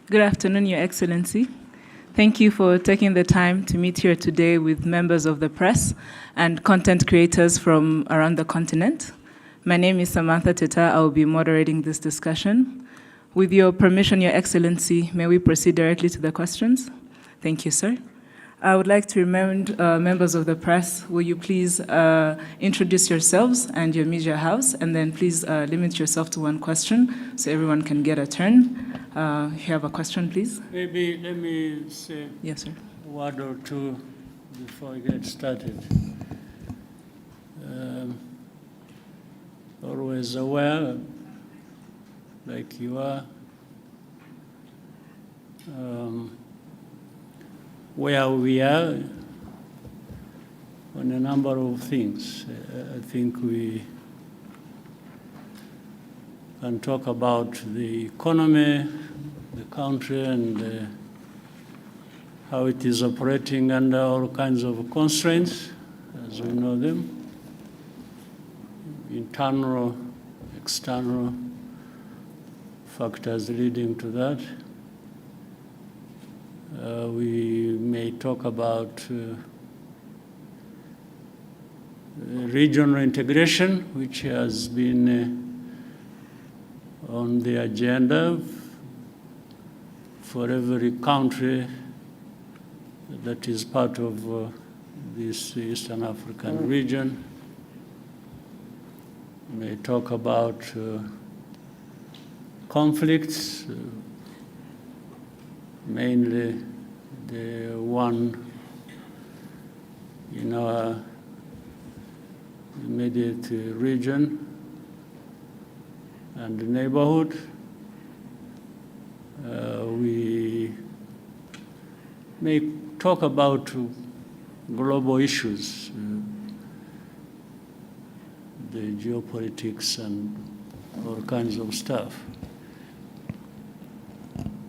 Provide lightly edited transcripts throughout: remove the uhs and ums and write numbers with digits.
Good afternoon, Your Excellency. Thank you for taking the time to meet here today with members of the press and content creators from around the continent. My name is Samantha Teta. I will be moderating this discussion. With your permission, Your Excellency, may we proceed directly to the questions? Thank you, sir. I would like to remind members of the press, will you please introduce yourselves and your media house, and then please limit yourself to one question so everyone can get a turn. If you have a question, please. Maybe let me say Yes, sir. a word or two before I get started. Always aware, like you are, where we are on a number of things. I think we can talk about the economy, the country, and how it is operating under all kinds of constraints, as we know them, internal, external factors leading to that. We may talk about regional integration, which has been on the agenda for every country that is part of this Eastern African region. We may talk about conflicts, mainly the one in our immediate region and the neighborhood. We may talk about global issues, the geopolitics and all kinds of stuff.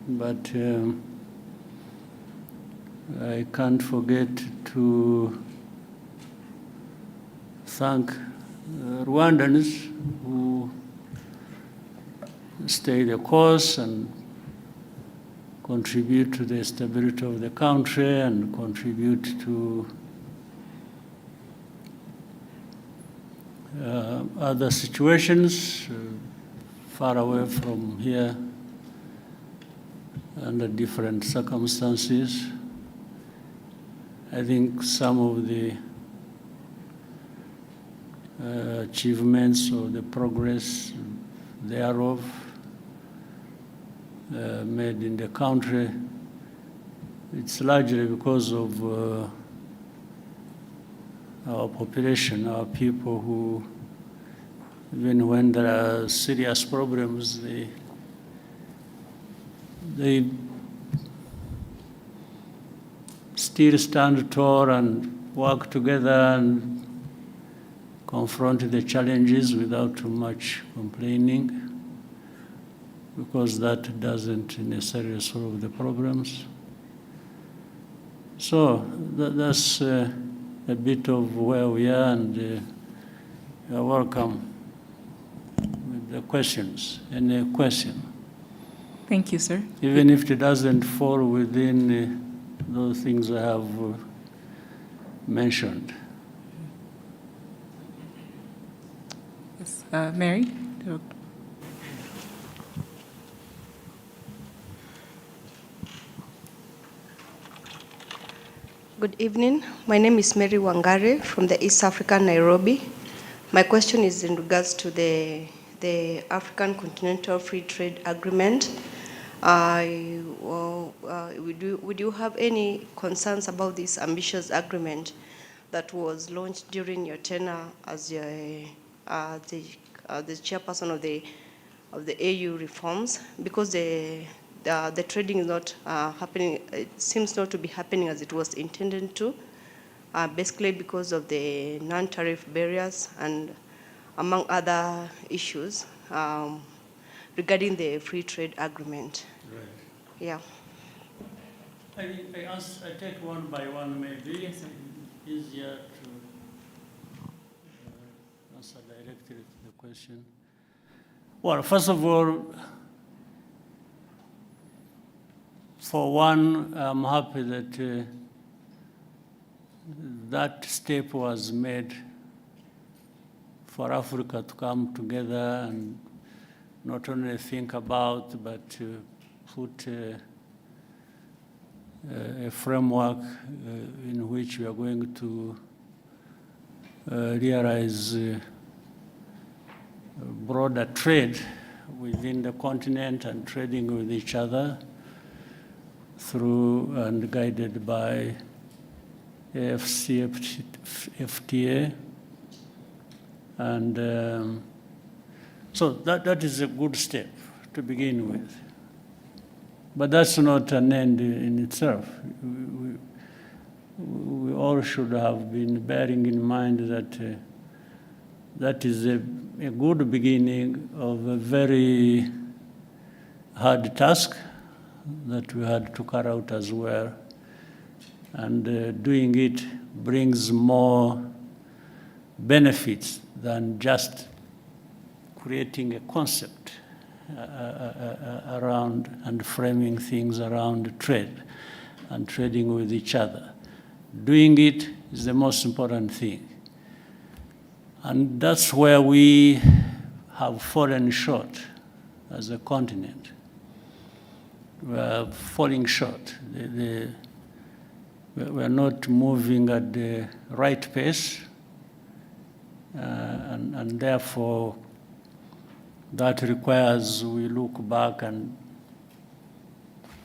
But I can't forget to thank Rwandans who stay the course and contribute to the stability of the country and contribute to other situations far away from here under different circumstances. I think some of the achievements or the progress thereof made in the country, it's largely because of our population, our people who, even when there are serious problems, they still stand tall and work together and confront the challenges without too much complaining, because that doesn't necessarily solve the problems. So that's a bit of where we are, and you're welcome with the questions. Any question? Thank you, sir. Even if it doesn't fall within those things I have mentioned. Yes, Mary? Good evening. My name is Mary Wangare from the East African Nairobi. My question is in regards to the African Continental Free Trade Agreement. Would you have any concerns about this ambitious agreement that was launched during your tenure as the chairperson of the AU reforms? Because the trading is not happening, it seems not to be happening as it was intended to, basically because of the non-tariff barriers and among other issues regarding the free trade agreement. Right. Yeah. I take one by one, maybe. Yes, sir. Easier to answer directly to the question. Well, first of all, for one, I'm happy that that step was made for Africa to come together and not only think about, but put a framework in which we are going to realize broader trade within the continent and trading with each other through and guided by FTA. And so that is a good step to begin with. But that's not an end in itself. We all should have been bearing in mind that that is a good beginning of a very hard task that we had to carry out as well. And doing it brings more benefits than just creating a concept around and framing things around trade and trading with each other. Doing it is the most important thing. And that's where we have fallen short as a continent. We are falling short. We're not moving at the right pace, and therefore that requires we look back and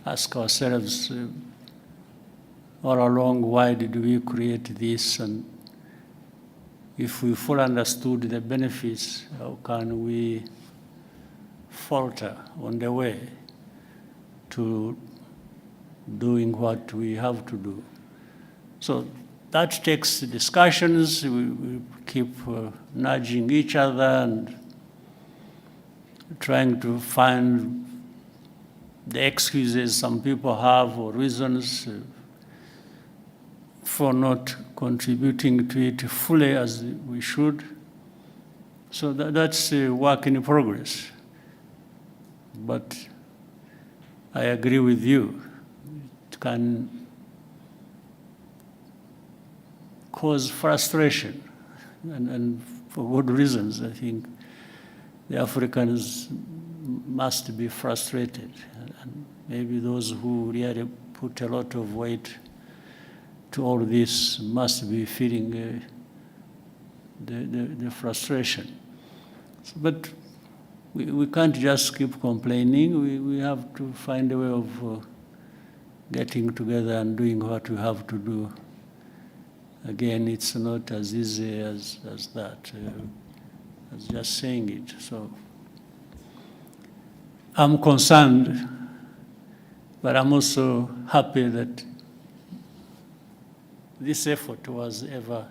ask ourselves all along, why did we create this? And if we fully understood the benefits, how can we falter on the way to doing what we have to do? So that takes discussions. We keep nudging each other and trying to find the excuses some people have or reasons for not contributing to it fully as we should. So that's a work in progress. But I agree with you. It can cause frustration, and for good reasons. I think the Africans must be frustrated, and maybe those who really put a lot of weight to all this must be feeling the frustration. But we can't just keep complaining. We have to find a way of getting together and doing what we have to do. Again, it's not as easy as that, as just saying it. So I'm concerned, but I'm also happy that this effort was ever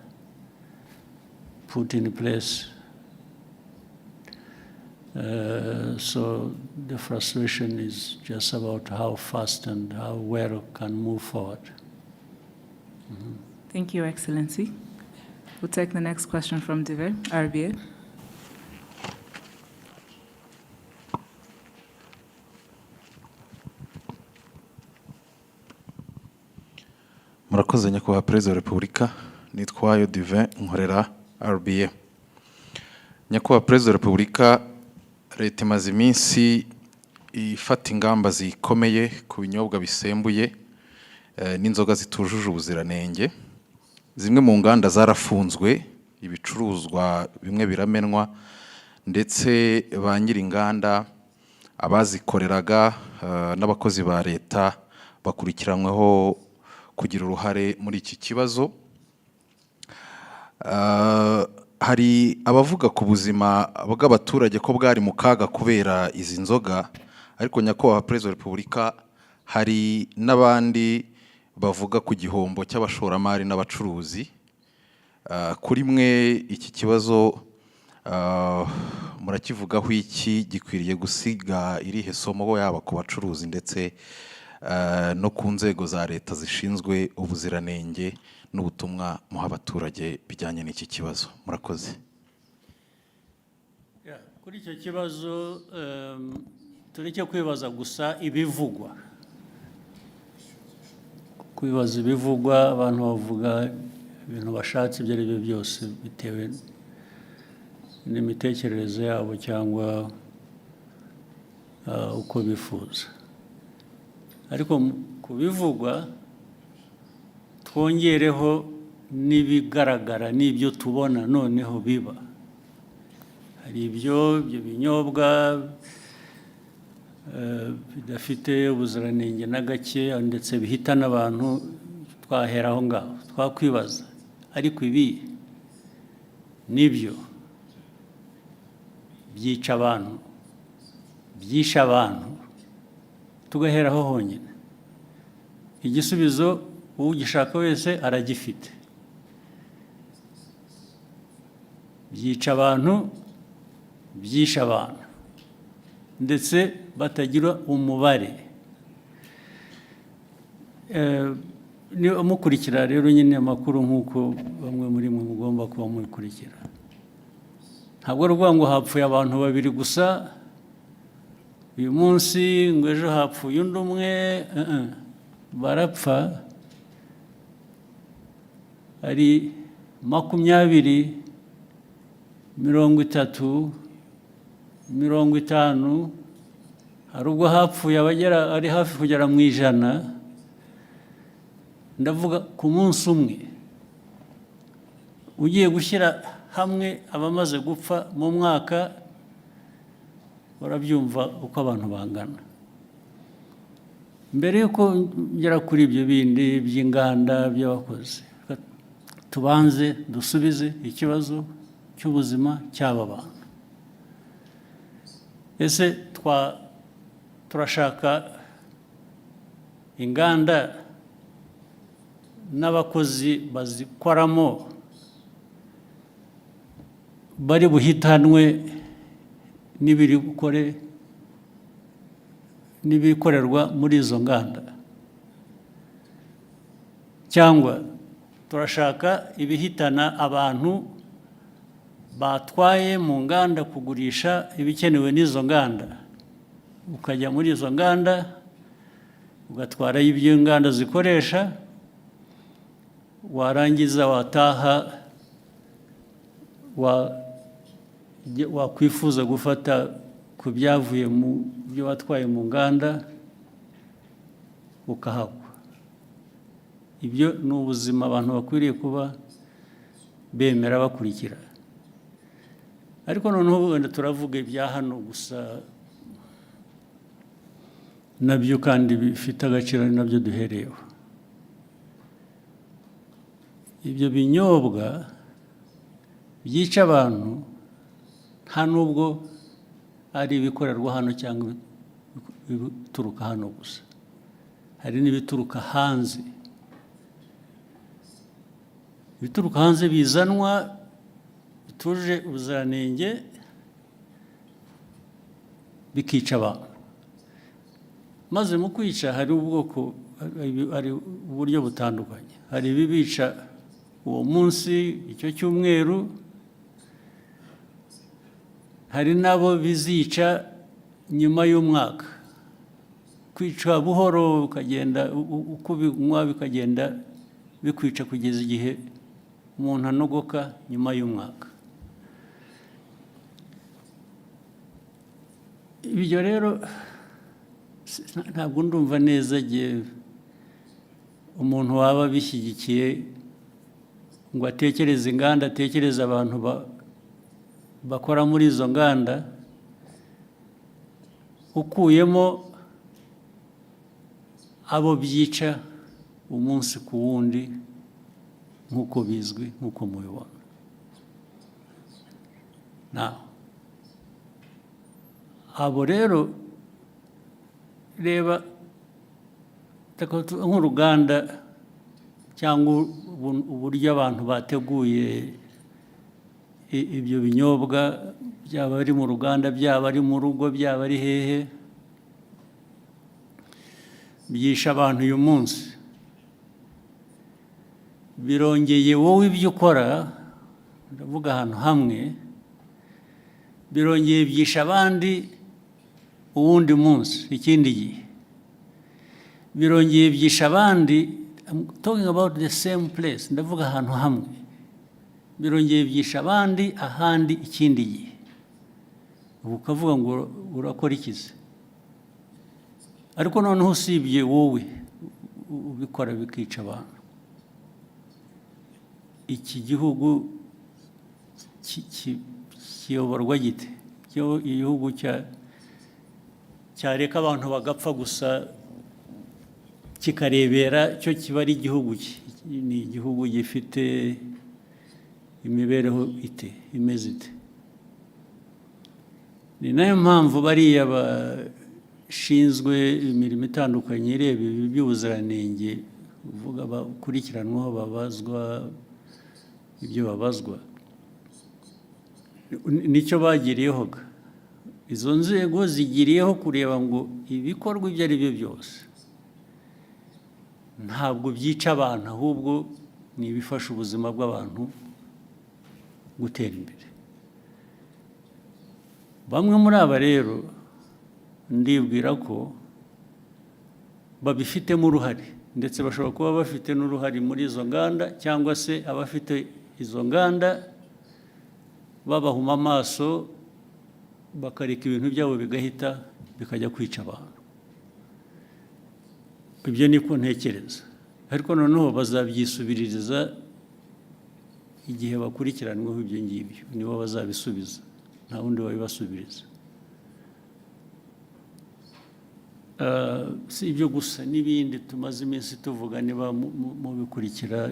put in place. So the frustration is just about how fast and how well can move forward. Mm-hmm. Thank you, Excellency. We'll take the next question from Dive, RBA. Murakoze nyakubahwa Perezida wa Repubulika, nitwayo Dive nkorera RBA. Nyakubahwa Perezida wa Repubulika, Leta imaze iminsi ifata ingamba zikomeye ku binyobwa bisembuye n'inzoga zitujuje ubuziranenge. Zimwe mu nganda zarafunzwe, ibicuruzwa bimwe biramenwa, ndetse ba nyiri inganda abazikoreraga n'abakozi ba Leta bakurikiranyweho kugira uruhare muri iki kibazo. Hari abavuga ku buzima bw'abaturage ko bwari mu kaga kubera izi nzoga, ariko nyakubahwa Perezida wa Repubulika, hari n'abandi bavuga ku gihombo cy'abashoramari n'abacuruzi. Kuri mwe iki kibazo murakivugaho iki? Gikwiriye gusiga irihe somo yaba ku bacuruzi ndetse no ku nzego za Leta zishinzwe ubuziranenge n'ubutumwa muha abaturage bijyanye n'iki kibazo? Murakoze. Kuri icyo kibazo tureke kwibaza gusa ibivugwa. kwibaza ibivugwa, abantu bavuga ibintu bashatse ibyo ari byo byose bitewe n'imitekerereze yabo cyangwa uko bifuza. Ariko ku bivugwa twongereho n'ibigaragara n'ibyo tubona noneho biba. Hari ibyo binyobwa bidafite ubuziranenge na gake ndetse bihitana abantu, twahera aho ngaho twakwibaza, ariko ibi nibyo byica abantu, byisha abantu, tugaheraho honyine. Igisubizo ugishaka wese aragifite. Byica abantu, byisha abantu, ndetse batagira umubare. Mukurikira rero nyine amakuru nk'uko bamwe muri mwe mugomba kuba mukurikira. Ntabwo ari ukuvuga ngo hapfuye abantu 2 gusa uyu munsi, ngo ejo hapfuye undi umwe. Barapfa ari 20, 30, 50. Hari ubwo hapfuye ari hafi kugera mu 100. Ndavuga ku munsi umwe. Ugiye gushyira hamwe abamaze gupfa mu mwaka, barabyumva uko abantu bangana. Mbere yuko ngera kuri ibyo bindi by'inganda by'abakozi, tubanze dusubize ikibazo cy'ubuzima cy'aba bantu. Ese turashaka inganda n'abakozi bazikoramo bari buhitanwe n'ibikorerwa muri izo nganda, cyangwa turashaka ibihitana abantu batwaye mu nganda kugurisha ibikenewe n'izo nganda, ukajya muri izo nganda ugatwarayo ibyo inganda zikoresha, warangiza wataha wakwifuza gufata ku byavuye mu byo watwaye mu nganda ukahagwa. Ibyo ni ubuzima abantu bakwiriye kuba bemera bakurikira. Ariko noneho wenda turavuga ibya hano gusa, nabyo kandi bifite agaciro, ni nabyo duhereyeho. Ibyo binyobwa byica abantu nta nubwo ari ibikorerwa hano cyangwa ibituruka hano gusa, hari n'ibituruka hanze. Ibituruka hanze bizanwa bituje ubuziranenge, bikica abantu. Maze mu kwica hari uburyo butandukanye. Hari ibibica uwo munsi, icyo cyumweru. Hari nabo bizica nyuma y'umwaka. Kwica buhoro ukagenda uko binywa bikagenda bikwica kugeza igihe umuntu anogoka nyuma y'umwaka. Ibyo rero ntabwo ndumva neza igihe umuntu waba bishyigikiye ngo atekereze inganda, atekereze abantu bakora muri izo nganda, ukuyemo abo byica umunsi ku wundi nk'uko bizwi, nk'uko mubibona. Abo rero reba nk'uruganda cyangwa uburyo abantu bateguye ibyo binyobwa, byaba ari mu ruganda, byaba ari mu rugo, byaba ari hehe, byisha abantu uyu munsi. Birongeye wowe ibyo ukora, ndavuga ahantu hamwe, birongeye byisha abandi uwundi munsi, ikindi gihe. Birongeye byisha abandi I'm talking about the same place, ndavuga ahantu hamwe birongeye byisha abandi ahandi ikindi gihe, ubu ukavuga ngo urakora ikize, ariko noneho usibye wowe ubikora bikica abantu. Iki gihugu kiyoborwa gite? Igihugu cyareka abantu bagapfa gusa kikarebera cyo kiba ari igihugu ni igihugu gifite imibereho imeze ite? Ni nayo mpamvu bariya bashinzwe imirimo itandukanye ireba ibi by'ubuziranenge uvuga bakurikiranwaho babazwa ibyo babazwa, nicyo bagiriyeho. Izo nzego zigiriyeho kureba ngo ibikorwa ibyo ari byo byose ntabwo byica abantu, ahubwo ni ibifasha ubuzima bw'abantu gutera imbere. Bamwe muri aba rero ndibwira ko babifitemo uruhare, ndetse bashobora kuba bafite n'uruhare muri izo nganda, cyangwa se abafite izo nganda babahuma amaso bakareka ibintu byabo bigahita bikajya kwica abantu. Ibyo niko ntekereza, ariko noneho bazabyisubiririza igihe bakurikiranweho ibyo ngibyo, nibo bazabisubiza, nta wundi wabibasubiriza. Si ibyo gusa, n'ibindi tumaze iminsi tuvuga, niba mubikurikira,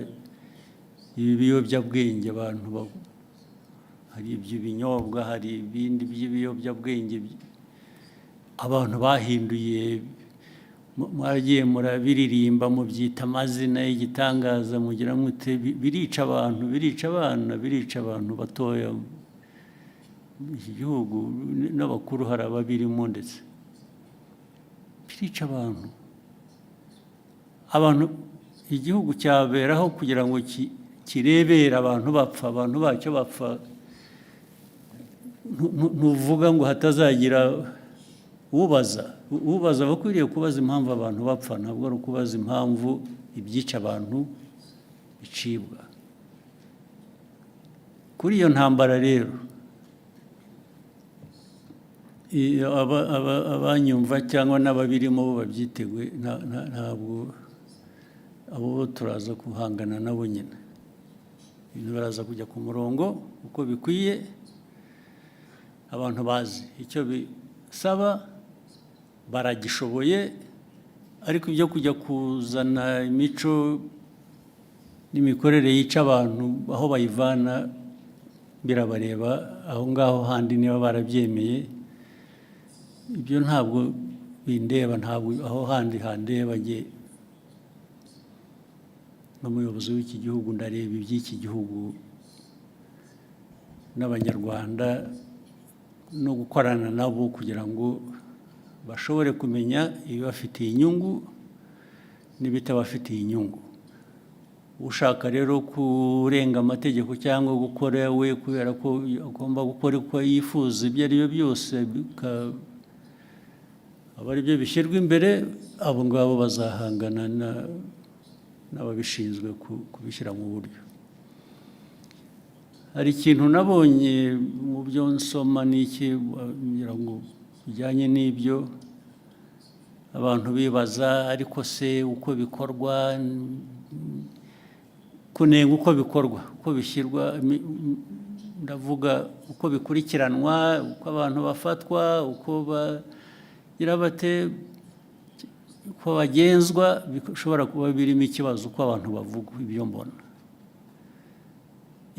ibi biyobyabwenge abantu hari iby'ibinyobwa, hari ibindi by'ibiyobyabwenge abantu bahinduye, mwagiye murabiririmba mubyita amazina y'igitangaza, mugira mute, birica abantu, birica abana, birica abantu batoya. Iki gihugu n'abakuru hari ababirimo, ndetse birica abantu. Igihugu cyaberaho kugira ngo kirebere abantu bapfa, abantu bacyo bapfa. Ntuvuga ngo hatazagira ubaza bakwiriye kubaza impamvu abantu bapfa, ntabwo ari ukubaza impamvu ibyica abantu bicibwa. Kuri iyo ntambara rero, abanyumva cyangwa n'ababirimo bo babyiteguye, ntabwo abo turaza guhangana nabo nyine. Ibintu baraza kujya ku murongo uko bikwiye, abantu bazi icyo bisaba, baragishoboye, ariko ibyo kujya kuzana imico n'imikorere yica abantu aho bayivana birabareba aho ngaho handi, niba barabyemeye. Ibyo ntabwo bindeba, ntabwo aho handi handeba. Njye n'umuyobozi w'iki gihugu ndareba iby'iki gihugu n'abanyarwanda, no gukorana nabo kugira ngo bashobore kumenya ibibafitiye inyungu n'ibitabafitiye inyungu. Ushaka rero kurenga amategeko cyangwa gukora we kubera ko agomba gukora uko yifuza, ibyo ari byo byose aba ari byo bishyirwa imbere, abo ngabo bazahangana n'ababishinzwe kubishyira mu buryo. Hari ikintu nabonye mu byo nsoma n'iki kugira ngo bijyanye n'ibyo abantu bibaza, ariko se uko bikorwa, kunenga uko bikorwa, uko bishyirwa, ndavuga uko bikurikiranwa, uko abantu bafatwa, uko bagira bate, uko bagenzwa, bishobora kuba birimo ikibazo uko abantu bavuga. Ibyo mbona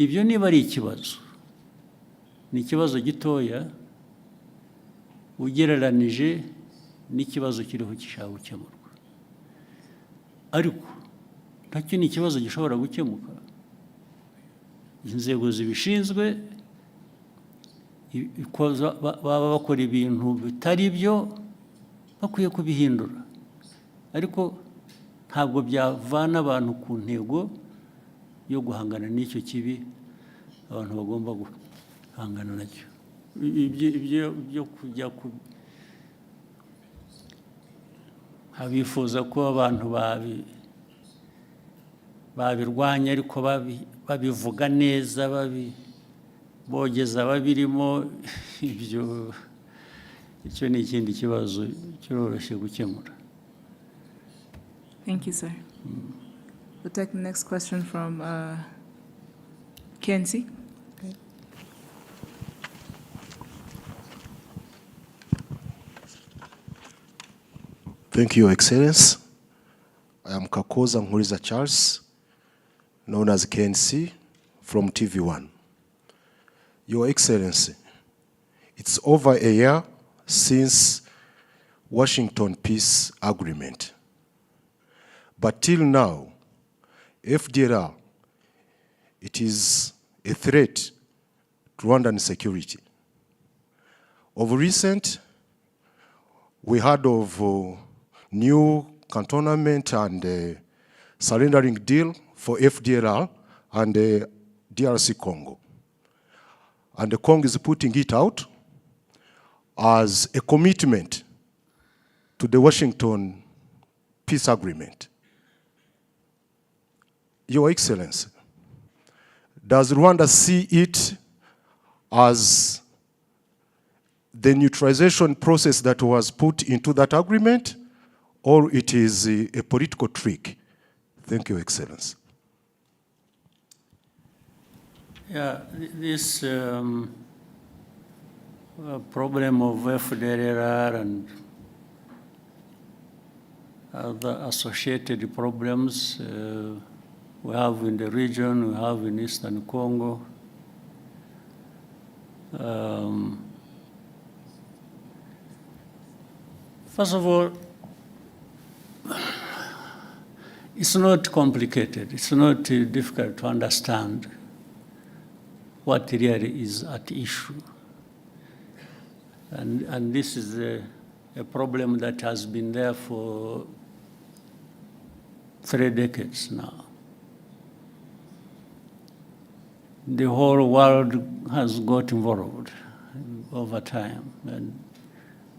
ibyo niba ari ikibazo, ni ikibazo gitoya ugereranije n'ikibazo kiriho gishaka gukemurwa, ariko nacyo ni ikibazo gishobora gukemuka. Inzego zibishinzwe baba bakora ibintu bitari byo, bakwiye kubihindura, ariko ntabwo byavana abantu ku ntego yo guhangana n'icyo kibi abantu bagomba guhangana nacyo. Ibyo kujya abifuza ko abantu babirwanya ariko babivuga neza, bogeza babirimo, icyo ni ikindi kibazo kiroroshye gukemura. Thank you, sir. We'll take the next question from Kenzie. Thank you, Your Excellency. I am Kakoza Nkuriza Charles, known as KNC, from TV1. Your Excellency, it's over a year since Washington Peace Agreement. But till now, FDLR, it is a threat to Rwandan security. Of recent, we heard of new cantonment and surrendering deal for FDLR and DRC Congo. And the Congo is putting it out as a commitment to the Washington Peace Agreement. Your Excellency, does Rwanda see it as the neutralization process that was put into that agreement, or it is a political trick? Thank you, Excellency. Yeah, this problem of FDLR and other associated problems we have in the region, we have in Eastern Congo. First of all, it's not complicated. It's not difficult to understand what really is at issue. And this is a problem that has been there for 3 decades now. The whole world has got involved over time, and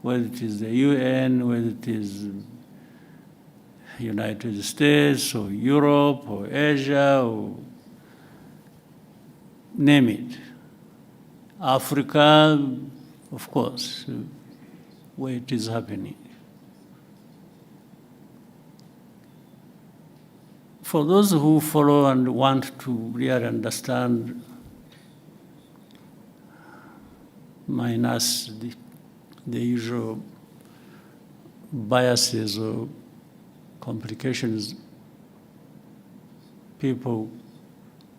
whether it is the UN, whether it is United States or Europe or Asia or name it. Africa, of course, where it is happening. For those who follow and want to really understand, minus the usual biases or complications people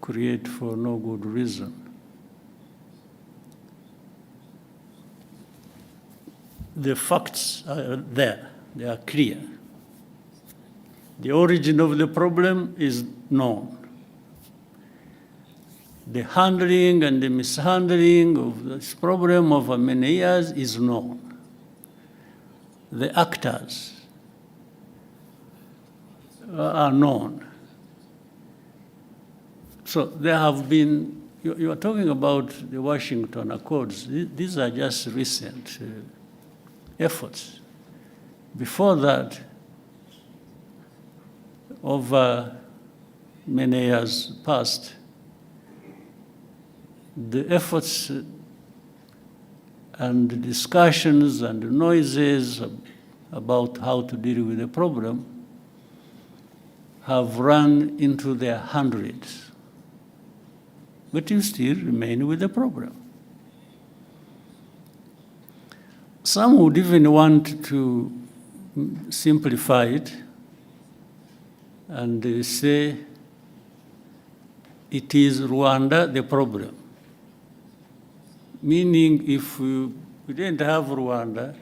create for no good reason. The facts are there, they are clear. The origin of the problem is known. The handling and the mishandling of this problem over many years is known. The actors are known. So there have been, you are talking about the Washington Accords. These are just recent efforts. Before that, over many years past, the efforts and discussions and noises about how to deal with the problem have run into their hundreds. But you still remain with the problem. Some would even want to simplify it and say it is Rwanda the problem. Meaning if we didn't have Rwanda,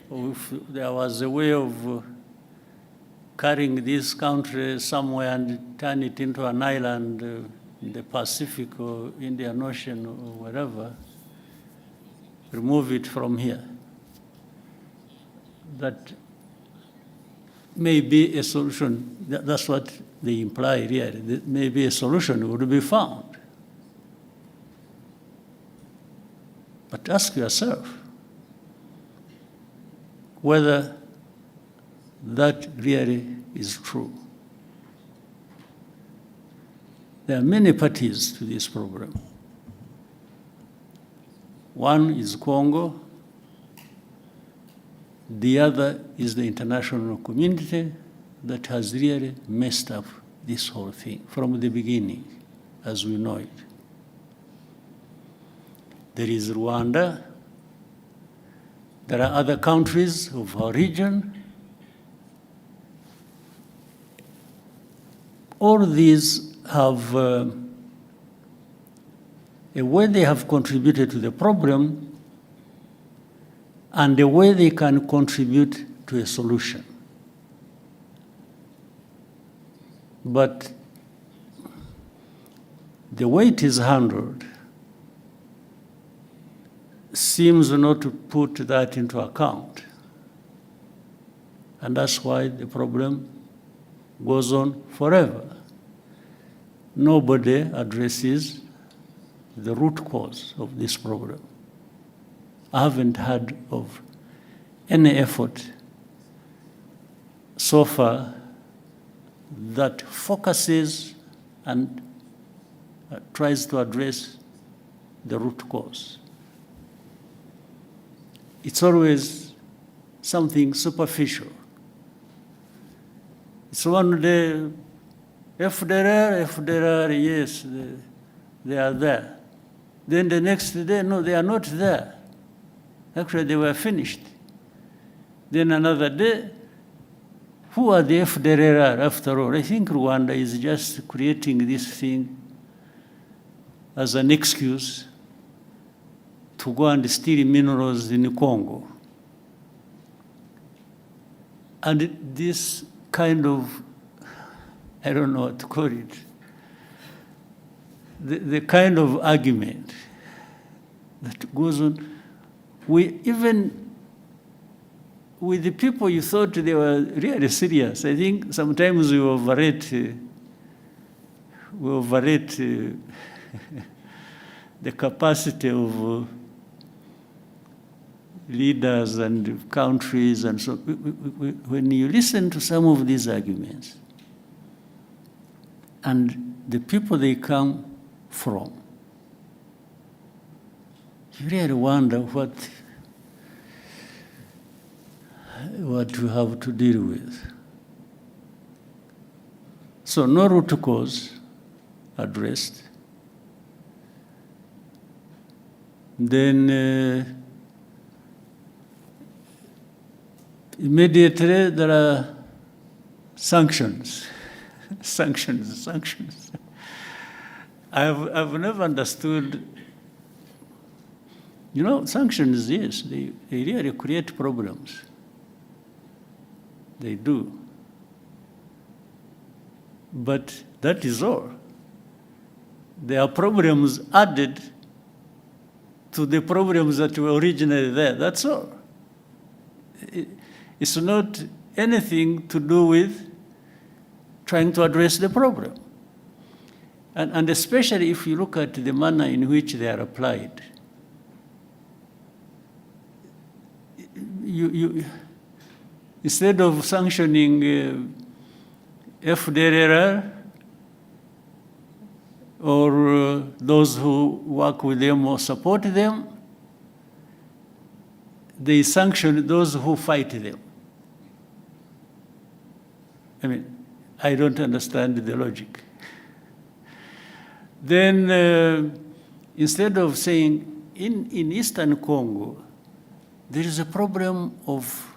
or if there was a way of carrying this country somewhere and turn it into an island in the Pacific or Indian Ocean or wherever, remove it from here. That may be a solution. That's what they imply here. That maybe a solution would be found. But ask yourself whether that really is true. there are many parties to this problem. One is Congo, the other is the international community that has really messed up this whole thing from the beginning, as we know it. There is Rwanda. There are other countries of our region. All these have a way they have contributed to the problem and a way they can contribute to a solution. But the way it is handled seems not to put that into account. And that's why the problem goes on forever. Nobody addresses the root cause of this problem. I haven't heard of any effort so far that focuses and tries to address the root cause. It's always something superficial. It's one day, FDLR, yes, they are there. Then the next day, no, they are not there. Actually, they were finished. Then another day, who are the FDLR after all? I think Rwanda is just creating this thing as an excuse to go and steal minerals in Congo. And this kind of, I don't know what to call it, the kind of argument that goes on, even with the people you thought they were really serious. I think sometimes we overrate the capacity of leaders and countries and so. When you listen to some of these arguments and the people they come from, you really wonder what we have to deal with. So no root cause addressed. Then immediately there are sanctions. sanctions. I've never understood. You know, sanctions, yes, they really create problems. They do. But that is all. There are problems added to the problems that were originally there. That's all. It's not anything to do with trying to address the problem. And especially if you look at the manner in which they are applied. Instead of sanctioning FDLR or those who work with them or support them, they sanction those who fight them. I mean, I don't understand the logic. Then instead of saying, in Eastern Congo, there is a problem of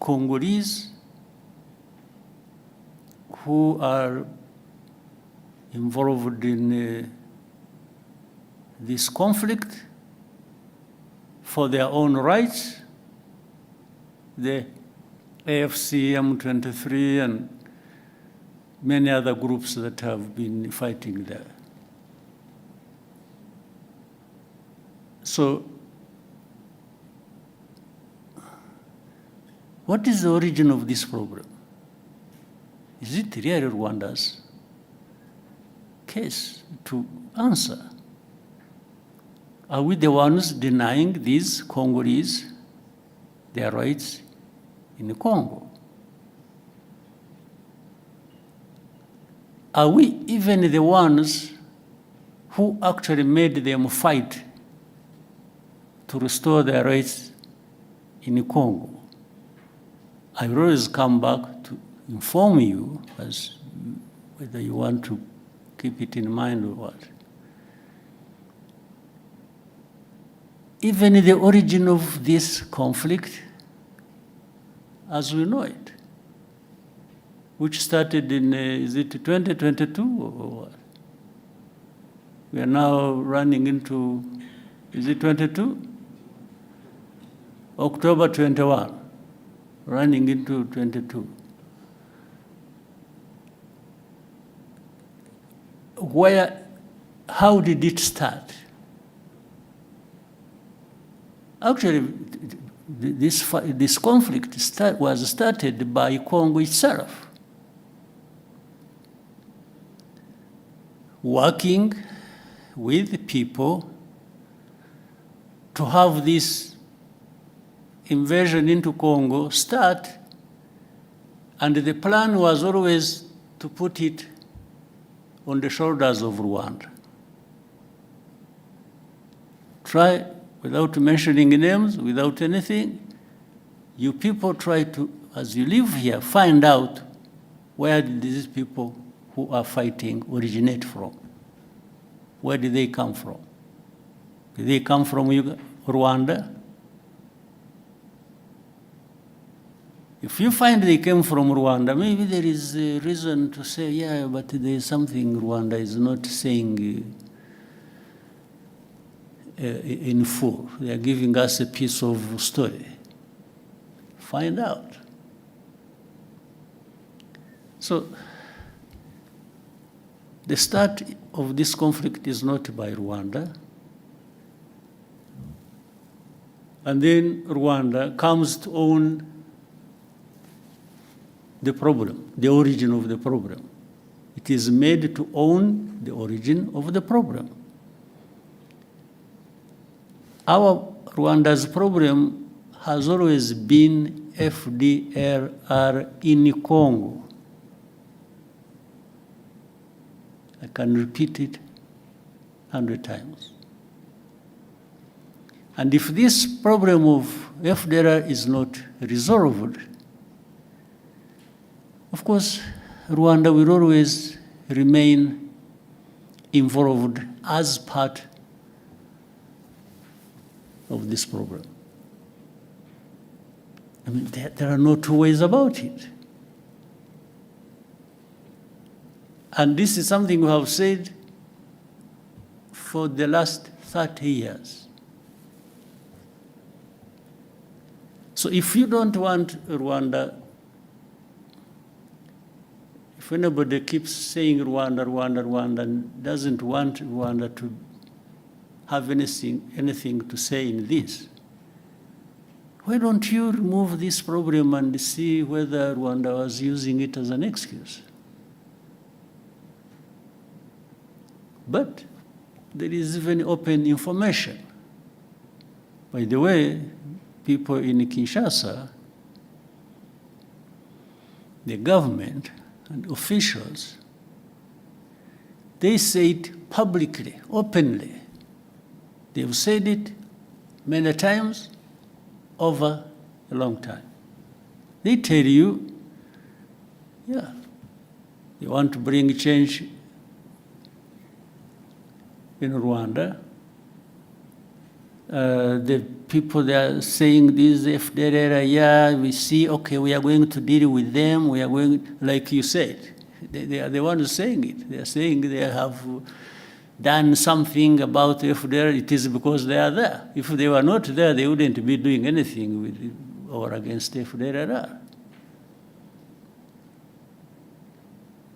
Congolese who are involved in this conflict for their own rights. The AFC, M23, and many other groups that have been fighting there. So, what is the origin of this problem? Is it really Rwanda's case to answer? Are we the ones denying these Congolese their rights in Congo? are we even the ones who actually made them fight to restore their rights in Congo? I will always come back to inform you as whether you want to keep it in mind or what. Even the origin of this conflict, as we know it, which started in, is it 2022 or what? We are now running into, is it 22? October 21, running into 22. How did it start? Actually, this conflict was started by Congo itself, working with people to have this invasion into Congo start, and the plan was always to put it on the shoulders of Rwanda. Try, without mentioning names, without anything, you people try to, as you live here, find out where did these people who are fighting originate from. Where did they come from? Did they come from Rwanda? If you find they came from Rwanda, maybe there is a reason to say, yeah, but there is something Rwanda is not saying in full. They are giving us a piece of story. Find out. So, the start of this conflict is not by Rwanda. And then Rwanda comes to own the problem, the origin of the problem. It is made to own the origin of the problem. Our Rwanda's problem has always been FDLR in Congo. I can repeat it 100 times. And if this problem of FDLR is not resolved, of course, Rwanda will always remain involved as part of this problem. I mean, there are no two ways about it. And this is something we have said for the last 30 years. So if you don't want Rwanda, if anybody keeps saying Rwanda, Rwanda, Rwanda, and doesn't want Rwanda to have anything to say in this, why don't you remove this problem and see whether Rwanda was using it as an excuse? But there is even open information. By the way, people in Kinshasa, the government and officials, they say it publicly, openly. They've said it many times over a long time. They tell you, yeah, they want to bring change in Rwanda. The people that are saying this, FDLR, yeah, we see, okay, we are going to deal with them, we are going, like you said, they are the ones saying it. They are saying they have done something about FDLR, it is because they are there. If they were not there, they wouldn't be doing anything with or against FDLR.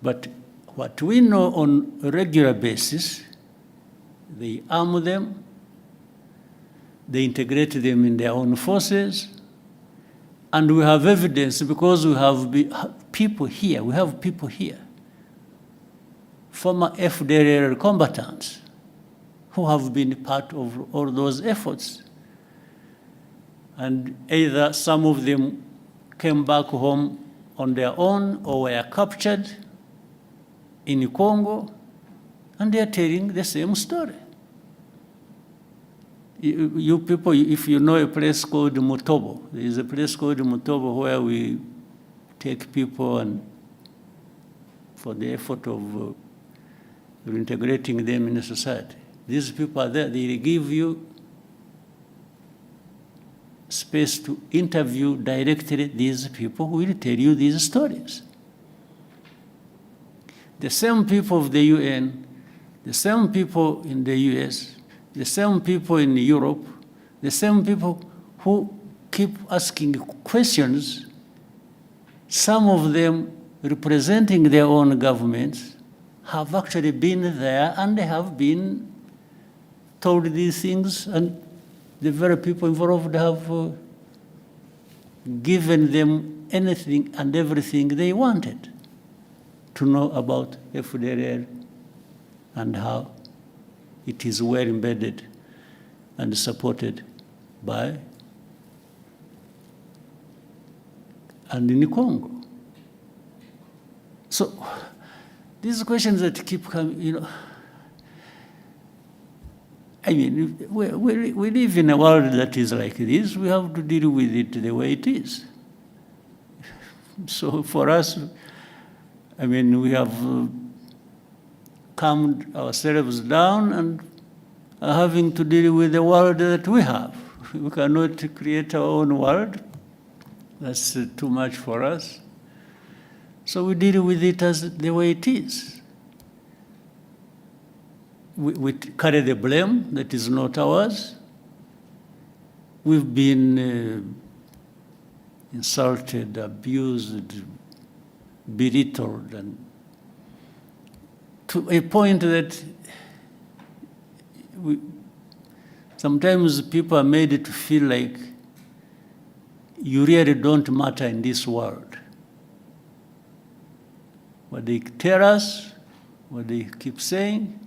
But what we know on a regular basis, they arm them, they integrate them in their own forces, and we have evidence because we have people here, former FDLR combatants who have been part of all those efforts. And either some of them came back home on their own or were captured in Congo, and they are telling the same story. You people, if you know a place called Mutobo, there is a place called Mutobo where we take people and for the effort of reintegrating them in a society. These people are there, they give you space to interview directly these people who will tell you these stories. The same people of the UN, the same people in the US, the same people in Europe, the same people who keep asking questions, some of them representing their own governments, have actually been there and they have been told these things, and the very people involved have given them anything and everything they wanted to know about FDLR and how it is well embedded and supported by and in Congo. So these questions that keep coming, you know, I mean, we live in a world that is like this. We have to deal with it the way it is. So for us, I mean, we have calmed ourselves down and are having to deal with the world that we have. We cannot create our own world. That's too much for us. So we deal with it as the way it is. We carry the blame that is not ours. We've been insulted, abused, belittled, and to a point that sometimes people are made to feel like you really don't matter in this world. What they tell us, what they keep saying,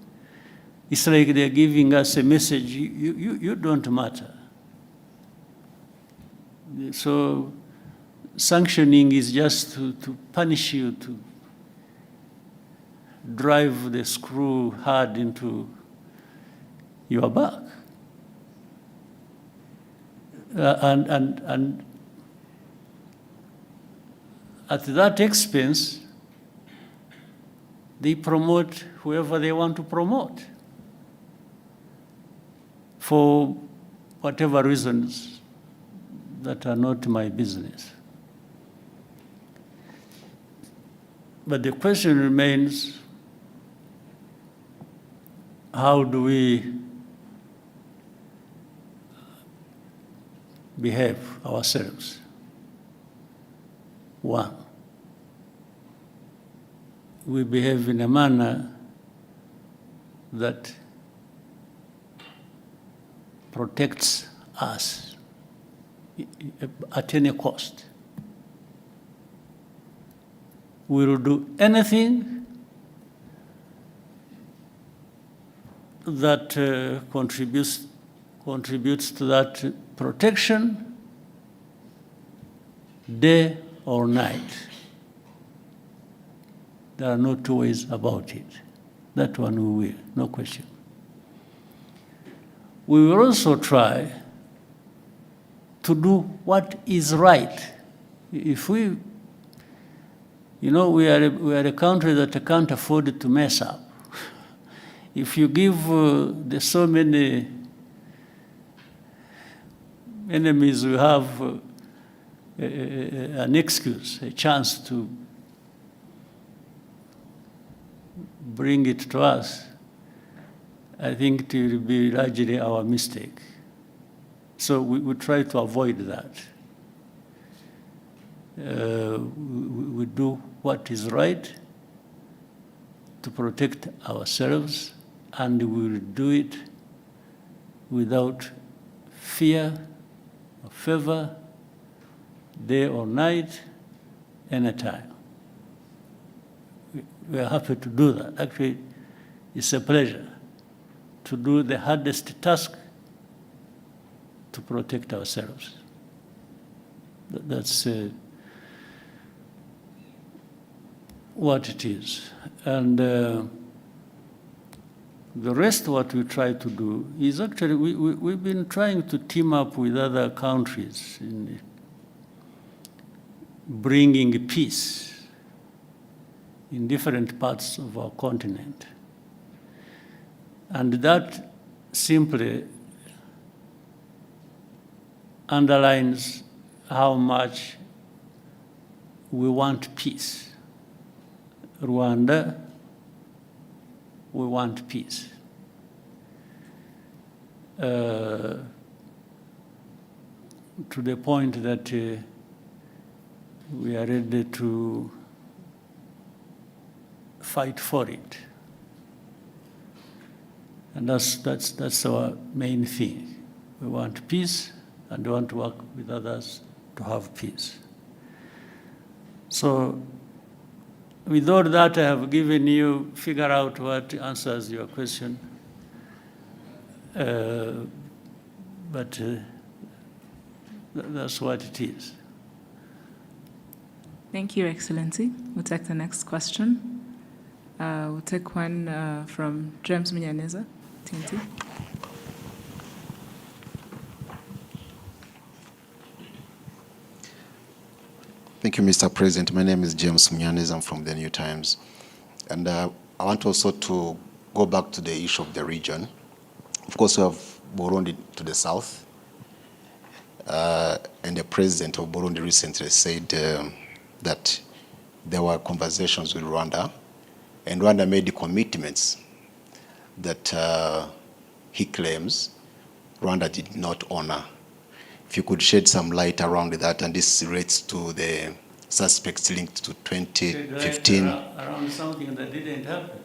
it's like they're giving us a message, you don't matter. So sanctioning is just to punish you, to drive the screw hard into your back. And at that expense, they promote whoever they want to promote for whatever reasons that are not my business. But the question remains, how do we behave ourselves? One, we behave in a manner that protects us at any cost. We will do anything that contributes to that protection, day or night. There are no two ways about it. That one we will, no question. We will also try to do what is right. If we, you know, we are a country that can't afford to mess up. If you give the so many enemies we have an excuse, a chance to bring it to us, I think it will be largely our mistake. So we try to avoid that. We do what is right to protect ourselves, and we will do it without fear or favor, day or night, anytime. We are happy to do that. Actually, it's a pleasure to do the hardest task to protect ourselves. That's what it is. And the rest, what we try to do is actually, we've been trying to team up with other countries in bringing peace in different parts of our continent. And that simply underlines how much we want peace. Rwanda, we want peace. To the point that we are ready to fight for it. And that's our main thing. We want peace, and we want to work with others to have peace. So with all that I have given you, figure out what answers your question. But that's what it is. Thank you, Excellency. We'll take the next question. We'll take one from James Munyaneza, TNT. Thank you, Mr. President. My name is James Munyaneza. I'm from the New Times. And I want also to go back to the issue of the region. Of course, we have Burundi to the south. And the president of Burundi recently said that there were conversations with Rwanda, and Rwanda made the commitments that he claims Rwanda did not honor. If you could shed some light around that, and this relates to the suspects linked to 2015. Around something that didn't happen.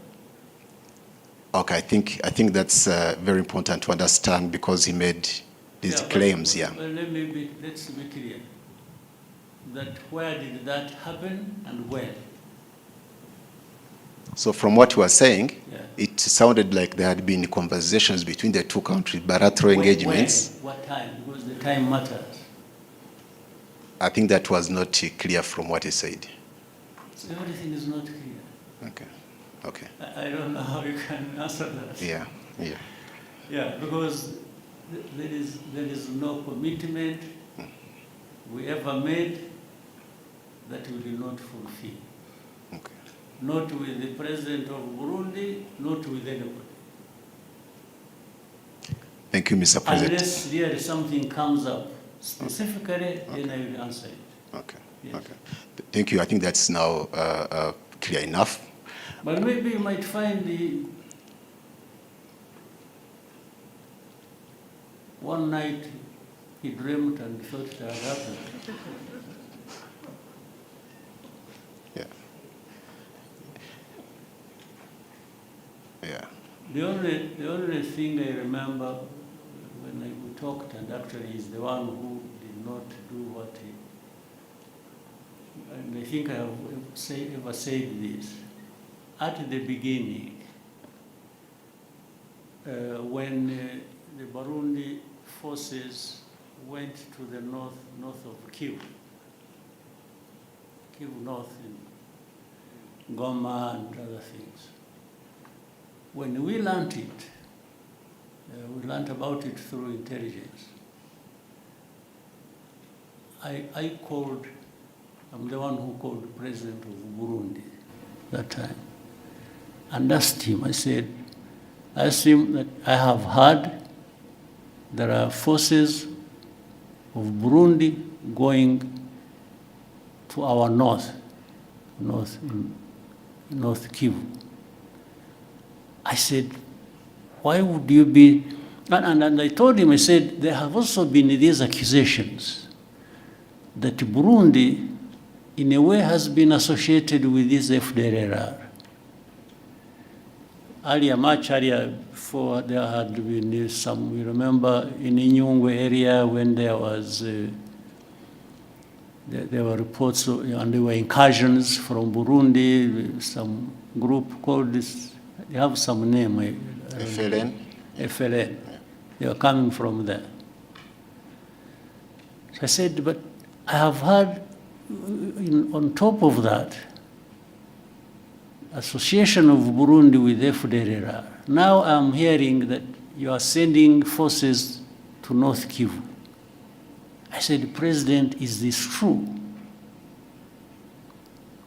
Okay, I think that's very important to understand, because he made these claims. Well, let's be clear. That where did that happen and when? So from what you were saying, Yeah. it sounded like there had been conversations between the two countries, bilateral engagements. When? What time? Because the time matters. I think that was not clear from what he said. So everything is not clear. Okay, okay. I don't know how you can answer that. Yeah. Yeah, because there is no commitment we ever made that we will not fulfill. Okay. Not with the president of Burundi, not with anybody. Thank you, Mr. President. Unless there something comes up specifically, then I will answer it. Okay. Yes. Okay. Thank you. I think that's now clear enough. But maybe you might find one night he dreamt and thought it had happened. Yeah. Yeah. The only thing I remember when we talked, and actually is the one who did not do what he, and I think I have ever said this, at the beginning, when the Burundi forces went to the north of Kivu North in Goma and other things. When we learned it, we learned about it through intelligence. I called, I'm the one who called the president of Burundi that time, and asked him, I asked him that I have heard there are forces of Burundi going to our north Kivu. I said, why would you be, and I told him, I said, there have also been these accusations that Burundi, in a way, has been associated with this FDLR. Much earlier, before there had been some, we remember in Inyungwe area when there was, there were reports and there were incursions from Burundi, some group called this, they have some name. FLN? FLN. They were coming from there. So I said, but I have heard, on top of that, association of Burundi with FDLR. Now I'm hearing that you are sending forces to North Kivu. I said, President, is this true?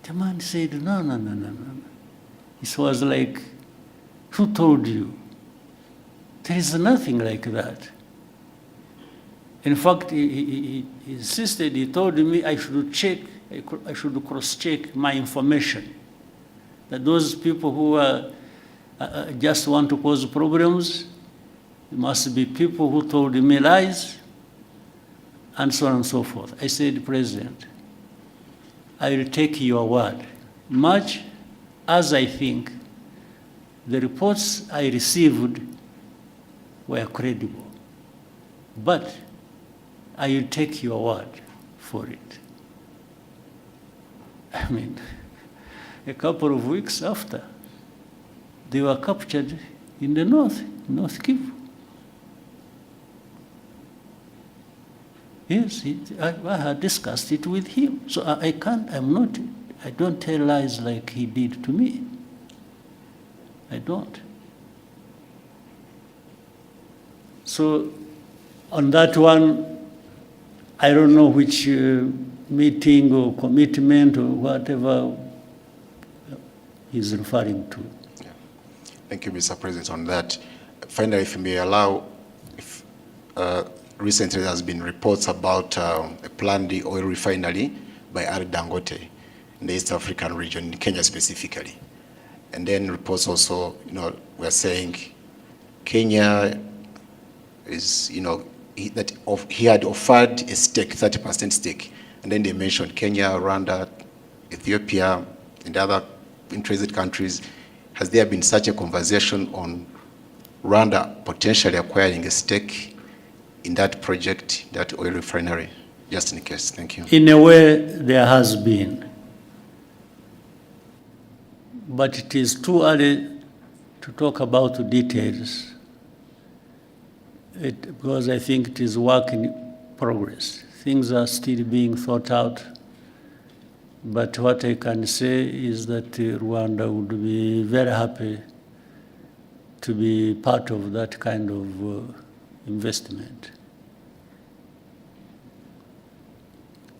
The man said, no. It was like, who told you? There is nothing like that. In fact, he insisted, he told me I should cross-check my information. That those people who just want to cause problems, must be people who told me lies, and so on and so forth. I said, President, I will take your word, much as I think the reports I received were credible. But I will take your word for it. I mean, a couple of weeks after, they were captured in the North Kivu. Yes, I had discussed it with him. So I don't tell lies like he did to me. I don't. So on that one, I don't know which meeting or commitment or whatever he's referring to. Yeah. Thank you, Mr. President, on that. Finally, if you may allow, recently there has been reports about a planned oil refinery by R. Dangote in the East African region, in Kenya specifically. And then reports also, were saying Kenya is, he had offered a stake, 30% stake. And then they mentioned Kenya, Rwanda, Ethiopia, and other interested countries. Has there been such a conversation on Rwanda potentially acquiring a stake in that project, that oil refinery? Just in case, thank you. In a way, there has been. But it is too early to talk about the details, because I think it is work in progress. Things are still being thought out. But what I can say is that Rwanda would be very happy to be part of that kind of investment.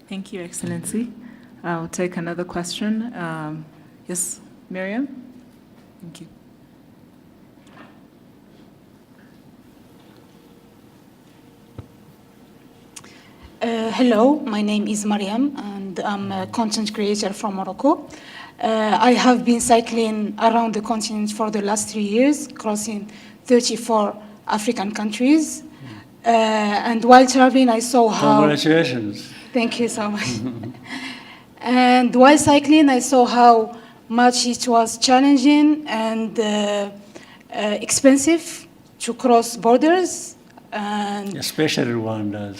Thank you, Excellency. I'll take another question. Yes, Miriam? Thank you. Hello, my name is Mariam, and I'm a content creator from Morocco. I have been cycling around the continent for the last 3 years, crossing 34 African countries. And while traveling, I saw how... Congratulations. Thank you so much. And while cycling, I saw how much it was challenging and expensive to cross borders. And especially Rwanda.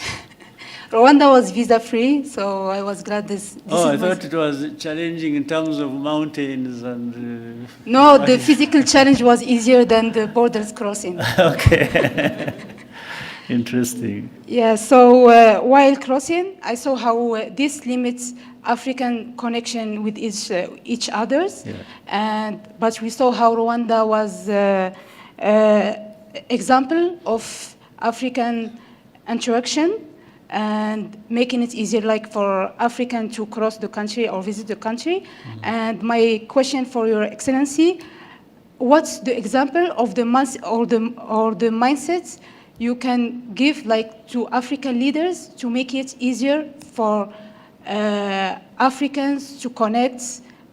Rwanda was visa-free, so I was glad this I thought it was challenging in terms of mountains and... No, the physical challenge was easier than the borders crossing. Okay. Interesting. Yeah, so while crossing, I saw how this limits African connection with each others. Yeah. But we saw how Rwanda was example of African interaction and making it easier, like for African to cross the country or visit the country. Mm-hmm. And my question for Your Excellency, what's the example of the mindsets you can give, like, to African leaders to make it easier for Africans to connect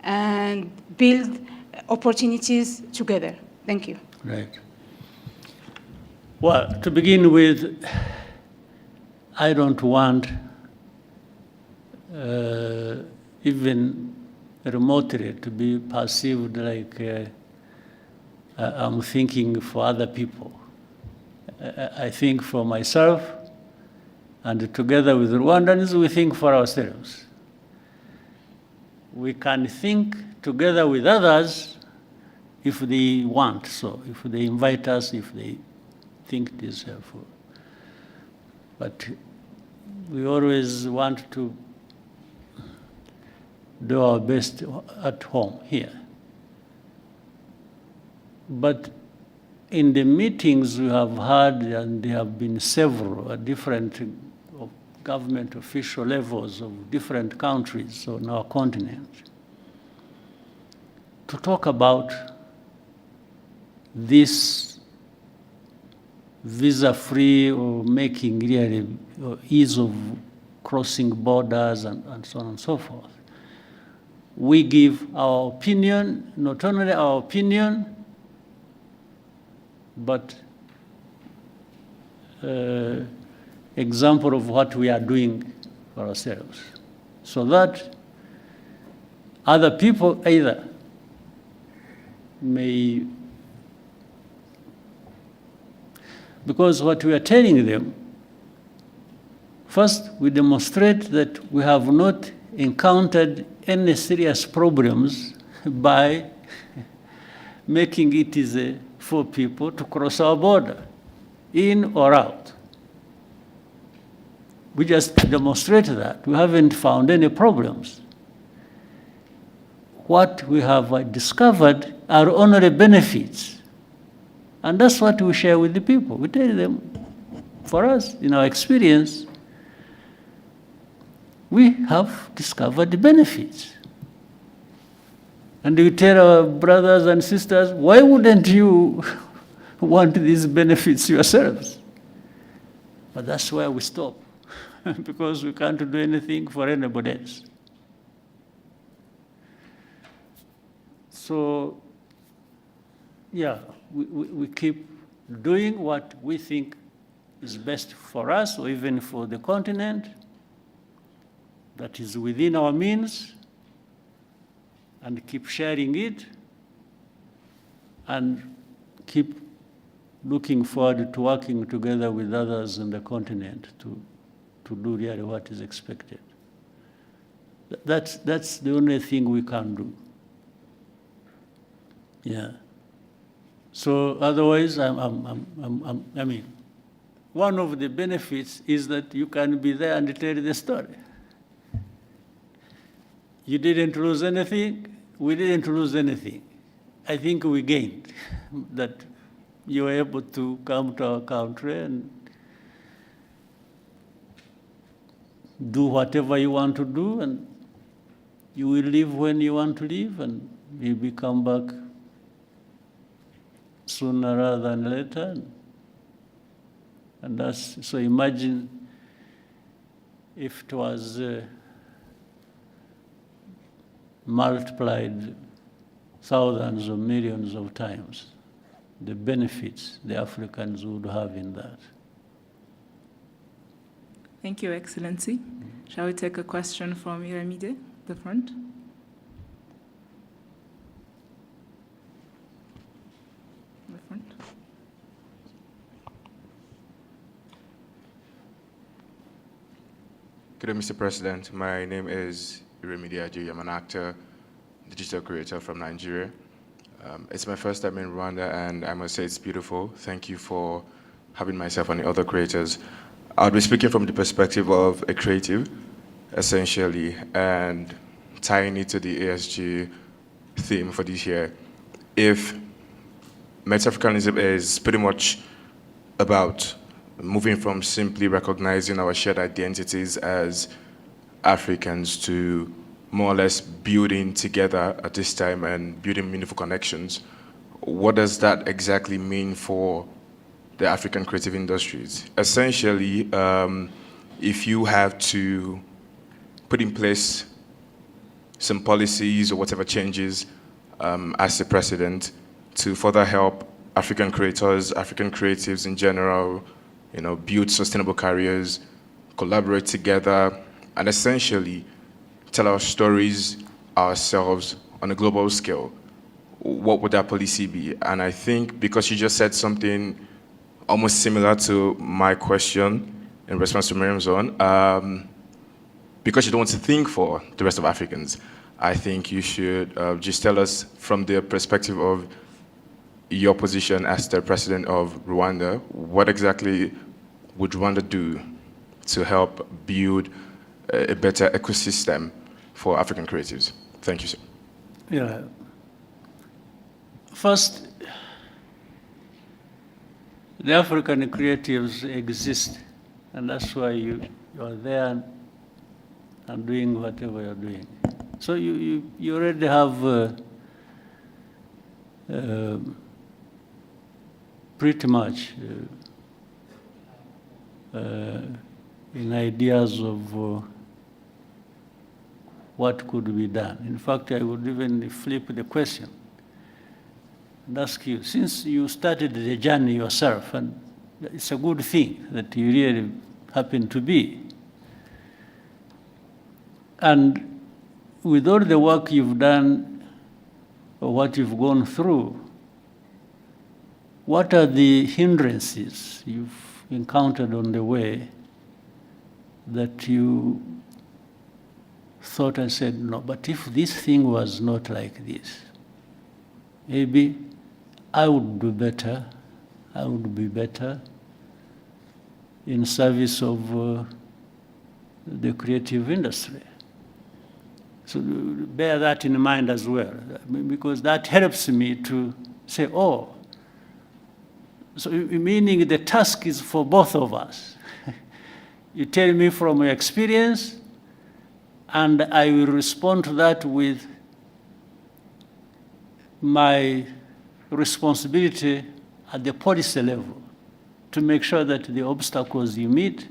and build opportunities together? Thank you. Right. Well, to begin with, I don't want even remotely to be perceived like I'm thinking for other people. I think for myself, and together with Rwandans, we think for ourselves. We can think together with others if they want so, if they invite us, if they think it is helpful. But we always want to do our best at home here. But in the meetings we have had, and there have been several at different government official levels of different countries on our continent, to talk about this visa-free or making really ease of crossing borders and so on and so forth. We give our opinion, not only our opinion, but example of what we are doing for ourselves, so that other people either may, because what we are telling them, first we demonstrate that we have not encountered any serious problems by making it easy for people to cross our border, in or out. We just demonstrate that. We haven't found any problems. What we have discovered are only benefits. And that's what we share with the people. We tell them, for us, in our experience, we have discovered the benefits. And we tell our brothers and sisters, why wouldn't you want these benefits yourselves? But that's where we stop, because we can't do anything for anybody else. So, yeah, we keep doing what we think is best for us, or even for the continent, that is within our means, and keep sharing it, and keep looking forward to working together with others in the continent to do really what is expected. That's the only thing we can do. Yeah. So otherwise, I mean, one of the benefits is that you can be there and tell the story. You didn't lose anything, we didn't lose anything. I think we gained that you were able to come to our country and do whatever you want to do, and you will leave when you want to leave, and maybe come back sooner rather than later. And that's, so imagine if it was multiplied thousands or millions of times, the benefits the Africans would have in that. Thank you, Excellency. Shall we take a question from Iramide, the front? The front. Good day, Mr. President. My name is Iramide Aji. I'm an actor, digital creator from Nigeria. It's my first time in Rwanda, and I must say it's beautiful. Thank you for having myself and the other creators. I'll be speaking from the perspective of a creative, essentially, and tying it to the ASG theme for this year. If Met-Africanism is pretty much about moving from simply recognizing our shared identities as Africans to more or less building together at this time and building meaningful connections, what does that exactly mean for the African creative industries? Essentially, if you have to put in place some policies or whatever changes as the president to further help African creators, African creatives in general, build sustainable careers, collaborate together, and essentially tell our stories ourselves on a global scale, what would that policy be? And I think because you just said something almost similar to my question in response to Miriam's own, because you don't want to think for the rest of Africans, I think you should just tell us from the perspective of your position as the president of Rwanda, what exactly would Rwanda do to help build a better ecosystem for African creatives? Thank you, sir. Yeah. First, the African creatives exist, and that's why you are there and doing whatever you're doing. So you already have pretty much in ideas of what could be done. In fact, I would even flip the question and ask you, since you started the journey yourself, and it's a good thing that you really happen to be, and with all the work you've done or what you've gone through, what are the hindrances you've encountered on the way that you thought and said, no, but if this thing was not like this, maybe I would do better, I would be better in service of the creative industry. So bear that in mind as well, because that helps me to say, oh, so meaning the task is for both of us. You tell me from your experience, and I will respond to that with my responsibility at the policy level to make sure that the obstacles you meet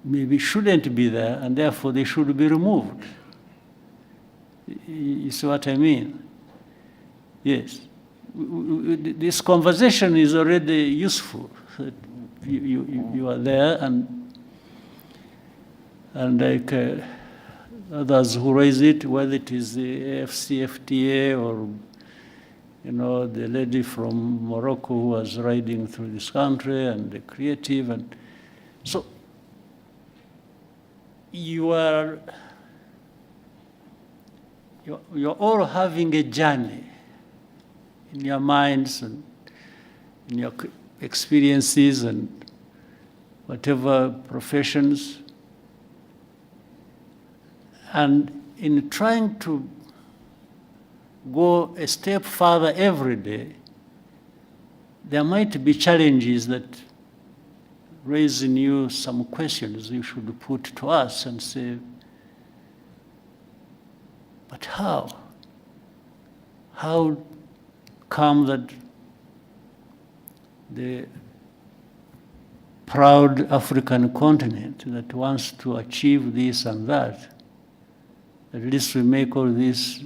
maybe shouldn't be there, and therefore they should be removed. You see what I mean? Yes. This conversation is already useful. You are there, and like others who raise it, whether it is the AFCFTA or the lady from Morocco who was riding through this country, and the creative, and so you're all having a journey in your minds and in your experiences and whatever professions. And in trying to go a step further every day, there might be challenges that raise in you some questions you should put to us and say, but how? How come that the proud African continent that wants to achieve this and that, at least we make all this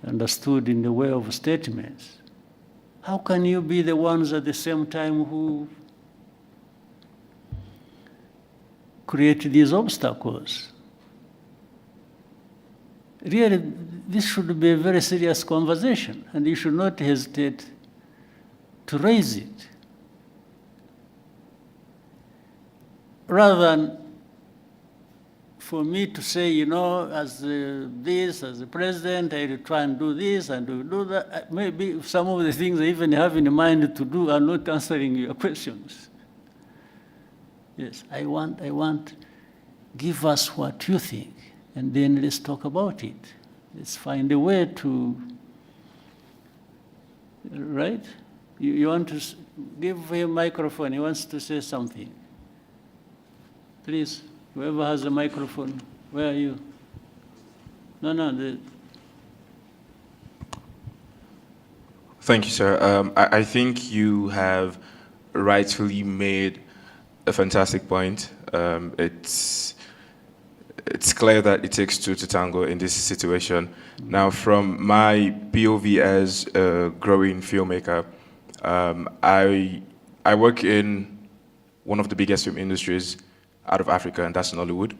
understood in the way of statements. How can you be the ones at the same time who create these obstacles? Really, this should be a very serious conversation, and you should not hesitate to raise it. Rather than for me to say, as the president, I will try and do this and do that. Maybe some of the things I even have in mind to do are not answering your questions. Yes, I want, give us what you think, and then let's talk about it. Let's find a way to, right? You want to give him a microphone, he wants to say something. Please, whoever has a microphone, where are you? No. Thank you, sir. I think you have rightfully made a fantastic point. It's clear that it takes two to tango in this situation. Now, from my POV as a growing filmmaker, I work in one of the biggest film industries out of Africa, and that's Nollywood.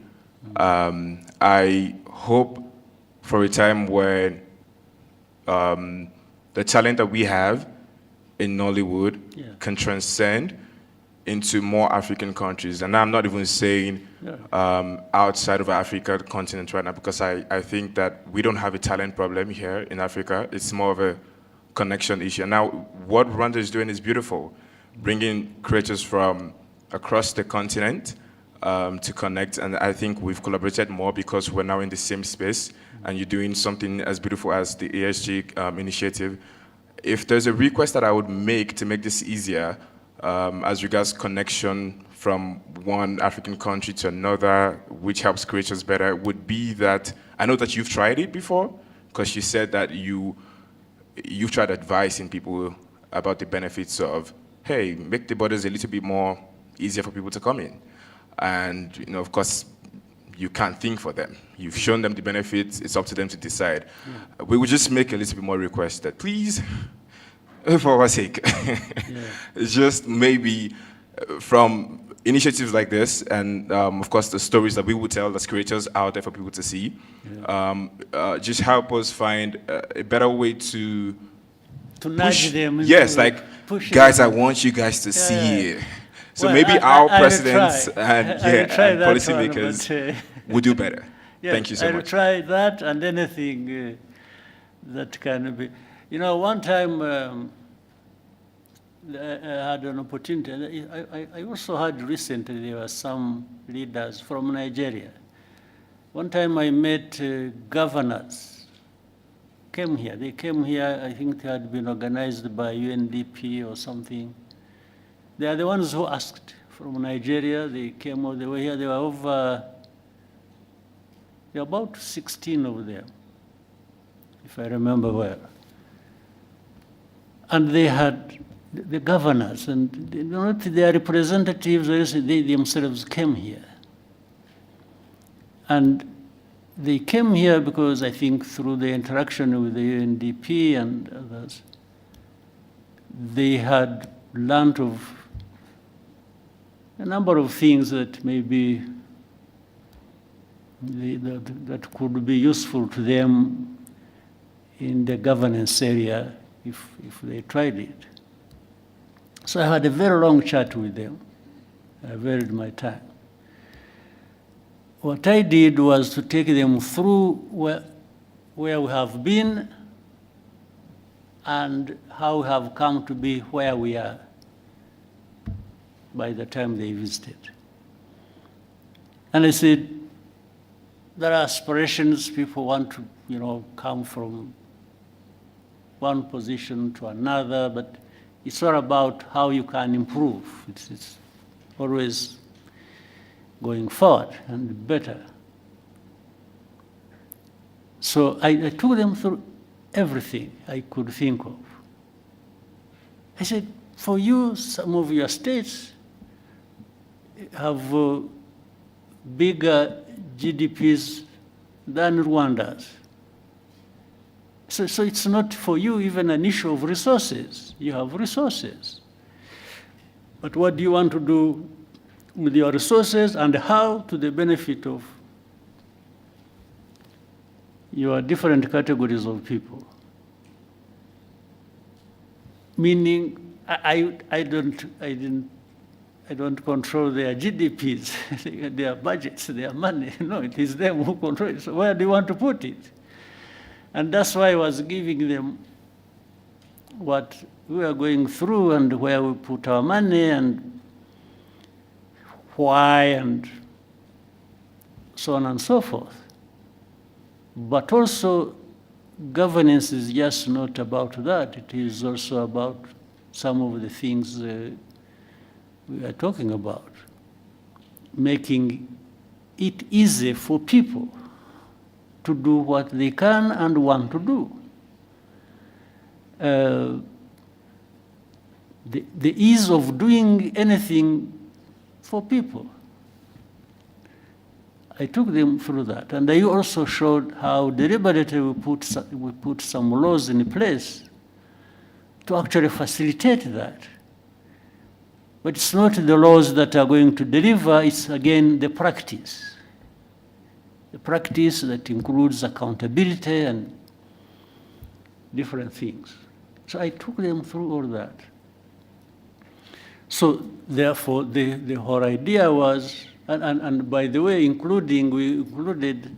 I hope for a time when the talent that we have in Nollywood can transcend into more African countries. And I'm not even saying outside of Africa continent right now, because I think that we don't have a talent problem here in Africa. It's more of a connection issue. Now, what Rwanda is doing is beautiful, bringing creators from across the continent to connect, and I think we've collaborated more because we're now in the same space, and you're doing something as beautiful as the ESG initiative. if there's a request that I would make to make this easier, as regards connection from one African country to another, which helps creators better, would be that, I know that you've tried it before, because you said that you've tried advising people about the benefits of, hey, make the borders a little bit more easier for people to come in. And, you know, of course, you can't think for them. You've shown them the benefits, it's up to them to decide. Yeah. We would just make a little bit more request that, please, for our sake, just maybe from initiatives like this, and of course the stories that we would tell as creators out there for people to see, just help us find a better way to nudge them. Yes, like, guys, I want you guys to see it. So well, maybe our presidents and policymakers would do better. Yes, thank you so much. I'll try that and anything that can be. You know, one time I had an opportunity. I also heard recently there were some leaders from Nigeria. One time I met governors. Came here. They came here. I think they had been organized by UNDP or something. They are the ones who asked from Nigeria. They came all the way here. There were about 16 of them, if I remember well. And they had the governors, and their representatives, they themselves came here. And they came here because I think through the interaction with the UNDP and others, they had learned of a number of things that maybe that could be useful to them in the governance area if they tried it. So I had a very long chat with them. I varied my time. What I did was to take them through where we have been and how we have come to be where we are by the time they visited. And I said, there are aspirations, people want to, come from one position to another, but it's all about how you can improve. It's always going forward and better. So I took them through everything I could think of. I said, for you, some of your states have bigger GDPs than Rwanda's. So it's not for you even an issue of resources. You have resources. But what do you want to do with your resources and how to the benefit of your different categories of people? Meaning, I don't control their GDPs, their budgets, their money. No, it is them who control it. So where do you want to put it? And that's why I was giving them what we are going through and where we put our money and why and so on and so forth. But also, governance is just not about that. It is also about some of the things we are talking about. Making it easy for people to do what they can and want to do. The ease of doing anything for people. I took them through that, and I also showed how deliberately we put some laws in place to actually facilitate that. But it's not the laws that are going to deliver, it's again the practice. The practice that includes accountability and different things. So I took them through all that. So therefore, the whole idea was, and by the way, we included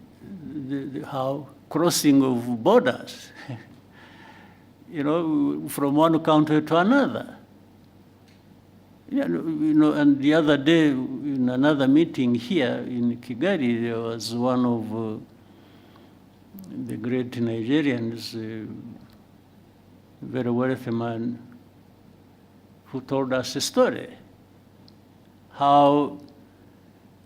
how crossing of borders, from one country to another. And the other day, in another meeting here in Kigali, there was one of the great Nigerians, a very wealthy man, who told us a story, how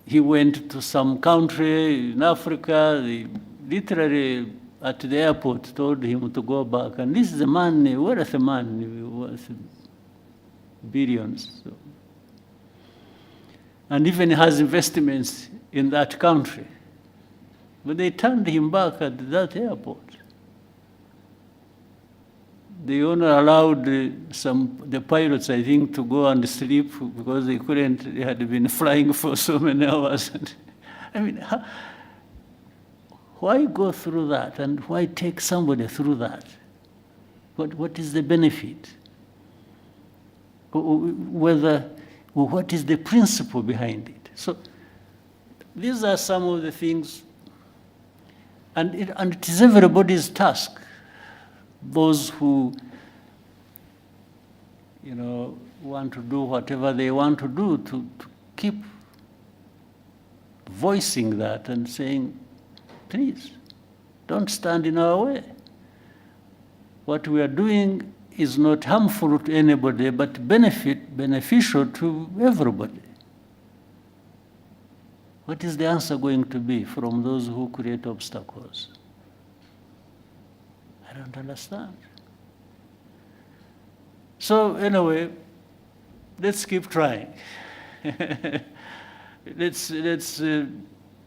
he went to some country in Africa, they literally at the airport told him to go back, and this is a man, a wealthy man, worth billions. So. And even has investments in that country. But they turned him back at that airport. They only allowed the pilots, I think, to go and sleep because they couldn't, they had been flying for so many hours. I mean, why go through that, and why take somebody through that? What is the benefit? What is the principle behind it? So these are some of the things, and it is everybody's task. Those who, want to do whatever they want to do, to keep voicing that and saying, please, don't stand in our way. What we are doing is not harmful to anybody, but beneficial to everybody. What is the answer going to be from those who create obstacles? I don't understand. So anyway, let's keep trying. Let's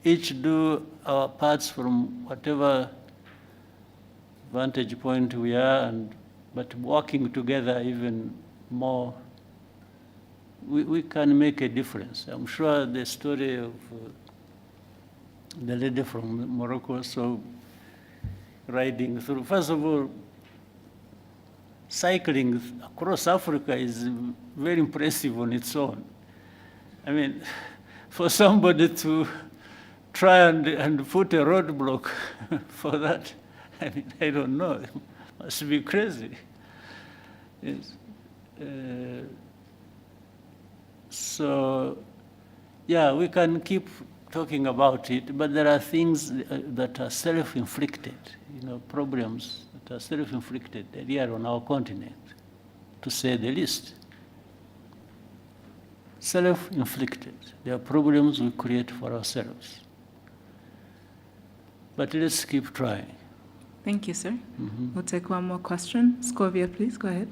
each do our parts from whatever vantage point we are, but working together even more, we can make a difference. I'm sure the story of the lady from Morocco, so riding through, first of all, cycling across Africa is very impressive on its own. I mean, for somebody to try and put a roadblock for that, I mean, I don't know. It must be crazy. Yes. So, yeah, we can keep talking about it, but there are things that are self-inflicted, problems that are self-inflicted here on our continent, to say the least. Self-inflicted. There are problems we create for ourselves. But let's keep trying. Thank you, sir. We'll take one more question. Scovia, please, go ahead.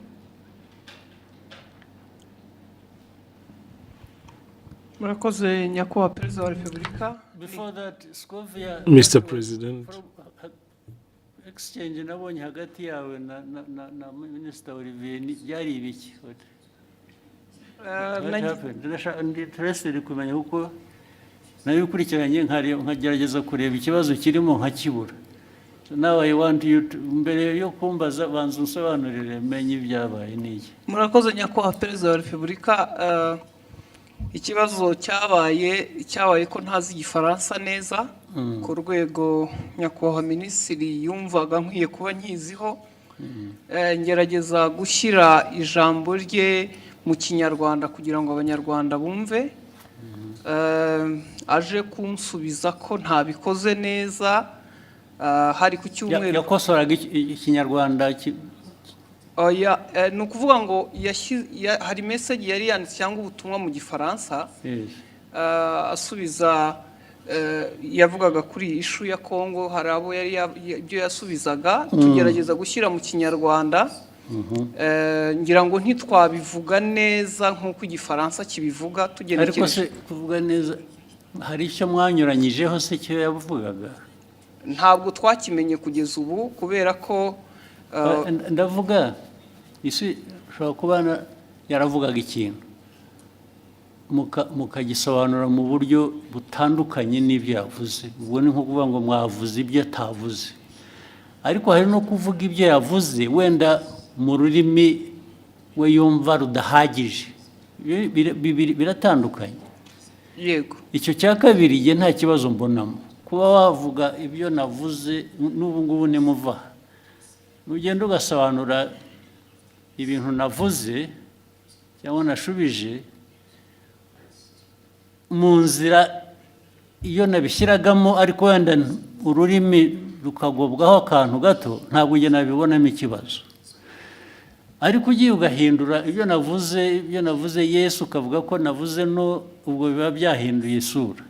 Murakoze nyakubahwa Perezida wa Repubulika. Before that, Scovia, Mr. President. Exchange nabonye hagati yawe na Minister Olivier byari ibiki? What happened? Interested kumenya uko nayo ukurikiranye nkagerageza kureba ikibazo kirimo nkakibura. So now I want you to, mbere yo kumbaza banza unsobanurire menye ibyabaye n'iki. Murakoze nyakubahwa Perezida wa Repubulika. Ikibazo cyabaye ko ntazi igifaransa neza ku rwego nyakubahwa minisitiri yumvaga nkwiye kuba nkiziho, ngerageza gushyira ijambo rye mu kinyarwanda kugira ngo abanyarwanda bumve, aje kunsubiza ko ntabikoze neza, hari ku cyumweru yakosoraga ikinyarwanda ni ukuvuga ngo hari message yari yanditse cyangwa ubutumwa mu gifaransa asubiza, yavugaga kuri ishu ya Kongo, hari abo yari ibyo yasubizaga, tugerageza gushyira mu kinyarwanda, ngira ngo ntitwabivuga neza nk'uko igifaransa kibivuga tugenekereje. Ariko se kuvuga neza hari icyo mwanyuranyijeho se cyo yavugaga? Ntabwo twakimenye kugeza ubu kubera ko ndavuga isi ushobora kubana yaravugaga ikintu mukagisobanura mu buryo butandukanye n'ibyo yavuze. Ubwo ni nko kuvuga ngo mwavuze ibyo atavuze, ariko hari no kuvuga ibyo yavuze wenda mu rurimi we yumva rudahagije. Biratandukanye. Yego. Icyo cya kabiri igihe nta kibazo mbonamo, kuba wavuga ibyo navuze n'ubu ngubu nimuva ugenda ugasobanura ibintu navuze cyangwa nashubije mu nzira iyo nabishyiragamo, ariko wenda ururimi rukagobwaho akantu gato, ntabwo ujye nabibonamo ikibazo. ariko ugiye ugahindura ibyo navuze Yesu ukavuga ko navuze no, ubwo biba byahinduye isura,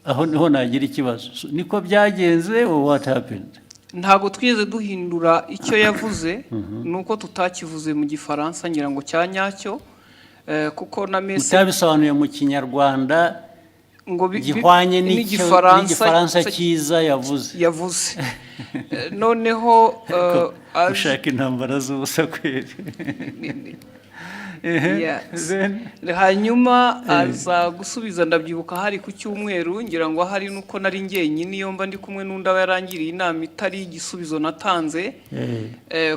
aho niho nagira ikibazo. Niko byagenze or what happened? ntago twigeze duhindura icyo yavuze, nuko tutakivuze mu gifaransa ngira ngo cya nyacyo, kuko na message utabisobanuye mu Kinyarwanda ngo gihwanye n'igifaransa cyiza yavuze. Noneho ushaka intambara z'ubusa kweri. hanyuma aza gusubiza, ndabyibuka hari ku cyumweru, ngira ngo hari nuko nari njyenyine iyo mba ndi kumwe n'undi aba yarangiriye inama itari igisubizo natanze,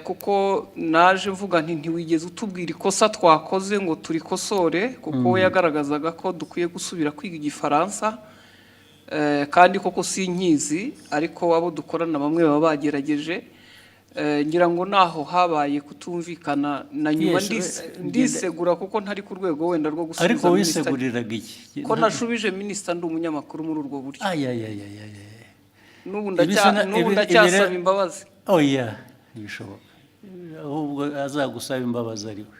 kuko naje mvuga nti ntiwigeze utubwira ikosa twakoze ngo turikosore, kuko we yagaragazaga ko dukwiye gusubira kwiga igifaransa, kandi koko sinkizi, ariko abo dukorana bamwe baba bagerageje. Ngira ngo naho habaye kutumvikana na nyuma ndisegura kuko ntari ku rwego wenda rwo gusubiza. Ariko wiseguriraga iki? Ko nashubije minisita ndi umunyamakuru muri urwo buryo. N'ubu ndacyasaba imbabazi. Oya, bishoboka. Ahubwo azagusaba imbabazi ariwe.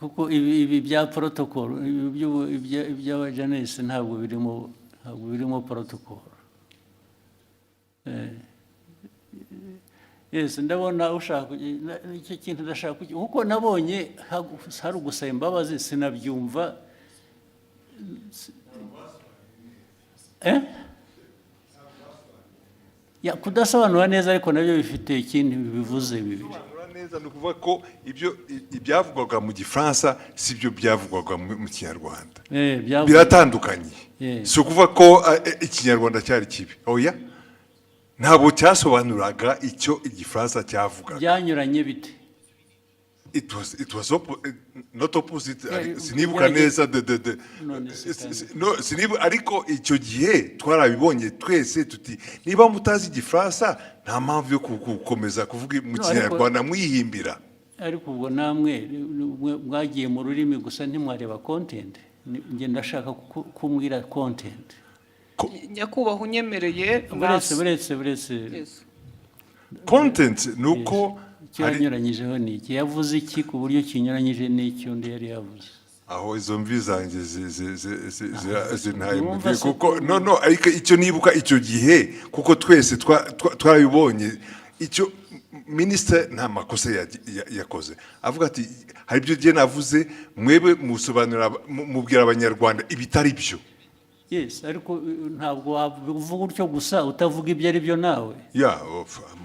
Kuko ibi bya protocol, ibya Janese ntabwo birimo protocol. Yes, ndabona ushaka icyo kintu ndashaka kuko nabonye hari ugusaba imbabazi sinabyumva. Ya kudasobanura neza, ariko nabyo bifite ikindi bivuze bibiri. Neza ni ukuvuga ko ibyavugwaga mu Gifaransa si byo byavugwaga mu Kinyarwanda. Biratandukanye. Si ukuvuga ko Ikinyarwanda cyari kibi. Oya. Ntabwo cyasobanuraga icyo Igifaransa cyavugaga. Byanyuranye bite? It was not opposite. Sinibuka neza ariko icyo gihe twarabibonye twese tuti niba mutazi Igifaransa nta mpamvu yo gukomeza kuvuga mu Kinyarwanda mwihimbira. Ariko ubwo namwe mwagiye mu rurimi gusa ntimwareba content. Nge ndashaka kumbwira content. Nyakubahwa unyemereye buretse content nuko cyanyuranyijeho ni iki, yavuze iki ku buryo kinyuranyije n'icyo undi yari yavuze. Aho izo mvi zanjye zintaye kuko no ariko icyo nibuka icyo gihe kuko twese twarabibonye, icyo minisitiri nta makosa yakoze, avuga ati hari ibyo gihe navuze mwebwe musobanura mubwira abanyarwanda ibitari byo. Yes, ariko ntabwo wavuga utyo gusa utavuga ibyo ari byo nawe.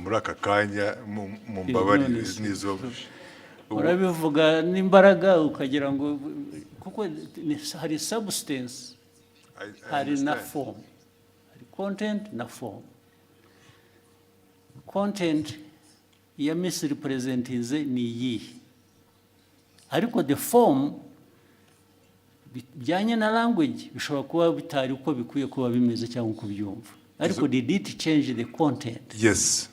Muri aka kanya mu mbabarire nizo urabivuga n'imbaraga ukagira ngo kuko hari substance, hari na form, hari content na form. Content ya misrepresentize ni iyi, ariko the form bijyanye na language bishobora kuba bitari uko bikwiye kuba bimeze cyangwa uko byumva, ariko did it change the content? Yes.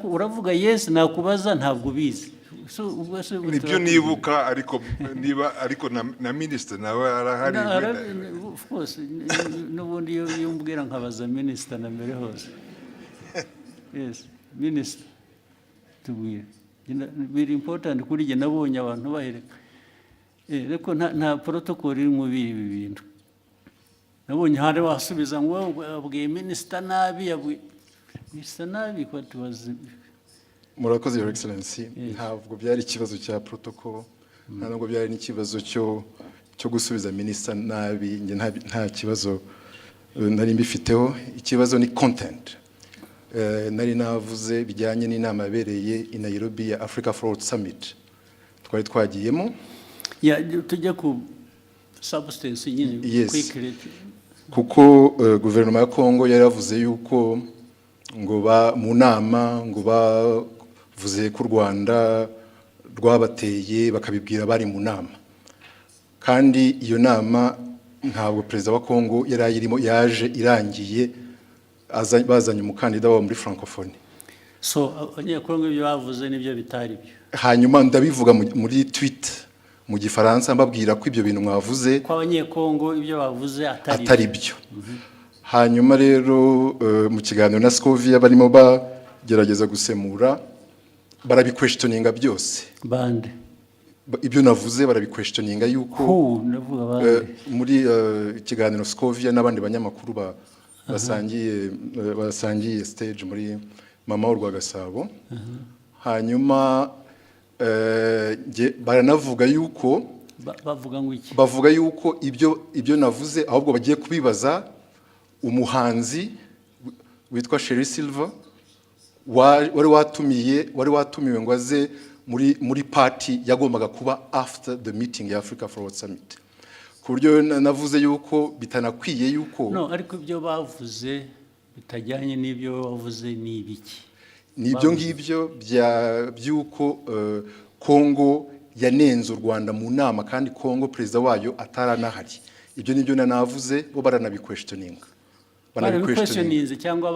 Uravuga yes, nakubaza ntabwo bizi. Nibyo nibuka, ariko na minister nawe arahari. Of course, n'ubundi iyo mbwira nkabaza minister na mbere hose. Yes, minister tubwire. Very important kuri jye, nabonye abantu bahereka. Reko nta protocol iri mu bibi bintu. Nabonye hari wasubiza ngo abwiye minister nabi, minister nabi ko tubaze. Murakoze Your Excellency. Ntabwo byari ikibazo cya protocol, ntabwo byari n'ikibazo cyo gusubiza minister nabi. Nge nta kibazo nari mbifiteho. Ikibazo ni content. Nari navuze bijyanye n'inama yabereye i Nairobi ya Africa Forward Summit twari twagiyemo. Tujya ku substance nyine quickly. Kuko guverinoma ya Kongo yari yavuze yuko ngo mu nama ngo bavuze ko u Rwanda rwabateye bakabibwira bari mu nama, kandi iyo nama ntabwo perezida wa Kongo yari ayirimo, yaje irangiye bazanye umukandida wabo muri francophonie. So abanyakongo ibyo bavuze nibyo bitari byo. Hanyuma ndabivuga muri tweet mu Gifaransa mbabwira ko ibyo bintu mwavuze ko abanyekongo ibyo bavuze atari byo. Hanyuma rero mu kiganiro na Scovia barimo bagerageza gusemura barabiquestioninga byose. Bande. Ibyo navuze barabiquestioninga yuko muri ikiganiro Scovia n'abandi banyamakuru basangiye stage muri mama Rwagasabo. Hanyuma baranavuga yuko bavuga yuko ibyo navuze ahubwo bagiye kubibaza umuhanzi witwa Sherry Silver wari watumiwe ngo aze muri party yagombaga kuba after the meeting ya Africa Forward Summit. Ku buryo navuze yuko bitanakwiye yuko no ariko ibyo bavuze bitajyanye n'ibyo wavuze ni ibiki? Nibyo ngibyo byuko Kongo yanenze u Rwanda mu nama kandi Kongo perezida wayo ataranahari. Ibyo nibyo navuze bo baranabiquestioninga. Banabiquestioninze cyangwa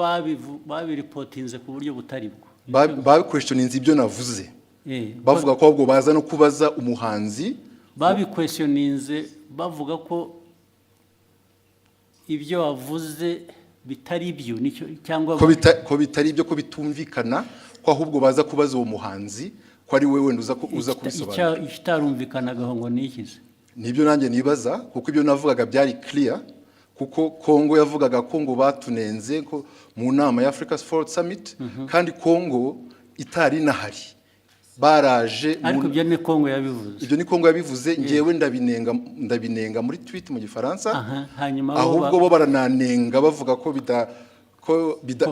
babiripotinze ku buryo butari bwo. Babiquestioninze ibyo navuze. Bavuga ko ahubwo baza no kubaza umuhanzi. Babiquestioninze bavuga ko ibyo wavuze bitari byo nicyo cyangwa ko bitari byo ko bitumvikana ko ahubwo baza kubaza uwo muhanzi ko ari wewe uza kubisobanura. Ikitarumvikanaga ngo nikize. Nibyo nanjye nibaza kuko ibyo navugaga byari clear kuko Kongo yavugaga ko ngo batunenze ko mu nama ya Africa Forward Summit kandi Kongo itari nahari. Baraje ariko ibyo ni Kongo yabivuze. Ibyo ni Kongo yabivuze ngewe ndabinenga muri tweet mu Gifaransa. Hanyuma ahubwo bo barananenga bavuga ko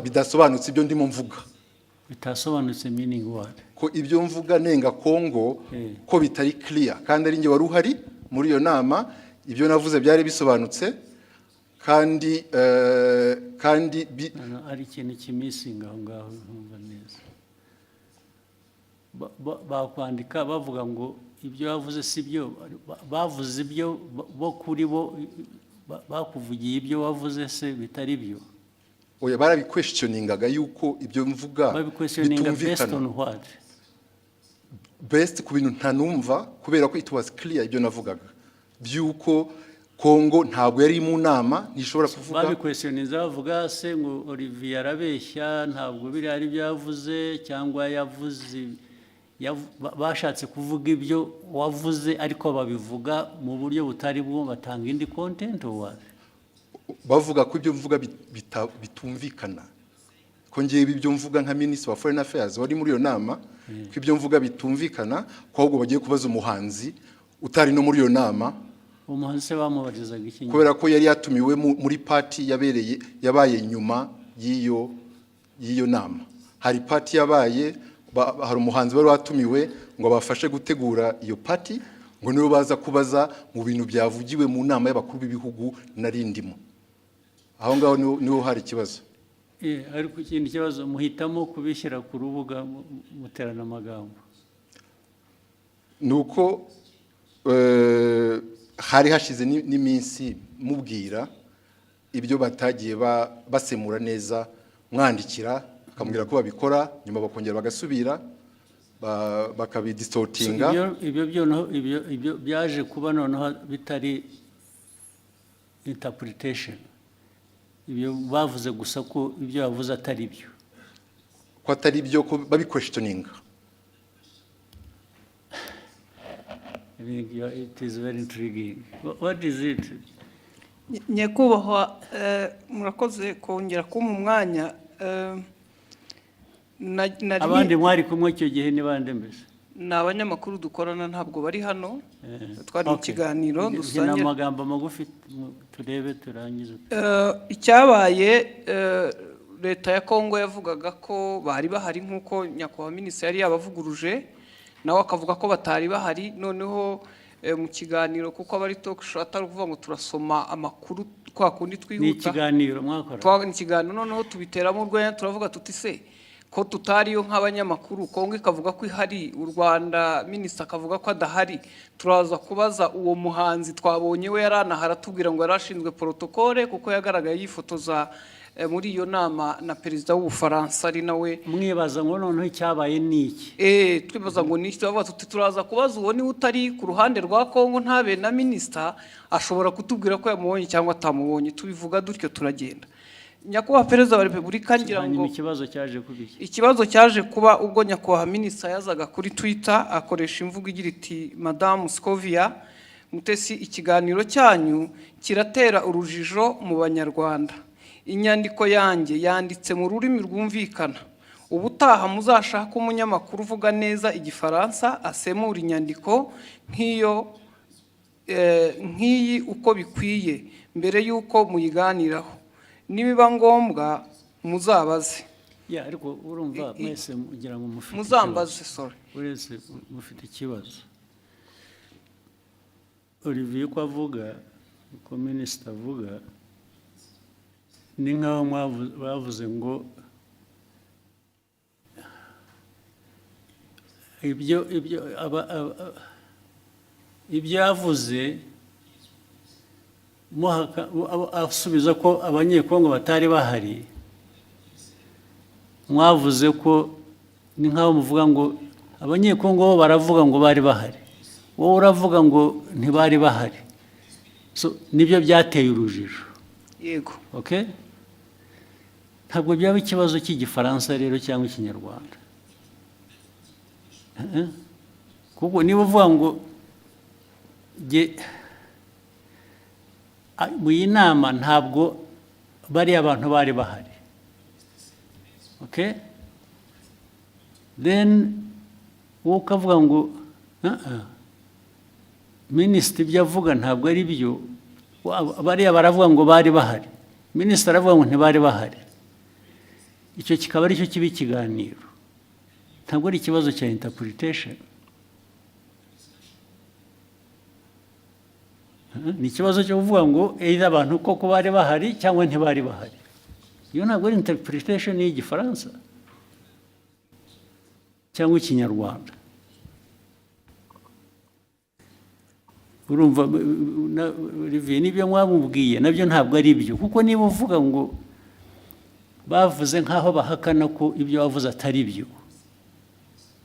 bidasobanutse ibyo ndimo mvuga. Bitasobanutse meaning what? Ko ibyo mvuga nenga Kongo ko bitari clear kandi ari nge wari uhari muri iyo nama ibyo navuze byari bisobanutse kandi ari ikintu kimisinga aho ngaho ntumva neza. Bakwandika bavuga ngo ibyo bavuze si byo bavuze ibyo bo kuri bo bakuvugiye ibyo wavuze se bitari byo. Oya barabiquestioningaga yuko ibyo mvuga bitumvikana. Based ku bintu ntanumva kubera ko it was clear ibyo navugaga byuko Kongo ntabwo yari mu nama ntishobora kuvuga. Babiquestioninze bavuga se ngo Olivier arabeshya ntabwo biri ari byavuze cyangwa yavuze bashatse kuvuga ibyo wavuze ariko babivuga mu buryo butari bwo batanga indi content or bavuga ko ibyo mvuga bitumvikana ko ngiye ibyo mvuga nka Minister wa Foreign Affairs wari muri iyo nama ko ibyo mvuga bitumvikana ko ahubwo bagiye kubaza umuhanzi utari no muri iyo nama. Umuhanzi se bamubarizaga iki? Kubera ko yari yatumiwe muri party yabaye nyuma y'iyo nama. Hari party yabaye hari umuhanzi wari watumiwe ngo bafashe gutegura iyo party ngo nibo baza kubaza mu bintu byavugiwe mu nama y'abakuru b'ibihugu narindimo. Aho ngaho niho hari ikibazo. Ariko ikindi kibazo muhitamo kubishyira ku rubuga muterana amagambo. Nuko hari hashize n'iminsi mubwira ibyo batagiye basemura neza mwandikira akamubwira ko babikora nyuma bakongera bagasubira bakabidistortinga. Ibyo byaje kuba noneho bitari interpretation. Ibyo bavuze gusa ko ibyo bavuze atari byo. Ko atari byo ko babiquestioninga. It is very intriguing. What is it? Nyakubahwa murakoze kongera kumpa umwanya. Abandi mwari kumwe icyo gihe ni bande mbese? Ni abanyamakuru dukorana ntabwo bari hano. Twari mu kiganiro dusangiye. Ni amagambo magufi turebe turangize. Icyabaye Leta ya Kongo yavugaga ko bari bahari nk'uko nyakubahwa minisitiri yari yabavuguruje nawe akavuga ko batari bahari. Noneho mu kiganiro kuko abari talk show atari kuvuga ngo turasoma amakuru kwa kundi twihuta. Ni ikiganiro mwakora. Ni ikiganiro noneho tubiteramo urwenya turavuga tuti se ko tutariyo nk'abanyamakuru Kongo ikavuga ko ihari u Rwanda minisitiri akavuga ko adahari turaza kubaza uwo muhanzi twabonye we yaranahara tubwira ngo yarashinzwe protocole kuko yagaragaye yifotoza muri iyo nama na perezida w'Ubufaransa ari nawe. Mwibaza ngo noneho icyabaye niki? Twibaza ngo niki tubavuga tuti turaza kubaza uwo ni utari ku ruhande rwa Kongo ntabe na minisitiri ashobora kutubwira ko yamubonye cyangwa atamubonye tubivuga dutyo turagenda. nyakubahwa perezida wa repubulika ngira ngo ikibazo cyaje kubiki ikibazo cyaje kuba ubwo nyakubahwa minisita yazaga kuri Twitter akoresha imvugo igira iti Madame Scovia Mutesi ikiganiro cyanyu kiratera urujijo mu banyarwanda inyandiko yanjye yanditse mu rurimi rwumvikana ubutaha muzashaka umunyamakuru uvuga neza igifaransa asemura inyandiko nk'iyi uko bikwiye mbere y'uko muyiganiraho nibiba ngombwa muzabaze ariko urumva mwese mugira ngo mufite muzambaze sorry uretse mufite ikibazo Olivier ko avuga ko minisita avuga ni nk'aho bavuze ngo ibyo yavuze asubiza ko abanyekongo batari bahari mwavuze ko ni nk'aho muvuga ngo abanyekongo bo baravuga ngo bari bahari wowe uravuga ngo ntibari bahari nibyo byateye urujijo yego okay ntabwo byaba ikibazo cy'igifaransa rero cyangwa ikinyarwanda kuko niba uvuga ngo mu iyi nama ntabwo bariya abantu bari bahari okay then wowe ukavuga ngo minisitiri ibyo avuga ntabwo ari byo bariya baravuga ngo bari bahari minisitiri aravuga ngo ntibari bahari icyo kikaba ari cyo kiba ikiganiro ntabwo ari ikibazo cya interpretation ni ikibazo cyo kuvuga ngo either abantu koko bari bahari cyangwa ntibari bahari iyo ntabwo ari interpretation y'igifaransa cyangwa ikinyarwanda urumva Olivier nibyo mwamubwiye nabyo ntabwo ari byo kuko niba uvuga ngo bavuze nk'aho bahakana ko ibyo wavuze atari byo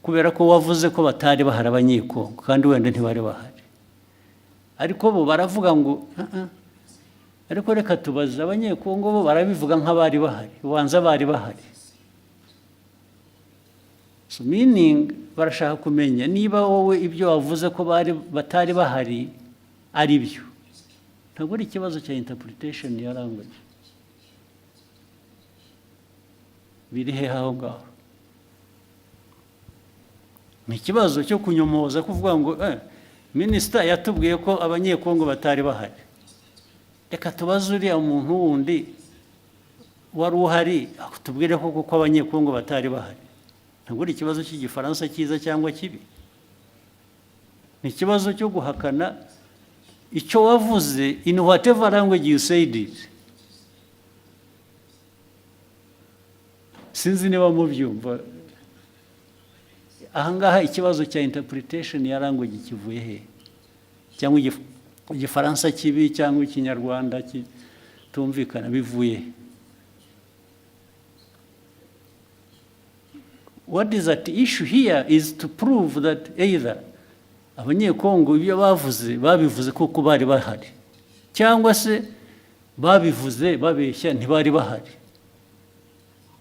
kubera ko wavuze ko batari bahari abanyekongo kandi wenda ntibari bahari ariko bo baravuga ngo ariko reka tubaze abanyekongo bo barabivuga nk'abari bahari ubanza bari bahari meaning barashaka kumenya niba wowe ibyo wavuze ko batari bahari ari byo ntabwo ari ikibazo cya interpretation ya language biri he aho ngaho ni ikibazo cyo kunyomoza kuvuga ngo minisita yatubwiye ko abanyekongo batari bahari reka tubaze uriya muntu wundi wari uhari tubwire ko kuko abanyekongo batari bahari ntabwo ari ikibazo cy'igifaransa cyiza cyangwa kibi ni ikibazo cyo guhakana icyo wavuze in whatever language you said it sinzi niba mubyumva ahangaha ikibazo cya interpretation ya language kivuye he cyangwa igifaransa kibi cyangwa ikinyarwanda kitumvikana bivuye he what is at issue here is to prove that either abanyekongo ibyo babivuze kuko bari bahari cyangwa se babivuze babeshya ntibari bahari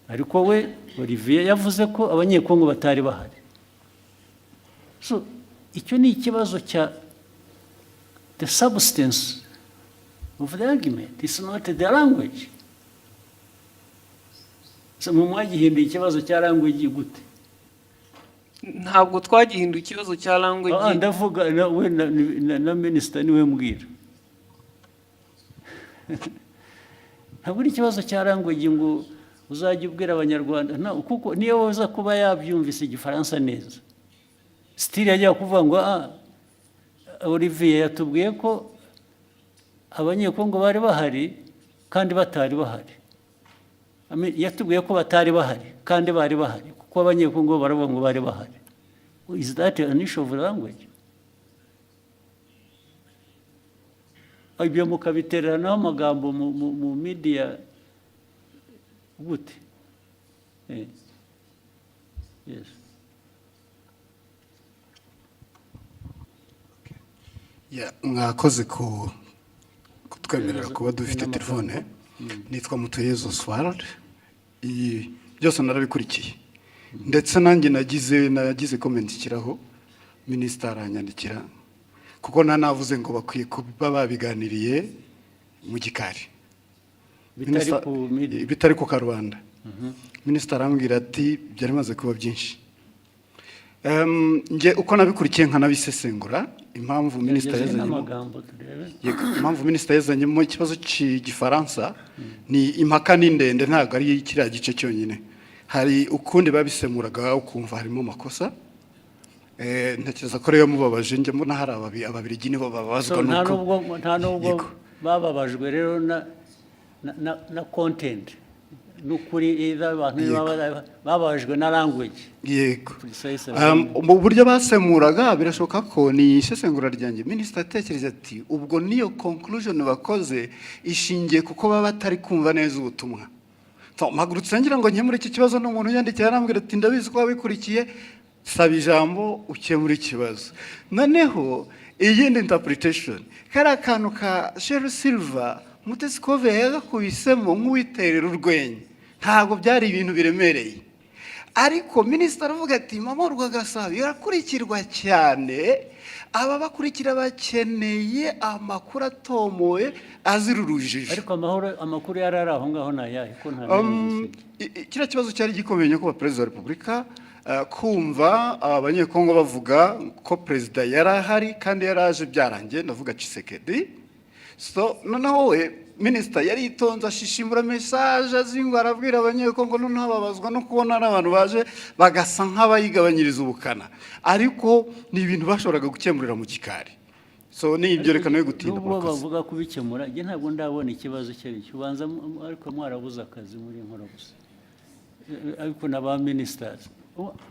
ariko we Olivier yavuze ko abanyekongo batari bahari so icyo ni ikibazo cya the substance of the argument it's not the language mu mwagihinduye ikibazo cya language gute ntabwo twagihinduye ikibazo cya language ndavuga we na minisita niwe mbwira ntabwo ari ikibazo cya language ngo uzajya ubwira abanyarwanda kuko niyo waza kuba yabyumvise igifaransa neza sitiri yajya kuvuga ngo Olivier yatubwiye ko abanyekongo bari bahari kandi batari bahari yatubwiye ko batari bahari kandi bari bahari kuko abanyekongo baravuga ngo bari bahari is that an issue of language ibyo mukabitereranaho amagambo mu media gute yes mwakoze kutwemerera kuba dufite telefone nitwa Mutuyezo Oswald, byose narabikurikiye ndetse nanjye nagize comment kiraho minisita aranyandikira kuko navuze ngo bakwiye kuba babiganiriye mu gikari bitari ku Karubanda. Minisita arambwira ati byari bimaze kuba byinshi. Nge uko nabikurikiye nkanabisesengura impamvu minisita yazanyemo ikibazo cy'igifaransa ni impaka n'indende, ntabwo ari kiriya gice cyonyine, hari ukundi babisemuraga ukumva harimo amakosa. Ntekereza ko rero mubabaje njye mbona hari ababirigi nibo babazwa nuko nta nubwo bababajwe rero na content n'ukuri abantu bababajwe na language. Yego, mu buryo basemuraga birashoboka ko ni isesengura ryanjye. Minisita atekereza ati ubwo niyo conclusion bakoze ishingiye kuko baba batari kumva neza ubutumwa. Mpagurutse ngira ngo nkemure iki kibazo, n'umuntu yandikira arambwira ati ndabizi ko wabikurikiye, saba ijambo ukemura ikibazo. Noneho iyindi interpretation kari akantu ka Sheryl Silver Mutesikove yagakubisemo nk'uwiterera urwenya, ntabwo byari ibintu biremereye, ariko minisita aravuga ati mama Rwagasabo yarakurikirwa cyane, aba bakurikira bakeneye amakuru atomoye azira urujijo. Ariko amakuru yarari aho ngaho nayahe ko nta kiriya kibazo cyari gikomeye ko Perezida wa Repubulika kumva abanyekongo bavuga ko perezida yari ahari kandi yaraje byarangiye, ndavuga Tshisekedi. So noneho we minisita yari itonze ashishimura message azingo arabwira abanyekongo noneho babazwa no kubona n'abantu baje bagasa nk'abayigabanyiriza ubukana, ariko ni ibintu bashoboraga gukemurira mu gikari. So ni ibyo rekana yo gutinda ubwo bavuga kubikemura. Je ntabwo ndabona ikibazo cyari cyubanza, ariko mwarabuze akazi muri nkora gusa, ariko n'aba ministers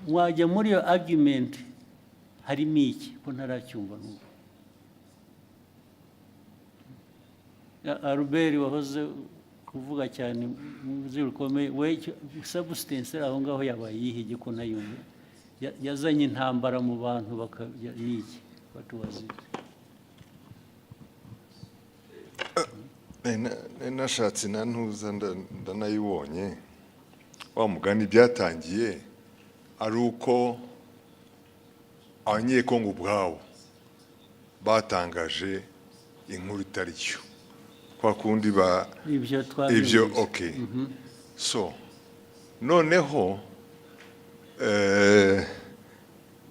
mwajya muri yo argument harimo iki ko ntaracyumva n'ubu. Albert wahoze kuvuga cyane mu zirukomeye, we substance aho ngaho yabaye yihige ko nayumva yazanye intambara mu bantu bakayiki batubazi. Nashatse nantuza ndanayibonye wa mugani byatangiye ari uko abanyekongo ubwabo batangaje inkuru itari cyo kwa kundi ibyo okay. So noneho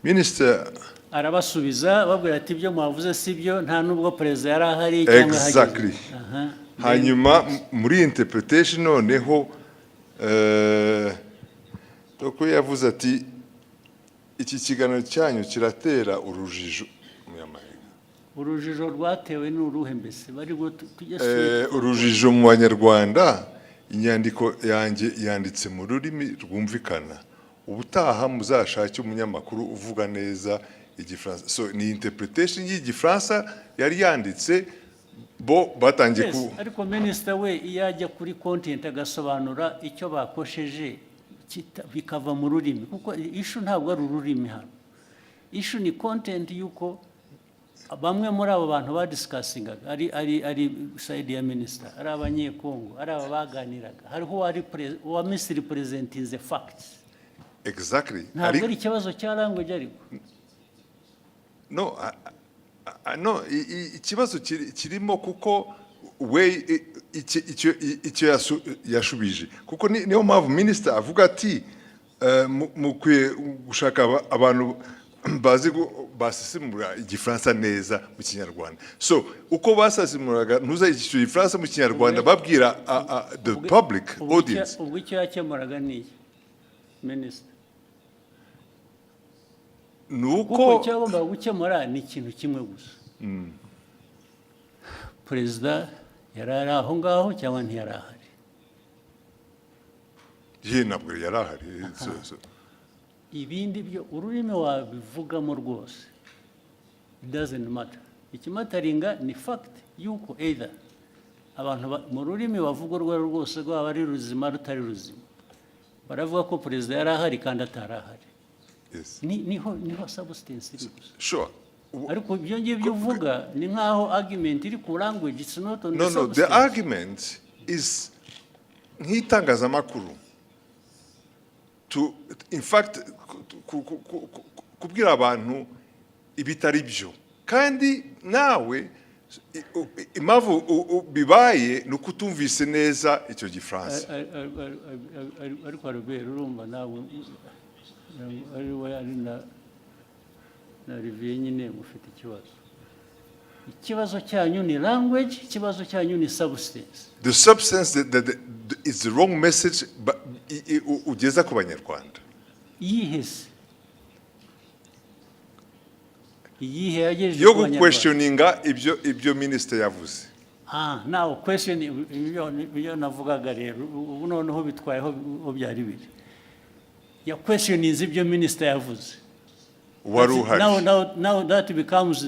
minisita arabasubiza babwira ati ibyo mwavuze sibyo, nta nubwo perezida yari ahari cyangwa exactly. Hanyuma muri interpretation noneho doko yavuze ati iki kiganiro cyanyu kiratera urujijo. Urujijo rwatewe n'uruhe mbese bari urujijo mu Banyarwanda. Inyandiko yanjye yanditse mu rurimi rwumvikana, ubutaha muzashake umunyamakuru uvuga neza igifaransa. So ni interpretation y'igifaransa yari yanditse, bo batangiye ku. Ariko minisita we iyajya kuri content agasobanura icyo bakosheje bikava mu rurimi, kuko issue ntabwo ari ururimi hano, issue ni content yuko bamwe muri abo bantu badiscussing ari side ya minister, ari abanyekongo, ari abaganiraga, hariho wa misrepresenting the facts. Exactly. Ntabwo ari ikibazo cya language ariko. No, ikibazo kirimo kuko we icyo yashubije, kuko niyo mpamvu minister avuga ati mukwiye gushaka abantu bazi basesemura igifaransa neza mu Kinyarwanda. So uko basesemuraga ntuza igifaransa mu Kinyarwanda babwira the public audience. Ubwo icyo yakemuraga ni minister nuko cyagomba gukemura ni ikintu kimwe gusa. Perezida yarari aho ngaho cyangwa ntiyari ahari? Ntabwo yari ahari. Ibindi byo ururimi wabivugamo rwose, it doesn't matter. Ikimataringa ni fact yuko either abantu mu rurimi bavuga urwo rwose rwaba ari ruzima rutari ruzima, baravuga ko perezida yari ahari kandi atari ahari. Niho substance iri gusa. Sure. Ariko ibyo ngibyo uvuga ni nkaho argument iri ku language, it's not on the substance. The argument is nk'itangazamakuru to in fact kubwira abantu ibitari byo kandi nawe impamvu bibaye ni uko utumvise neza icyo gifaransa ariko arabera urumva nawe ari na riviye nyine mufite ikibazo cyanyu ni language, ikibazo cyanyu ni substance. The substance that is the wrong message ugeza ku banyarwanda. Yihese iyihe yagejeje yo questioninga ibyo minister yavuze. Now question iyo navugaga rero ubu noneho bitwayeho byari biri ya question is ibyo minister yavuze. Now that becomes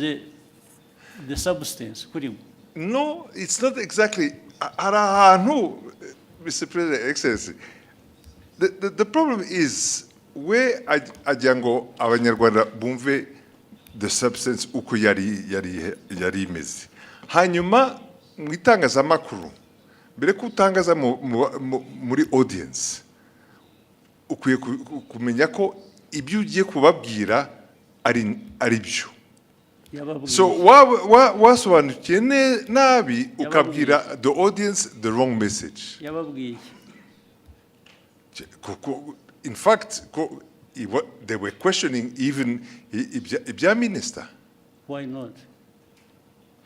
the substance kuri. No, it's not exactly arahantu Mr. President Excellency. The problem is where ajango abanyarwanda bumve the substance uko yari imeze. Hanyuma mu itangazamakuru mbere ko utangaza muri audience ukwiye kumenya ko ibyo ugiye kubabwira ari byo. So wasobanukiye nabi ukabwira the audience the wrong message. Yababwiye. In fact, they were questioning even ibya minister. Why not?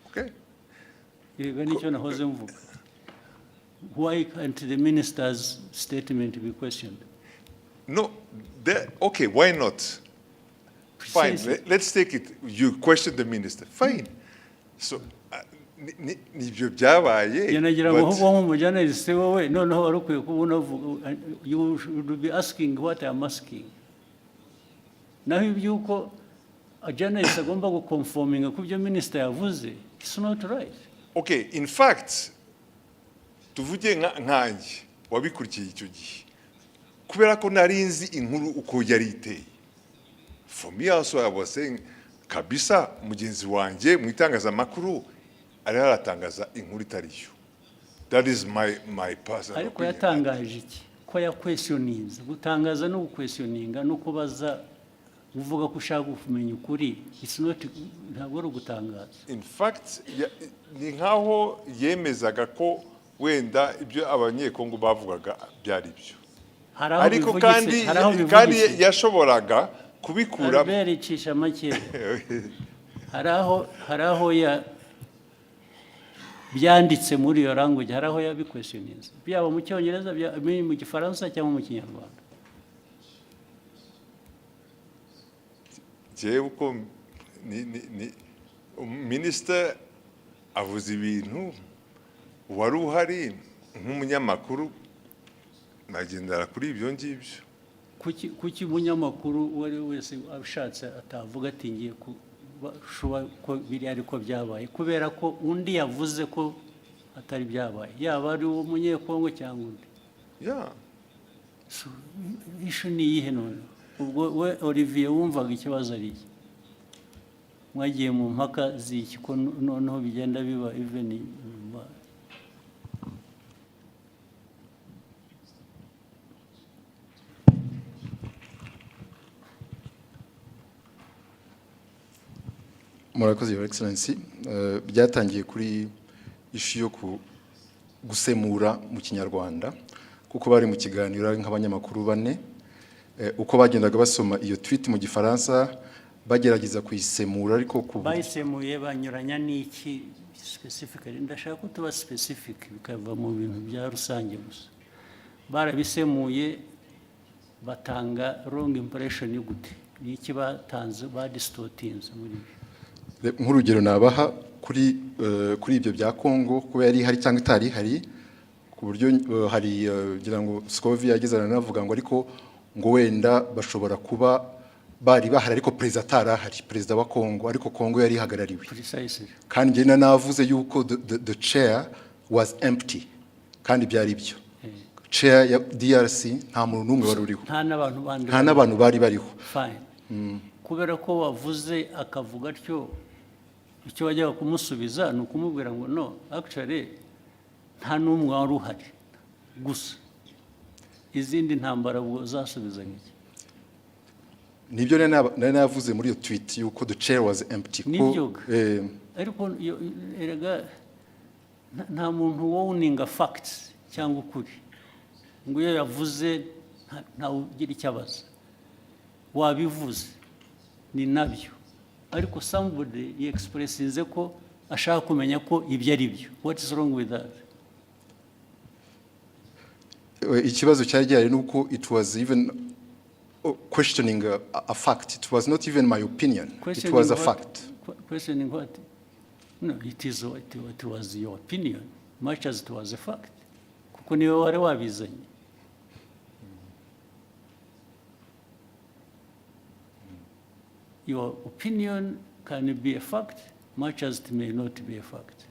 Okay. Why can't the minister's statement be questioned? No, okay, why not? Fine, let's take it. You question the minister. Fine. So, nibyo byabaye. You should be asking what I'm asking. Now yuko a journalist agomba go conforming kubyo minister yavuze, it's not right. Okay, in fact, tuvuge nkanjye wabikurikiye icyo gihe. Kubera ko narinzi inkuru uko yari iteye. For me also I was saying kabisa mugenzi wanjye mu itangazamakuru ari haratangaza inkuru itariyo. That is my personal ariko yatangaje iki ko ya questionings gutangaza no questioninga no kubaza uvuga ko ushaka kumenya ukuri, it's not ntabwo ari gutangaza. In fact ni nkaho yemezaga ko wenda ibyo abanyekongo bavugaga byari byo. Ariko kandi yashoboraga kubikura bericisha make. haraho ya byanditse muri iyo language, haraho ya questionings byaba mu cyongereza mu gifaransa cyangwa mu kinyarwanda. Uko minister avuze ibintu wari uhari nk'umunyamakuru nagendera kuri ibyo ngibyo. Kuki umunyamakuru wari wese ashatse atavuga ati ngiye ko biri ariko byabaye kubera ko undi yavuze ko atari byabaye, yaba ari umunyekongo cyangwa undi. Ishu ni iyihe none? Ubwo we Olivier wumvaga ikibazo ari iki? Mwagiye mu mpaka z'iki ko noneho bigenda biba even Murakoze Your Excellency. Byatangiye kuri ishu yo gusemura mu kinyarwanda kuko bari mu kiganiro ari nk'abanyamakuru bane uko bagendaga basoma iyo tweet mu gifaransa bagerageza kuyisemura ariko bayisemuye banyuranya n'iki specifically. Ndashaka ko tuba specific bikava mu bintu bya rusange gusa. Barabisemuye batanga wrong impression y'ugute n'iki batanze distortinze muri nk'urugero nabaha kuri ibyo bya Kongo kuba yari hari cyangwa itari hari ku buryo hari gira ngo Scovia yagezana navuga ngo ariko ngo wenda bashobora kuba bari bahari ariko perezida atarahari, perezida wa Kongo, ariko Kongo yari hagarariwe. Kandi njye navuze yuko the chair was empty kandi byari byo. Chair ya DRC nta muntu numwe wari uriho, nta n'abantu bari bariho. Fine. Kubera ko wavuze akavuga atyo icyo wajyaga kumusubiza ni ukumubwira ngo no actually nta n'umwe wari uhari gusa izindi ntambara ubwo zasubizanya iki nibyo nari navuze muri iyo tweet yuko the chair was empty nibyo ariko erega nta muntu wowuninga facts cyangwa ukuri ngo iyo yavuze ntawe ugira icyo abaza wabivuze ni nabyo ariko somebody expressinze ko ashaka kumenya ko ibyo ari byo. What is wrong with that? Ikibazo cyari gihari nuko it was even questioning a fact. It was not even my opinion. It was a fact. Questioning what? No, it was your opinion, much as it was a fact. Kuko niwe wari wabizanye. Your opinion can be a fact, much as it may not be a fact.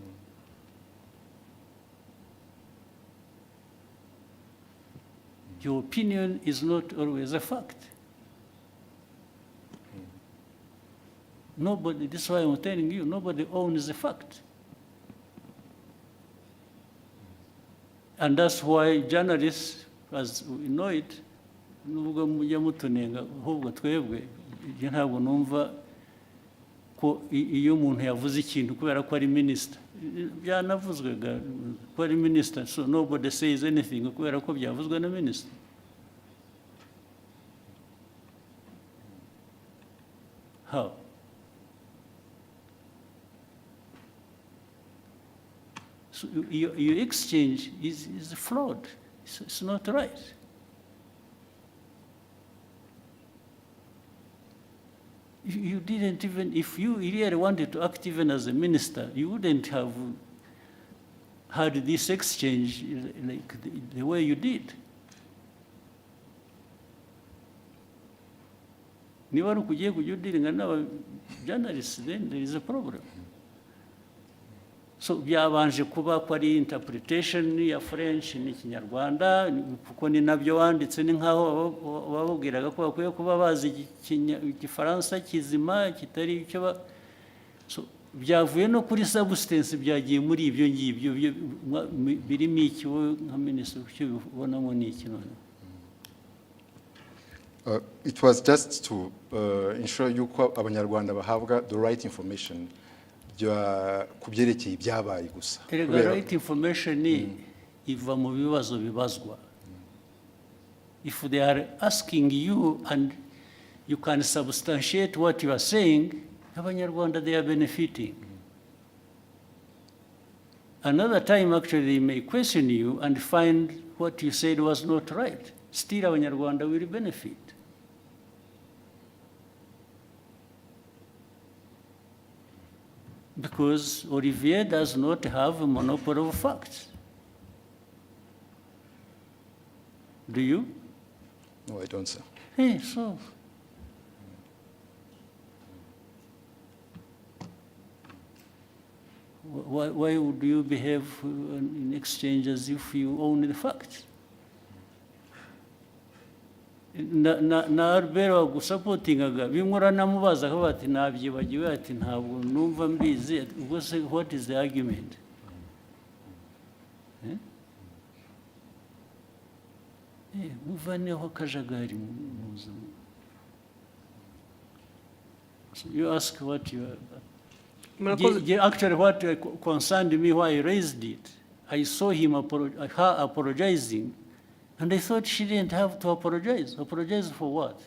Your opinion is not always a fact. Nobody, this is why I'm telling you, nobody owns the fact. And that's why journalists, as we know it, nubwo mujya mutunenga ahubwo twebwe ntabwo numva ko iyo umuntu yavuze ikintu kubera ko ari minister byanavuzwe ko ari minister, so nobody says anything kubera ko byavuzwe na minister. How? So your exchange is flawed. It's not right. You didn't even, if you really wanted to act even as a minister, you wouldn't have had this exchange like the way you did. Ni wari kugiye kujudiringa n'aba journalists, then there is a problem. So byabanje kuba ko ari interpretation ya French n'ikinyarwanda kuko ni nabyo wanditse ni nkaho babubwiraga ko bakwiye kuba bazi igifaransa kizima kitari icyo so byavuye no kuri substance byagiye muri ibyo ngibyo birimo iki nka minister cyo bibonamo ni iki none. It was just to ensure yuko abanyarwanda bahabwa the right information kubyerekeye ibyabaye gusa. The right information iva mu bibazo bibazwa. If they are asking you and you can substantiate what you are saying, abanyarwanda they are benefiting. Another time actually they may question you and find what you said was not right. Still abanyarwanda will benefit. Because Olivier does not have a monopoly of facts. Do you? No, I don't, sir. Hey, so. Why would you behave in exchange as if you own the facts? Na arbero gusapotingaga bimura namubaza ko bati nabyibagiwe ati ntabwo numva mbizi ubwo se what is the argument? Muvaneho kajagari muzo. So you ask what you are. Actually what concerned me why I raised it, I saw him her apologizing. And I thought she didn't have to apologize. Apologize for what?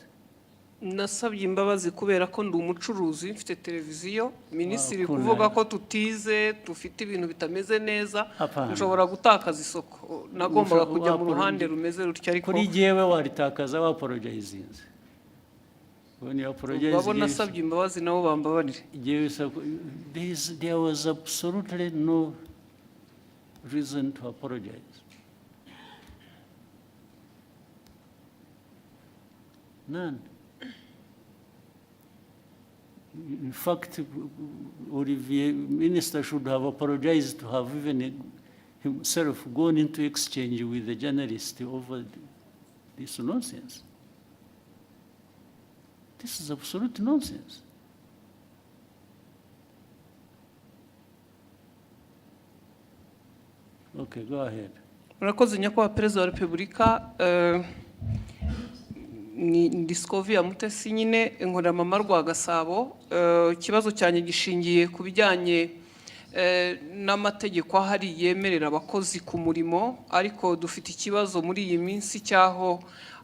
Nasabye imbabazi kubera ko ndi umucuruzi mfite televiziyo minisitiri kuvuga ko tutize tufite ibintu bitameze neza nshobora gutakaza isoko nagombaga kujya mu ruhande rumeze rutya ariko kuri jewe waritakaza wa apologizing. When you apologize babo nasabye imbabazi nabo bambabarire. There was absolutely no reason to apologize. None. In fact, Olivier, minister should have apologized to have even himself gone into exchange with the journalist over this nonsense. This is absolute nonsense. Okay, go ahead. Murakoze nyakubahwa Perezida wa Repubulika. Ni Scovia Mutesi nyine nkorera mama Rwagasabo. Ikibazo cyane gishingiye ku bijyanye n'amategeko ahari yemerera abakozi ku murimo, ariko dufite ikibazo muri iyi minsi cyaho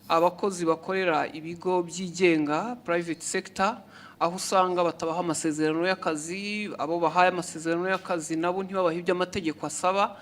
abakozi bakorera ibigo byigenga private sector, aho usanga batabaha amasezerano y'akazi, abo bahaye amasezerano y'akazi nabo ntibabaha ibyo amategeko asaba,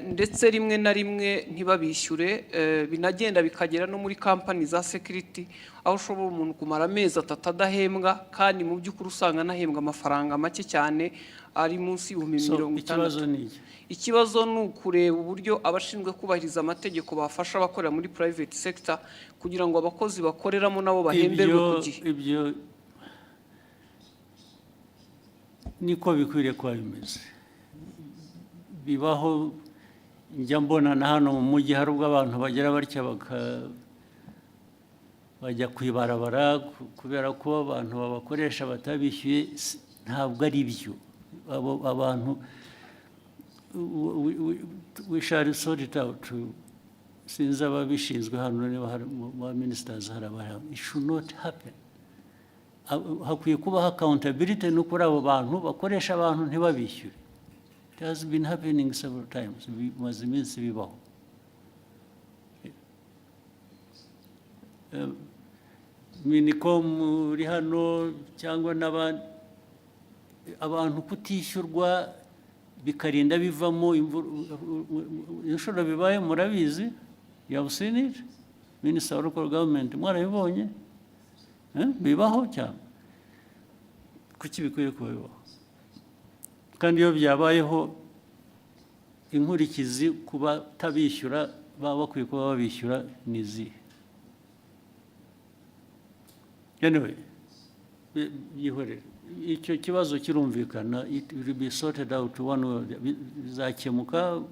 ndetse rimwe na rimwe ntibabishyure, binagenda bikagera no muri company za security, aho ushobora umuntu kumara amezi 3 adahembwa kandi mu by'ukuri usanga anahembwa amafaranga make cyane ari munsi y'ibihumbi 50. Ikibazo ni ukureba uburyo abashinzwe kubahiriza amategeko bafasha abakorera muri private sector kugira ngo abakozi bakoreramo nabo bahemberwe ku gihe. Ibyo niko bikwiriye kuba bimeze. Bibaho, njya mbona na hano mu mujyi hari ubwo abantu bagera batya bajya kwibarabara kubera ko abantu babakoresha batabishyuye. Ntabwo ari byo. Abo abantu we shall sort it out. Sinzi ababishinzwe hano niba hari ba ministers harabara. It should not happen. Hakwiye kubaho accountability no kuri abo bantu bakoresha abantu ntibabishyure. It has been happening several times. Bimaze iminsi bibaho. Minicom uri hano cyangwa n'abandi, abantu kutishyurwa bikarinda bivamo inshuro bibaye, murabizi. You have seen it. Minister of Local Government mwarabibonye. Bibaho cyane. Kuki bikwiye kuba bibaho? Kandi iyo byabayeho inkurikizi kuba tabishyura baba bakwiye kuba babishyura nizi. Anyway, yihorere. Icyo kibazo kirumvikana, it will be sorted out one way, bizakemuka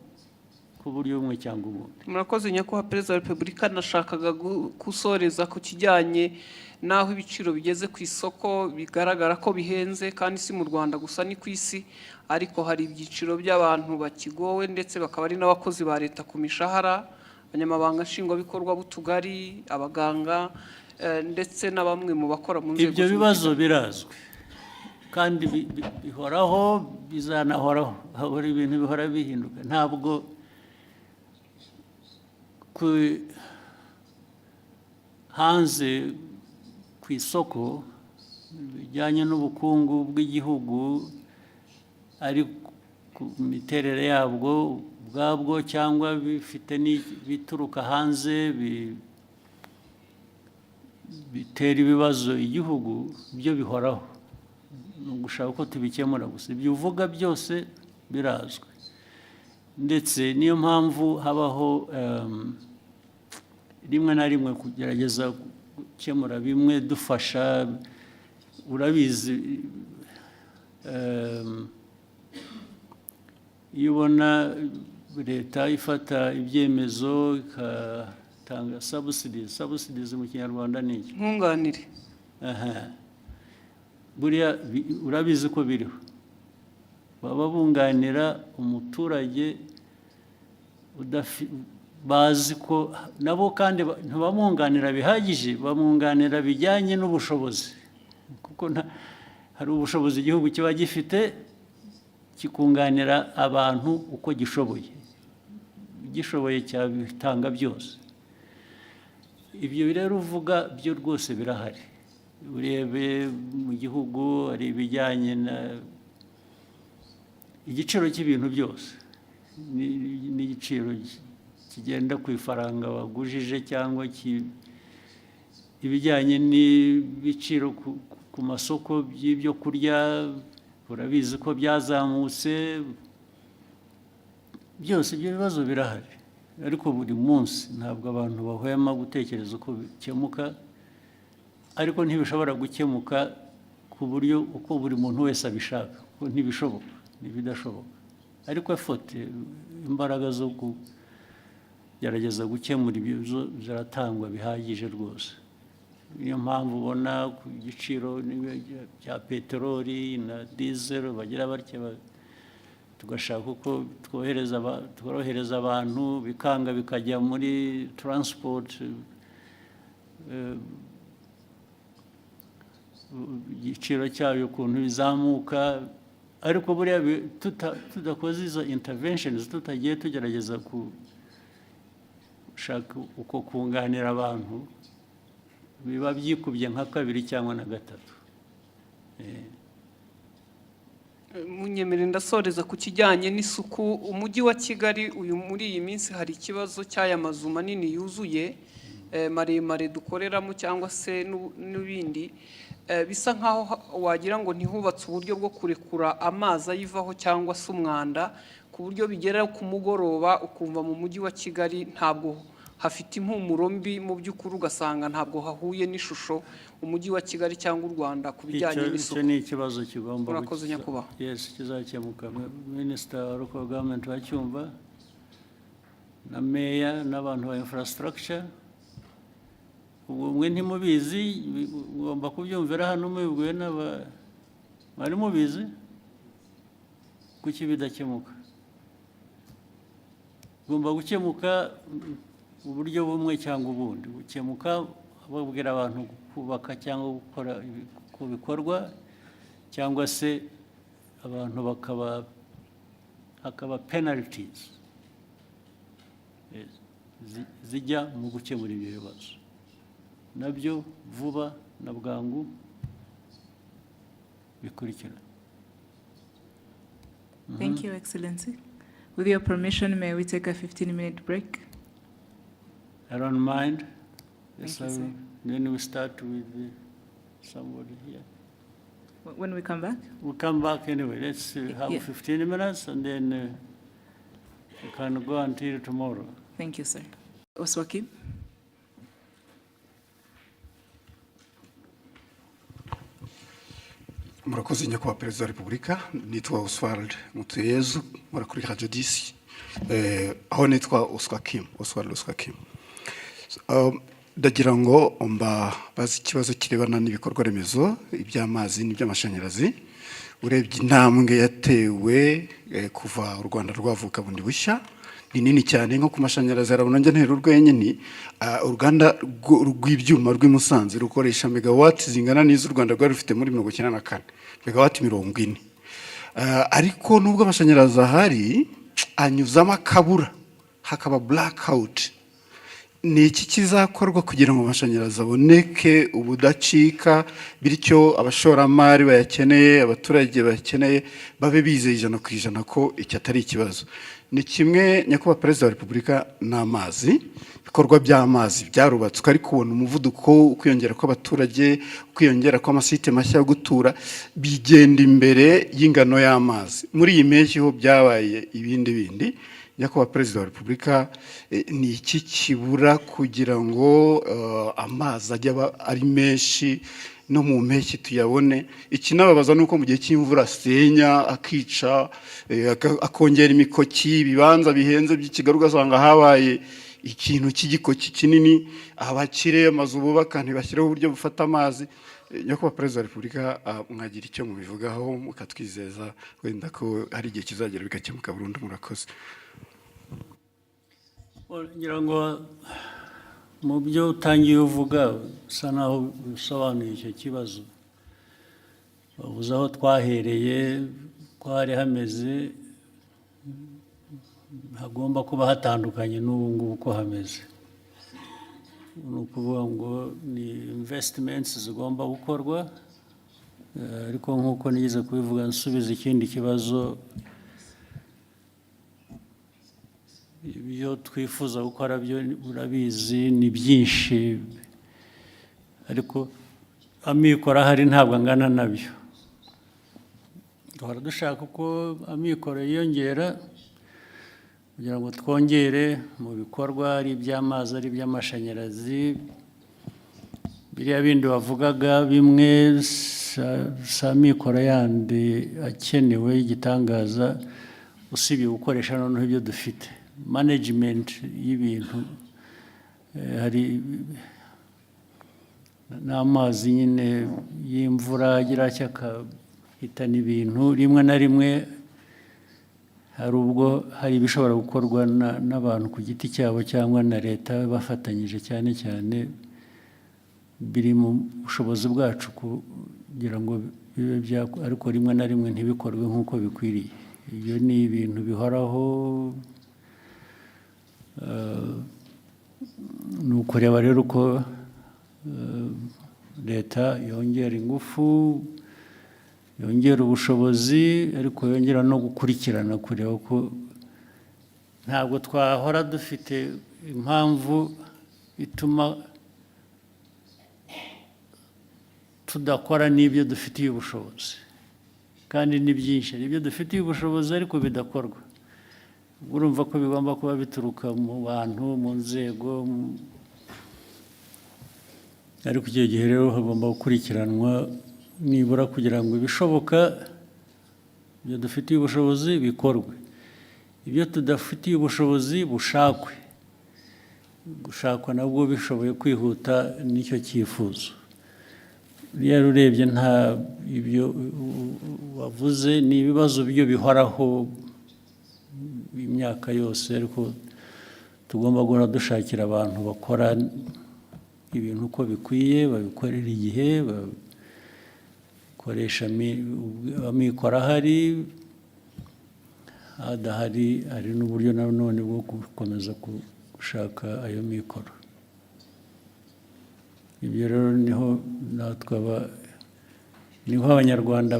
ku buryo bumwe cyangwa ubundi. Murakoze nyakubahwa Perezida wa Repubulika, nashakaga gusoreza ku kijyanye naho ibiciro bigeze ku isoko bigaragara ko bihenze, kandi si mu Rwanda gusa ni ku isi, ariko hari ibyiciro by'abantu bakigowe ndetse bakaba ari n'abakozi ba leta ku mishahara, abanyamabanga nshingwabikorwa b'utugari, abaganga, ndetse na bamwe mu bakora mu nzego. Ibyo bibazo birazwi kandi bihoraho, bizanahoraho. Hari ibintu bihora bihinduka. Ntabwo hanze ku isoko bijyanye n'ubukungu bw'igihugu, ari ku miterere yabwo ubwabwo cyangwa bifite bituruka hanze bitera ibibazo igihugu, byo bihoraho. Gushaka ko tubikemura gusa. Ibyo uvuga byose birazwi, ndetse niyo mpamvu habaho rimwe na rimwe kugerageza gukemura bimwe dufasha. Urabizi, iyo ubona leta ifata ibyemezo igatanga subsidies mu Kinyarwanda ni iki? Nkunganire. Buriya urabizi ko biriho, baba bunganira umuturage bazi ko nabo, kandi ntibamwunganira bihagije, bamwunganira bijyanye n'ubushobozi, kuko hari ubushobozi igihugu kiba gifite kikunganira abantu uko gishoboye. Gishoboye cyabitanga byose. Ibyo rero uvuga byo rwose birahari. Urebe mu gihugu hari ibijyanye igiciro cy'ibintu byose, n'igiciro kigenda ku ifaranga wagujije, cyangwa ibijyanye n'ibiciro ku masoko by'ibyo kurya. Urabizi ko byazamutse. Byose ibyo bibazo birahari, ariko buri munsi ntabwo abantu bahwema gutekereza uko bikemuka, ariko ntibishobora gukemuka ku buryo uko buri muntu wese abishaka, kuko ntibishoboka, ntibidashoboka. Ariko imbaraga zo kugerageza gukemura ibibazo ziratangwa bihagije rwose. Niyo mpamvu ubona ku giciro bya peteroli na diesel bagira batya tugashaka uko tworohereza abantu bikanga bikajya muri transport, igiciro cyayo ukuntu bizamuka, ariko buriya tudakoze izo interventions, tutagiye tugerageza gushaka uko kunganira abantu, biba byikubye nka kabiri cyangwa na gatatu. Munyemere ndasoreza ku kijyanye n'isuku. Umujyi wa Kigali uyu muri iyi minsi hari ikibazo cy'aya mazu manini yuzuye maremare dukoreramo cyangwa se n'ibindi, bisa nkaho wagira ngo ntihubatse uburyo bwo kurekura amazi ayivaho cyangwa se umwanda, ku buryo bigera ku mugoroba ukumva mu mujyi wa Kigali ntabwo hafite impumuro mbi, mu by'ukuri ugasanga ntabwo hahuye n'ishusho umujyi wa Kigali cyangwa u Rwanda ku bijyanye n'isuku. Icyo ni ikibazo kigomba Murakoze nyakubahwa. Yes, kizakemuka. Minister wa local government wacyumva na meya n'abantu ba infrastructure, mwe ntimubizi, ugomba kubyumvira hano mubibwiwe mwari mubizi, kuki bidakemuka? Ugomba gukemuka uburyo bumwe cyangwa ubundi, gukemuka babwira abantu kubaka cyangwa gukora bikorwa, cyangwa se abantu hakaba penalties zijya mu gukemura ibyo bibazo, nabyo vuba na bwangu bikurikira. Thank you, Excellency. With your permission, may we take a 15-minute break? I don't mind. Thank you, sir. Then we start with somebody here. When we come back? We'll come back anyway. Let's have 15 minutes and then we can go until tomorrow. Thank you, sir. Oswaki. Murakoze nyakubahwa Perezida wa Repubulika, nitwa Oswald Mutuyezu, nkora kuri Radio 10, aho nitwa Oswald Oswakim. Ndagira ngo bazi ikibazo kirebana n'ibikorwa remezo, iby'amazi n'iby'amashanyarazi. Urebye intambwe yatewe kuva u Rwanda rwavuka bundi bushya ni nini cyane, nko ku mashanyarazi arabona njye ntero urwenyine. Uruganda rw'ibyuma rw'Imusanze rukoresha megawati zingana n'izo u Rwanda rwari rufite muri 1994, megawati 40. Ariko nubwo amashanyarazi ahari anyuzamo akabura, hakaba blackout. Ni iki kizakorwa kugira ngo amashanyarazi aboneke ubudacika, bityo abashoramari bayakeneye, abaturage bayakeneye babe bizeye 100% ko iki atari ikibazo? Ni kimwe nyakubahwa Perezida wa Repubulika n'amazi, ibikorwa by'amazi byarubatswe, ariko kubona umuvuduko ukwiyongera kw'abaturage, ukwiyongera kw'amasite mashya yo gutura bigenda imbere y'ingano y'amazi. Muri iyi mpeshyi ho byabaye ibindi. Nyakubahwa Perezida wa Repubulika, ni iki kibura kugira ngo amazi ajye ari menshi no mu mpeshyi tuyabone? Ikinababaza nuko mu gihe cy'imvura asenya akica, akongera imikoki, ibibanza bihenze by'Ikigali ugasanga habaye ikintu cy'igikoki kinini, abakire amazu bubaka ntibashyireho uburyo bufata amazi. Nyakubahwa Perezida wa Repubulika, mwagira icyo mubivugaho mukatwizeza wenda ko hari igihe kizagera bikakemuka burundu? Murakoze. Ngira ngo mu byo utangiye uvuga usa naho usobanuye icyo kibazo, bavuze aho twahereye ko hari hameze, hagomba kuba hatandukanye n'ubu ngubu ko hameze. Ni ukuvuga ngo ni investments zigomba gukorwa, ariko nk'uko nigeze kubivuga nsubiza ikindi kibazo, ibyo twifuza gukora byo urabizi ni byinshi, ariko amikoro ahari ntabwo angana nabyo. Duhora dushaka uko amikoro yiyongera kugira ngo twongere mu bikorwa, ari iby'amazi ari iby'amashanyarazi. Biriya bindi bavugaga bimwe si amikoro yandi akenewe y'igitangaza, usibye gukoresha noneho ibyo dufite. Management y'ibintu, hari n'amazi nyine y'imvura agira cyakahitana ibintu, rimwe na rimwe hari ubwo hari ibishobora gukorwa n'abantu ku giti cyabo cyangwa na leta bafatanyije cyane cyane biri mu bushobozi bwacu kugira ngo bibe ariko rimwe na rimwe ntibikorwe nk'uko bikwiriye. Ibyo ni ibintu bihoraho. Ni ukureba rero uko leta yongera ingufu, yongera ubushobozi, ariko yongera no gukurikirana kureba ko ntabwo twahora dufite impamvu ituma tudakora n'ibyo dufitiye ubushobozi, kandi ni byinshi n'ibyo dufitiye ubushobozi ariko bidakorwa. Urumva ko bigomba kuba bituruka mu bantu, mu nzego, ariko icyo gihe rero hagomba gukurikiranwa nibura kugira ngo ibishoboka ibyo dufitiye ubushobozi bikorwe, ibyo tudafitiye ubushobozi bushakwe, gushakwa nabwo bishoboye kwihuta n'icyo cyifuzo. Rero urebye nta ibyo wavuze ni ibibazo byo bihoraho imyaka yose, ariko tugomba guhora dushakira abantu bakora ibintu uko bikwiye, babikorera igihe, bakoresha amikoro ahari, adahari hari n'uburyo nanone bwo gukomeza gushaka ayo mikoro. Ibyo rero niho abanyarwanda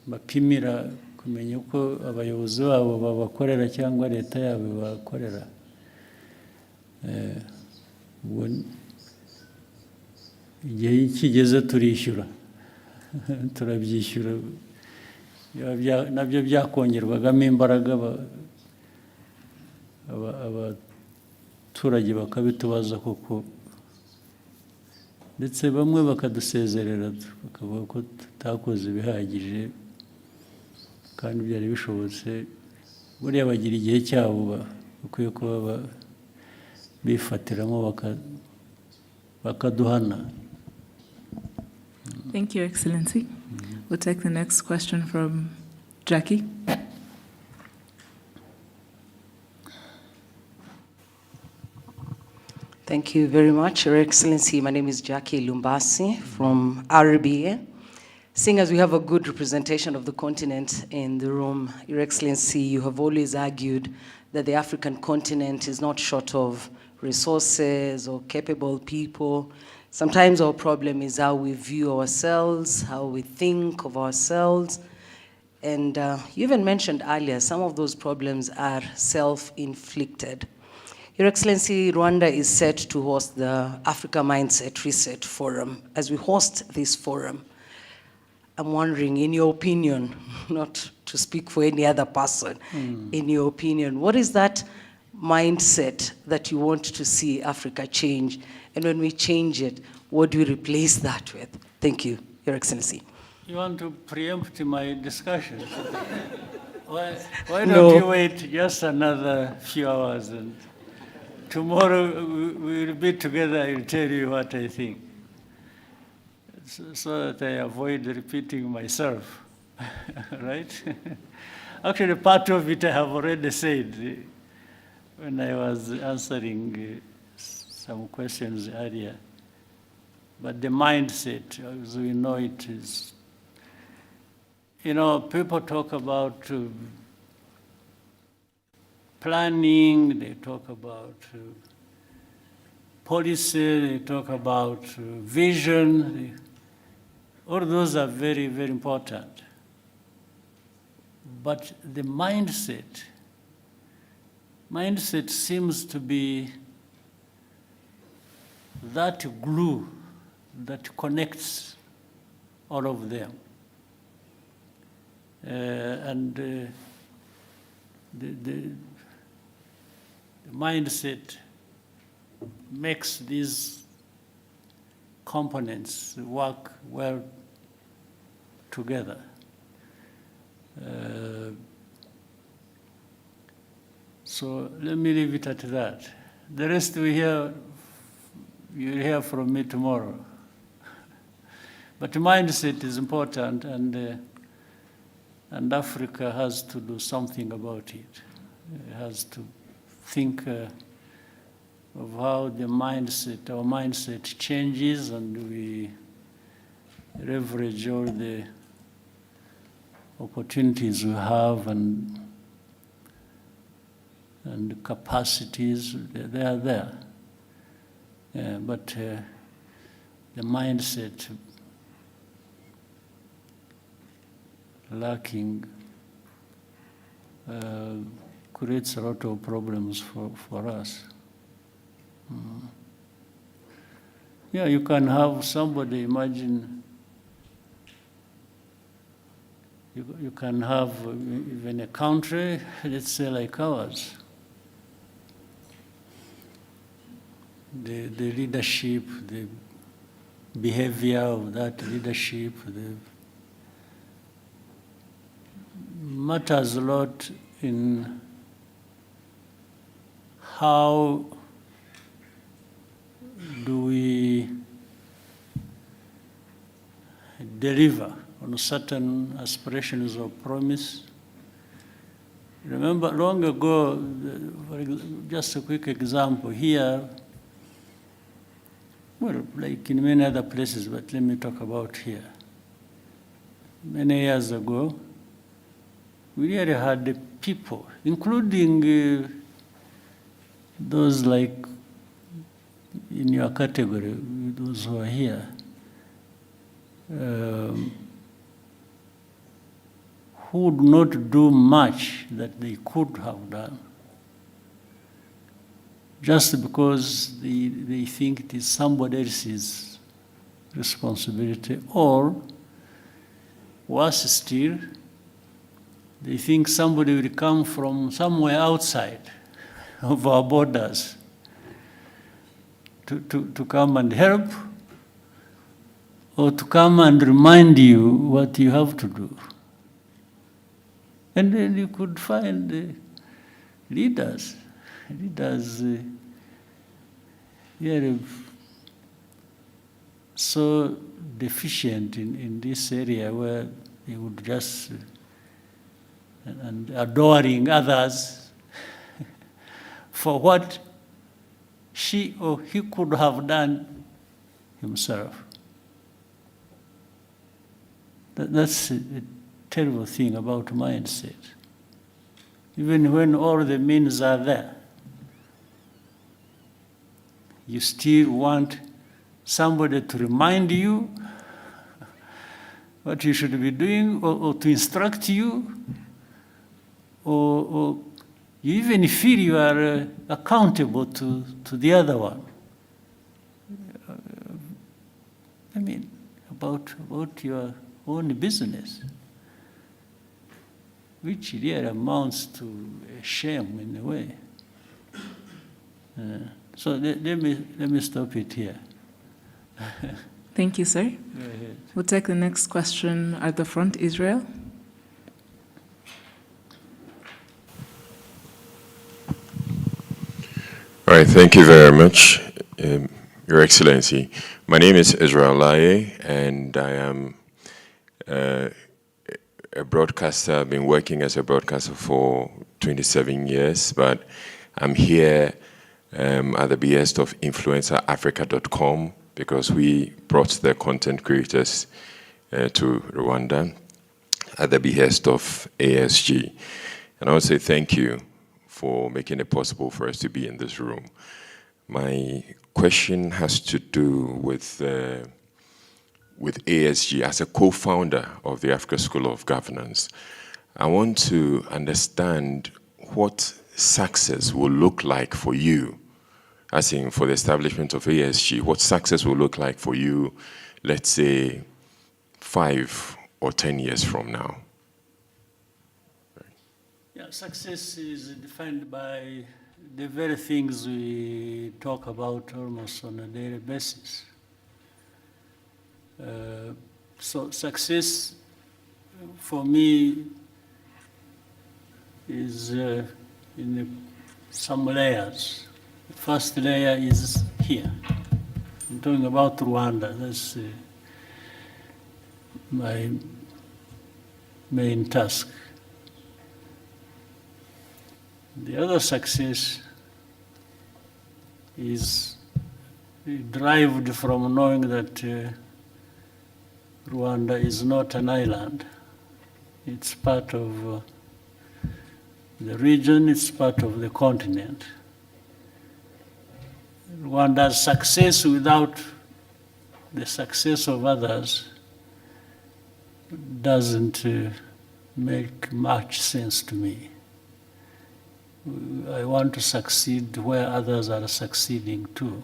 bapimira kumenya uko abayobozi babo babakorera cyangwa leta yabo bakorera. Igihe kigeze turishyura, turabyishyura, nabyo byakongerwagamo imbaraga, abaturage bakabitubaza koko, ndetse bamwe bakadusezerera bakavuga ko tutakoze ibihagije kandi byari bishobotse. Buriya bagira igihe cyabo bakwiye kuba bifatiramo bakaduhana. Thank you, Excellency. We'll take the next question from Jackie. Thank you very much, Your Excellency. My name is Jackie Lumbasi from RBA. Seeing as we have a good representation of the continent in the room, Your Excellency, you have always argued that the African continent is not short of resources or capable people. Sometimes our problem is how we view ourselves, how we think of ourselves. And you even mentioned earlier, some of those problems are self-inflicted. Your Excellency, Rwanda is set to host the Africa Mindset Reset Forum. As we host this forum, I'm wondering, in your opinion, not to speak for any other person, in your opinion, what is that mindset that you want to see Africa change? And when we change it, what do we replace that with? Thank you, Your Excellency. You want to preempt my discussion? Why don't you wait just another few hours, and tomorrow we'll be together. I'll tell you what I think, so that I avoid repeating myself, right? Actually, part of it I have already said when I was answering some questions earlier. But the mindset, as we know it, is, people talk about planning, they talk about policy, they talk about vision. All those are very, very important. But the mindset seems to be that glue that connects all of them. The mindset makes these components work well together. So let me leave it at that. The rest you'll hear from me tomorrow. But mindset is important, and And Africa has to do something about it. It has to think of how our mindset changes, and we leverage all the opportunities we have and capacities. They are there. But the mindset lacking creates a lot of problems for us. Yeah, you can have somebody, imagine, you can have even a country, let's say like ours. The leadership, the behavior of that leadership, matters a lot in how do we deliver on certain aspirations or promise. Remember, long ago, just a quick example here, well, like in many other places, but let me talk about here. Many years ago, we really had the people, including those like in your category, those who are here, who would not do much that they could have done, just because they think it is somebody else's responsibility, or worse still, they think somebody will come from somewhere outside of our borders to come and help, or to come and remind you what you have to do. And then you could find leaders really so deficient in this area, where they would just, and adoring others for what she or he could have done himself. That's a terrible thing about mindset. Even when all the means are there, you still want somebody to remind you what you should be doing, or to instruct you, or you even feel you are accountable to the other one. I mean, about your own business, which really amounts to a shame in a way. So let me stop it here. Thank you, sir. Go ahead. We'll take the next question at the front, Israel. All right, thank you very much, Your Excellency. My name is Israel Laye, and I am a broadcaster. I've been working as a broadcaster for 27 years, but I'm here at the behest of InfluencerAfrica.com, because we brought the content creators to Rwanda at the behest of ASG. And I want to say thank you for making it possible for us to be in this room. My question has to do with ASG as a co-founder of the Africa School of Governance. I want to understand what success will look like for you, as in for the establishment of ASG, what success will look like for you, let's say 5 or 10 years from now. Yeah, success is defined by the very things we talk about almost on a daily basis. So success for me is in some layers. The first layer is here. I'm talking about Rwanda. That's my main task. The other success is derived from knowing that Rwanda is not an island. It's part of the region, it's part of the continent. Rwanda's success without the success of others doesn't make much sense to me. I want to succeed where others are succeeding too.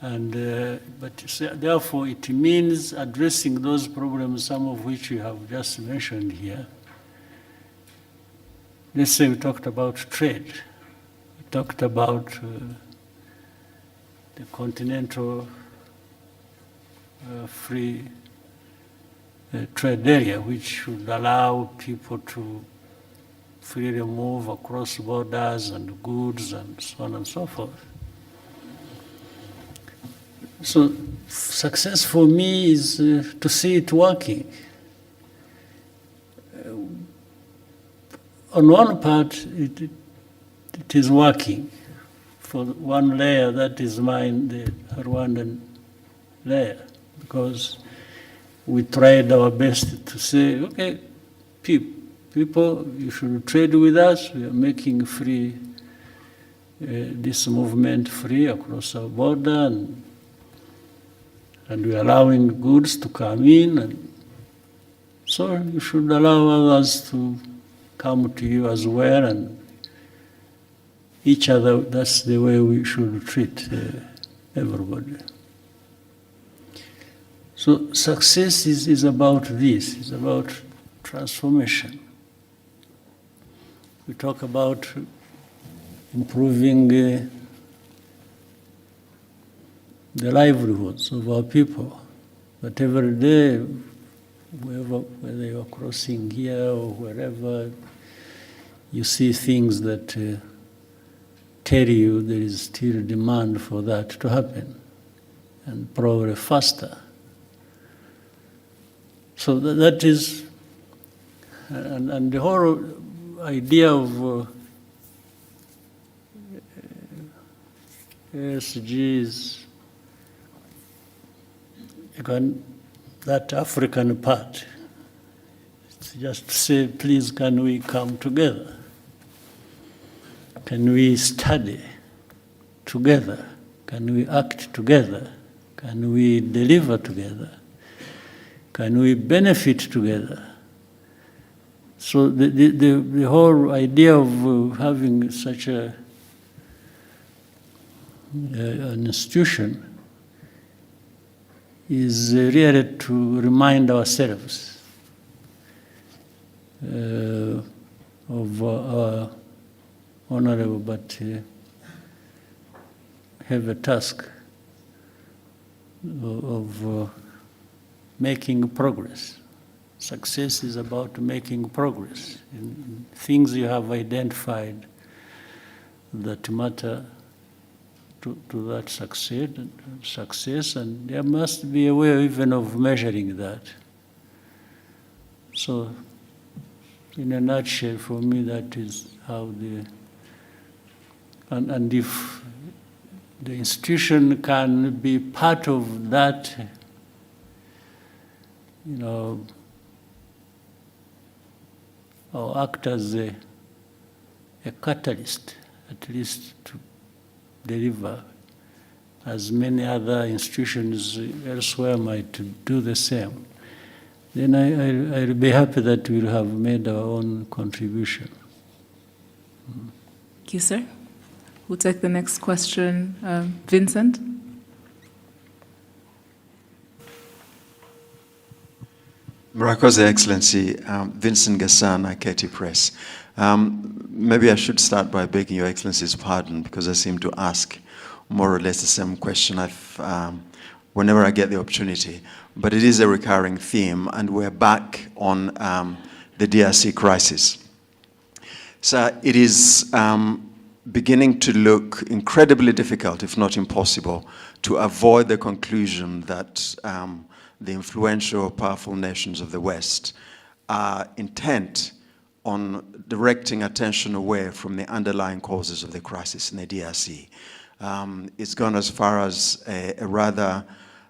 And, therefore, it means addressing those problems, some of which you have just mentioned here. Let's say we talked about trade. We talked about the continental free trade area, which should allow people to freely move across borders and goods and so on and so forth. So success for me is to see it working. On one part, it is working. For one layer, that is mine, the Rwandan layer, because we tried our best to say, okay, people, you should trade with us. We are making free, this movement free across our border, and we are allowing goods to come in. And so you should allow others to come to you as well, and each other. That's the way we should treat everybody. So success is about this, it's about transformation. We talk about improving the livelihoods of our people, but every day, whether you're crossing here or wherever, you see things that tell you there is still demand for that to happen, and probably faster. So that is, and the whole idea of SGs, again, that African part, it's just to say, please, can we come together? Can we study together? Can we act together? Can we deliver together? Can we benefit together? So the whole idea of having such an institution is really to remind ourselves of our honorable but heavy task of making progress. Success is about making progress in things you have identified that matter to that success, and there must be a way even of measuring that. So, in a nutshell, for me, that is how and if the institution can be part of that, or act as a catalyst, at least to deliver, as many other institutions elsewhere might do the same, then I'll be happy that we'll have made our own contribution. Thank you, sir. We'll take the next question. Vincent? Murakoze, Excellency. Vincent Gasana, Katie Press. Maybe I should start by begging Your Excellency's pardon, because I seem to ask more or less the same question whenever I get the opportunity. But it is a recurring theme, and we're back on the DRC crisis. So it is beginning to look incredibly difficult, if not impossible, to avoid the conclusion that the influential, powerful nations of the West are intent on directing attention away from the underlying causes of the crisis in the DRC. It's gone as far as a rather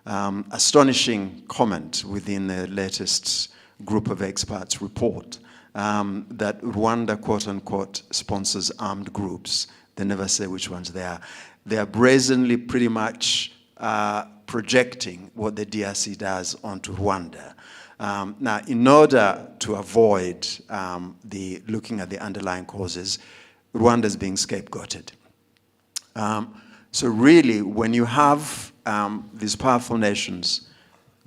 astonishing comment within the latest group of experts report that Rwanda, quote unquote, sponsors armed groups. They never say which ones they are. They are brazenly pretty much projecting what the DRC does onto Rwanda. Now, in order to avoid looking at the underlying causes, Rwanda is being scapegoated. So really, when you have these powerful nations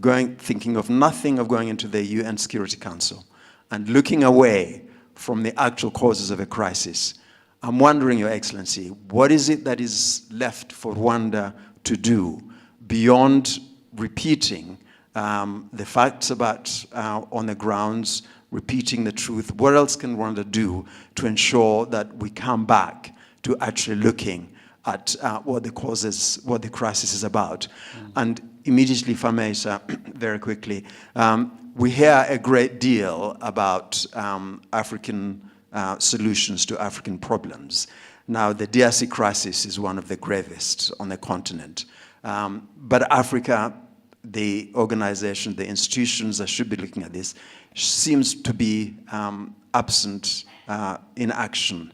thinking of nothing of going into the UN Security Council and looking away from the actual causes of a crisis, I'm wondering, Your Excellency, what is it that is left for Rwanda to do beyond repeating the facts about on the grounds, repeating the truth? What else can Rwanda do to ensure that we come back to actually looking at what the crisis is about? And immediately, if I may, sir, very quickly, we hear a great deal about African solutions to African problems. Now, the DRC crisis is one of the gravest on the continent. But Africa, the organization, the institutions that should be looking at this, seems to be absent in action.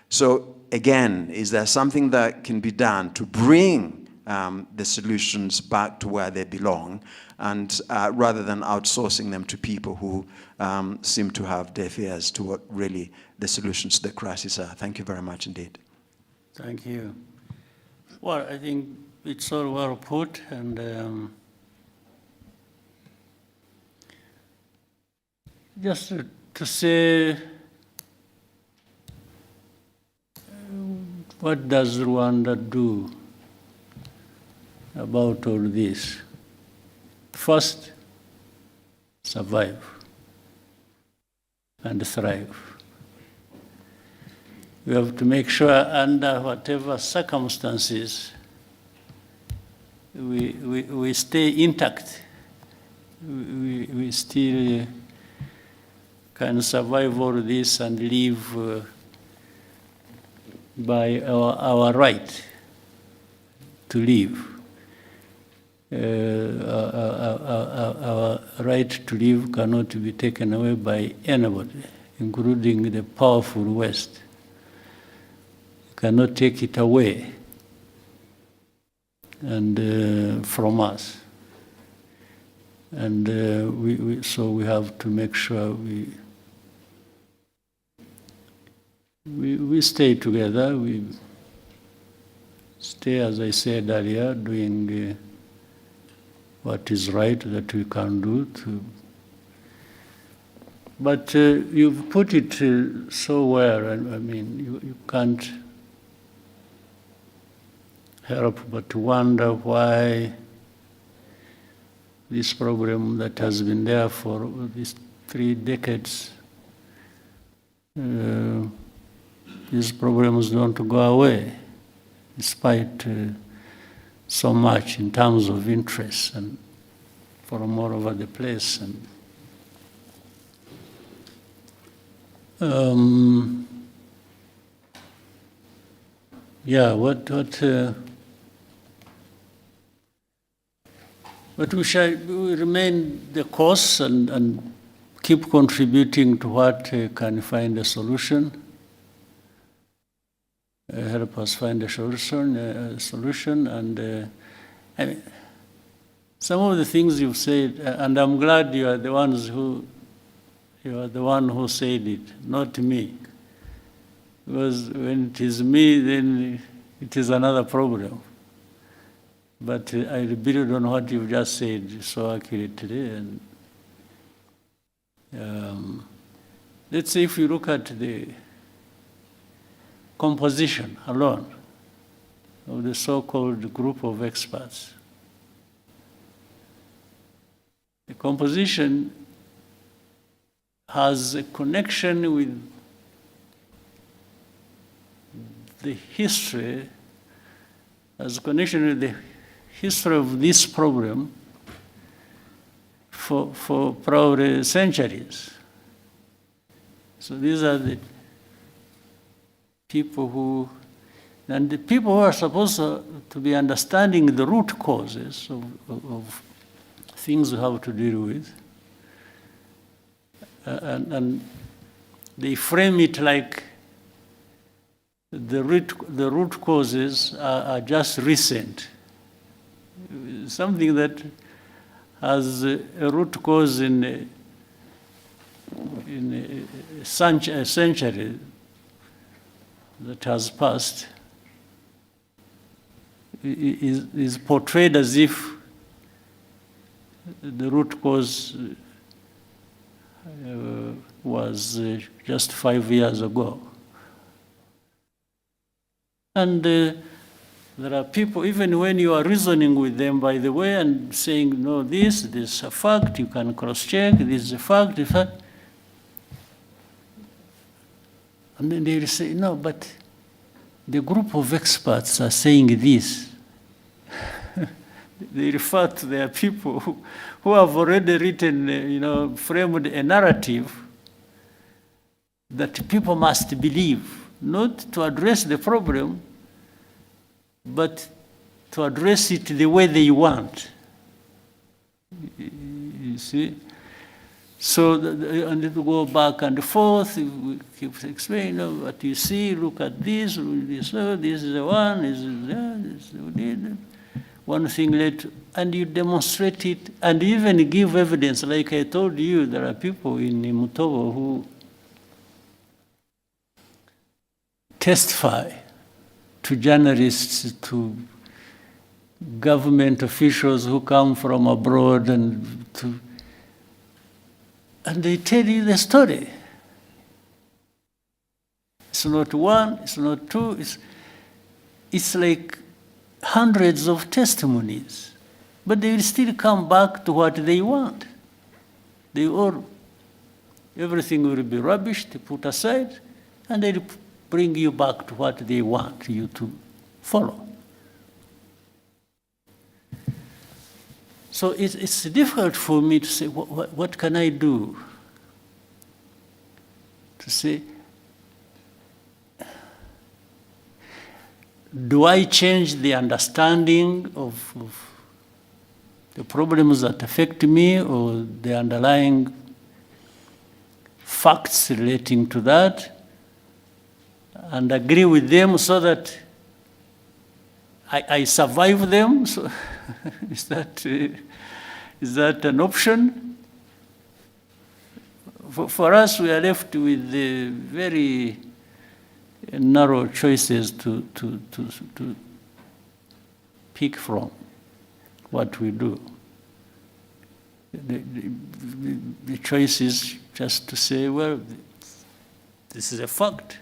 So again, is there something that can be done to bring the solutions back to where they belong, and rather than outsourcing them to people who seem to have deaf ears to what really the solutions to the crisis are? Thank you very much indeed. Thank you. Well, I think it's all well put, and just to say, what does Rwanda do about all this? First, survive and thrive. We have to make sure under whatever circumstances we stay intact. We still can survive all this and live by our right to live. Our right to live cannot be taken away by anybody, including the powerful West. You cannot take it away and from us. And so we have to make sure we stay together. We stay, as I said earlier, doing what is right that we can do. But you've put it so well. I mean, you can't help but wonder why this problem that has been there for these 3 decades, these problems don't go away, despite so much in terms of interest and from all over the place. And yeah, but we shall remain the course and keep contributing to what can find a solution. Help us find a solution, and I mean, some of the things you've said, and I'm glad you are the one who said it, not me. Because when it is me, then it is another problem. But I build on what you've just said so accurately. And let's say if you look at the composition alone of the so-called group of experts, the composition has a connection with the history, has a connection with the history of this problem for probably centuries. So these are the people who, and the people who are supposed to be understanding the root causes of things we have to deal with. And they frame it like the root causes are just recent. Something that has a root cause in a century that has passed is portrayed as if the root cause was just 5 years ago. And there are people, even when you are reasoning with them, by the way, and saying, no, this is a fact, you can cross-check, this is a fact, and then they will say, no, but the group of experts are saying this. They refer to their people who have already written, framed a narrative that people must believe, not to address the problem, but to address it the way they want. You see? So, and it will go back and forth, we keep explaining, what you see, look at this is the one, this is that, this is one thing later, and you demonstrate it, and even give evidence. Like I told you, there are people in Mutobo who testify to journalists, to government officials who come from abroad, and they tell you the story. It's not one, it's not two, it's like hundreds of testimonies, but they will still come back to what they want. Everything will be rubbish, they put aside, and they'll bring you back to what they want you to follow. So it's difficult for me to say, what can I do? To say, do I change the understanding of the problems that affect me, or the underlying facts relating to that, and agree with them so that I survive them? So is that an option? For us, we are left with the very narrow choices to pick from what we do. The choice is just to say, well, this is a fact.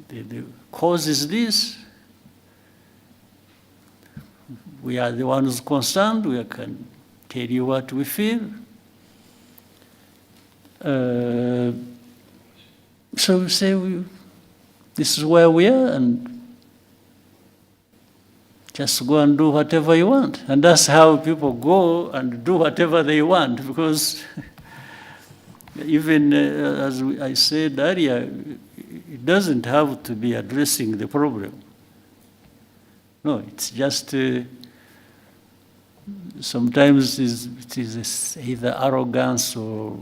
The cause is this. We are the ones concerned. We can tell you what we feel. So we say, this is where we are, and just go and do whatever you want. And that's how people go and do whatever they want, because even as I said earlier, it doesn't have to be addressing the problem. No, it's just sometimes it is either arrogance or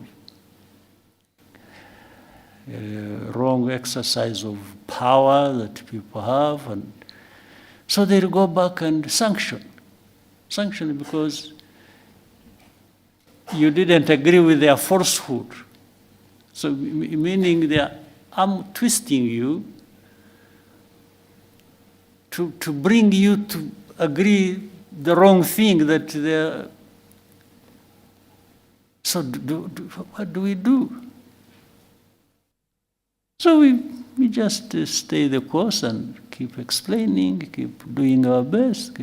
wrong exercise of power that people have, and so they'll go back and sanction because you didn't agree with their falsehood. So meaning they are twisting you to bring you to agree the wrong thing that they're. So what do we do? So we just stay the course and keep explaining, keep doing our best,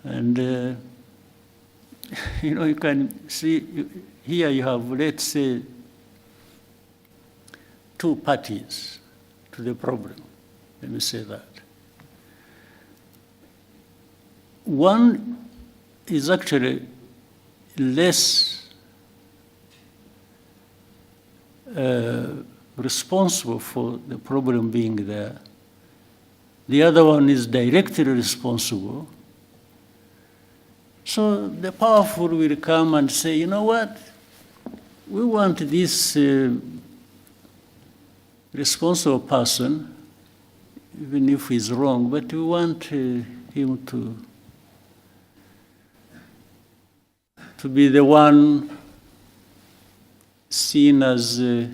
and you can see here you have, let's say, two parties to the problem. Let me say that. one is actually less responsible for the problem being there. The other one is directly responsible. So the powerful will come and say, you know what? We want this responsible person, even if he's wrong, but we want him to be the one seen as the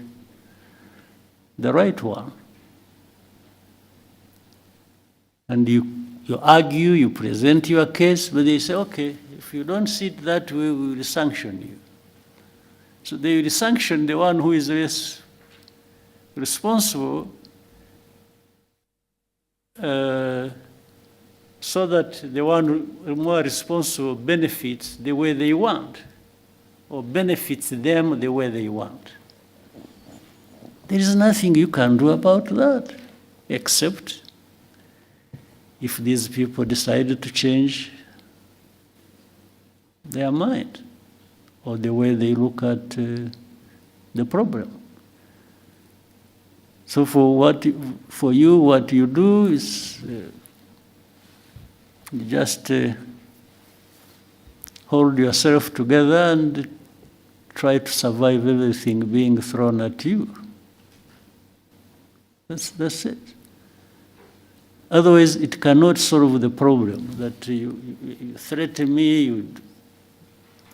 right one. And you argue, you present your case, but they say, okay, if you don't see it that way, we will sanction you. So they will sanction the one who is less responsible so that the one more responsible benefits the way they want, or benefits them the way they want. There is nothing you can do about that, except if these people decided to change their mind or the way they look at the problem. So for you, what you do is you just hold yourself together and try to survive everything being thrown at you. That's it. Otherwise, it cannot solve the problem. That you threaten me, you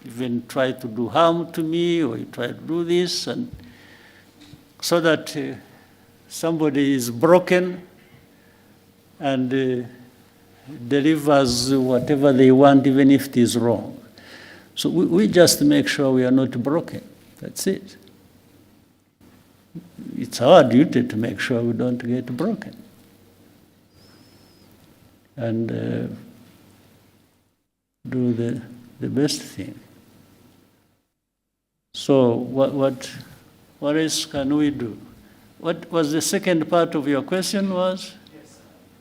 even try to do harm to me, or you try to do this, and so that somebody is broken and delivers whatever they want, even if it is wrong. So we just make sure we are not broken. That's it. It's our duty to make sure we don't get broken. And do the best thing. So what else can we do? What was the second part of your question was? Yes,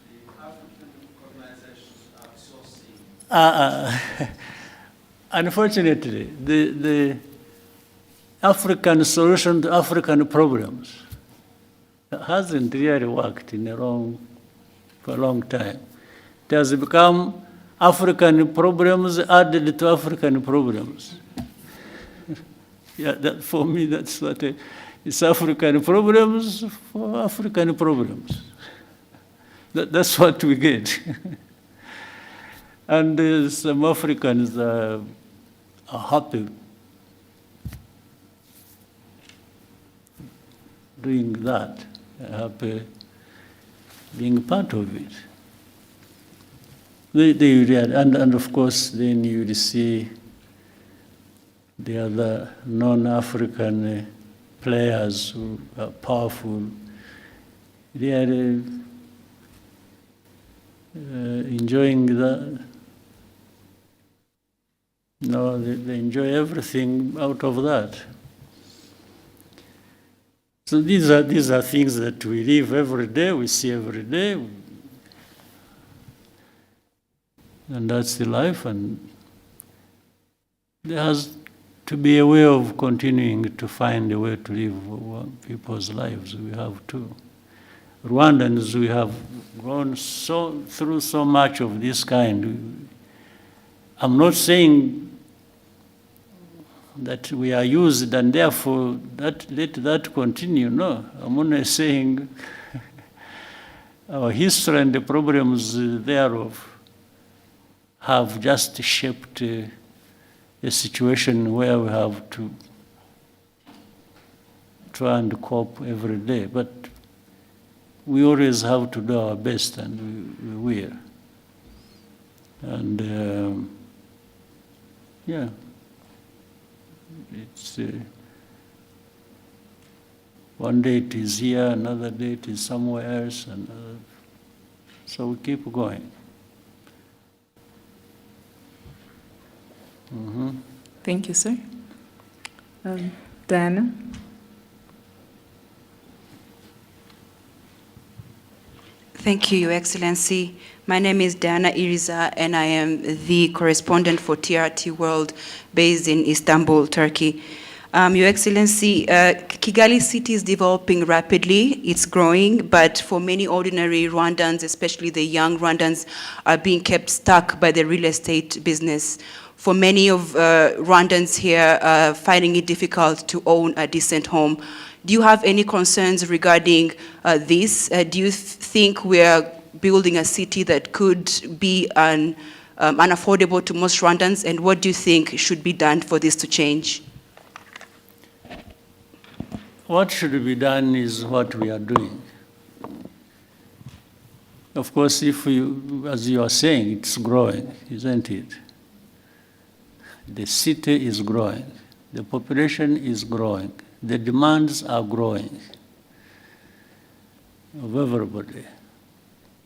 the African organizations outsourcing. Unfortunately, the African solution to African problems hasn't really worked for a long time. It has become African problems added to African problems. Yeah, for me, that's what it's African problems for African problems. That's what we get. And some Africans are happy doing that, happy being part of it. And of course, then you will see the other non-African players who are powerful. They are enjoying that. No, they enjoy everything out of that. So these are things that we live every day, we see every day, and that's the life. And there has to be a way of continuing to find a way to live people's lives. We have to. Rwandans, we have gone through so much of this kind. I'm not saying that we are used and therefore let that continue. No, I'm only saying our history and the problems thereof have just shaped a situation where we have to try and cope every day. But we always have to do our best, and we will. And yeah, it's one day it is here, another day it is somewhere else, and so we keep going. Mm-hmm. Thank you, sir. Diana? Thank you, Your Excellency. My name is Diana Iriza, and I am the correspondent for TRT World based in Istanbul, Turkey. Your Excellency, Kigali city is developing rapidly. It's growing, but for many ordinary Rwandans, especially the young Rwandans, are being kept stuck by the real estate business. For many of Rwandans here, finding it difficult to own a decent home. Do you have any concerns regarding this? Do you think we are building a city that could be unaffordable to most Rwandans? And what do you think should be done for this to change? What should be done is what we are doing. Of course, if you, as you are saying, it's growing, isn't it? The city is growing. The population is growing. The demands are growing of everybody.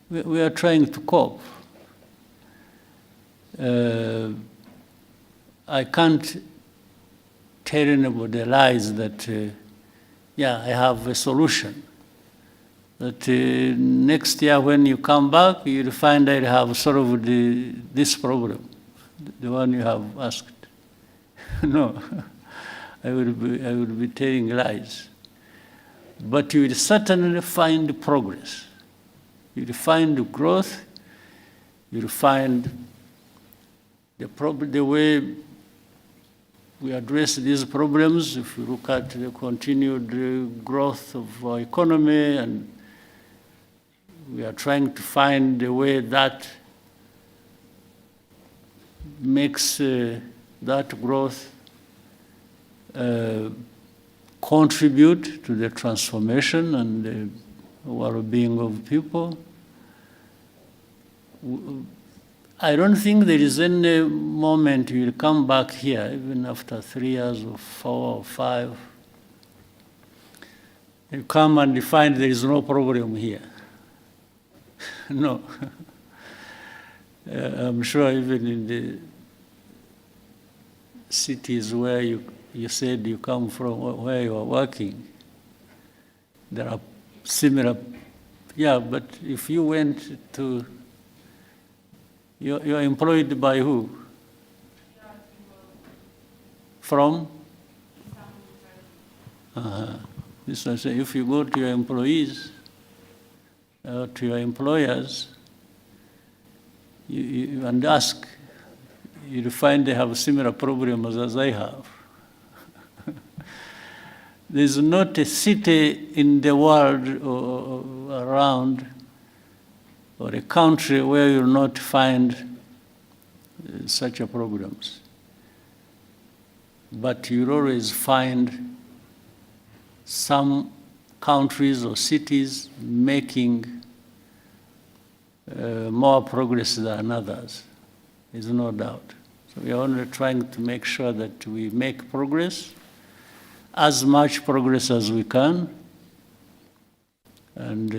We are trying to cope. I can't tell anybody lies that, yeah, I have a solution. That next year when you come back, you'll find I have solved this problem, the one you have asked. No. I will be telling lies. But you will certainly find progress. You will find growth. You will find the way we address these problems. If you look at the continued growth of our economy, and we are trying to find a way that makes that growth contribute to the transformation and the well-being of people. I don't think there is any moment you will come back here, even after 3 years or 4 or 5. You come and you find there is no problem here. No. I'm sure even in the cities where you said you come from, where you are working, there are similar, yeah, but if you went to, you're employed by who? From? This I say, if you go to your employees, to your employers, and ask, you'll find they have similar problems as I have. There's not a city in the world or around, or a country where you'll not find such problems. But you'll always find some countries or cities making more progress than others. There's no doubt. So we are only trying to make sure that we make progress, as much progress as we can. And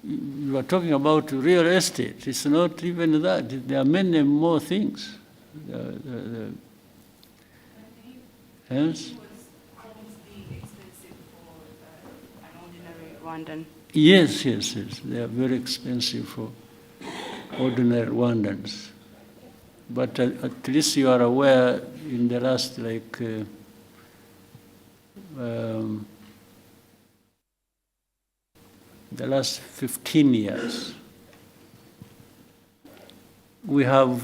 you are talking about real estate. It's not even that. There are many more things. Yes? Rwandan. Yes, yes, yes. They are very expensive for ordinary Rwandans. But at least you are aware in the last, like, the last 15 years, we have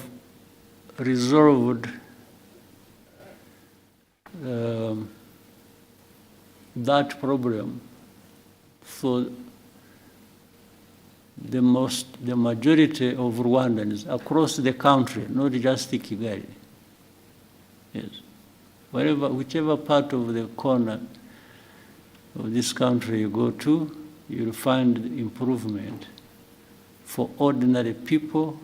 resolved that problem for the majority of Rwandans across the country, not just Kigali. Yes. Whichever part of the corner of this country you go to, you'll find improvement for ordinary people.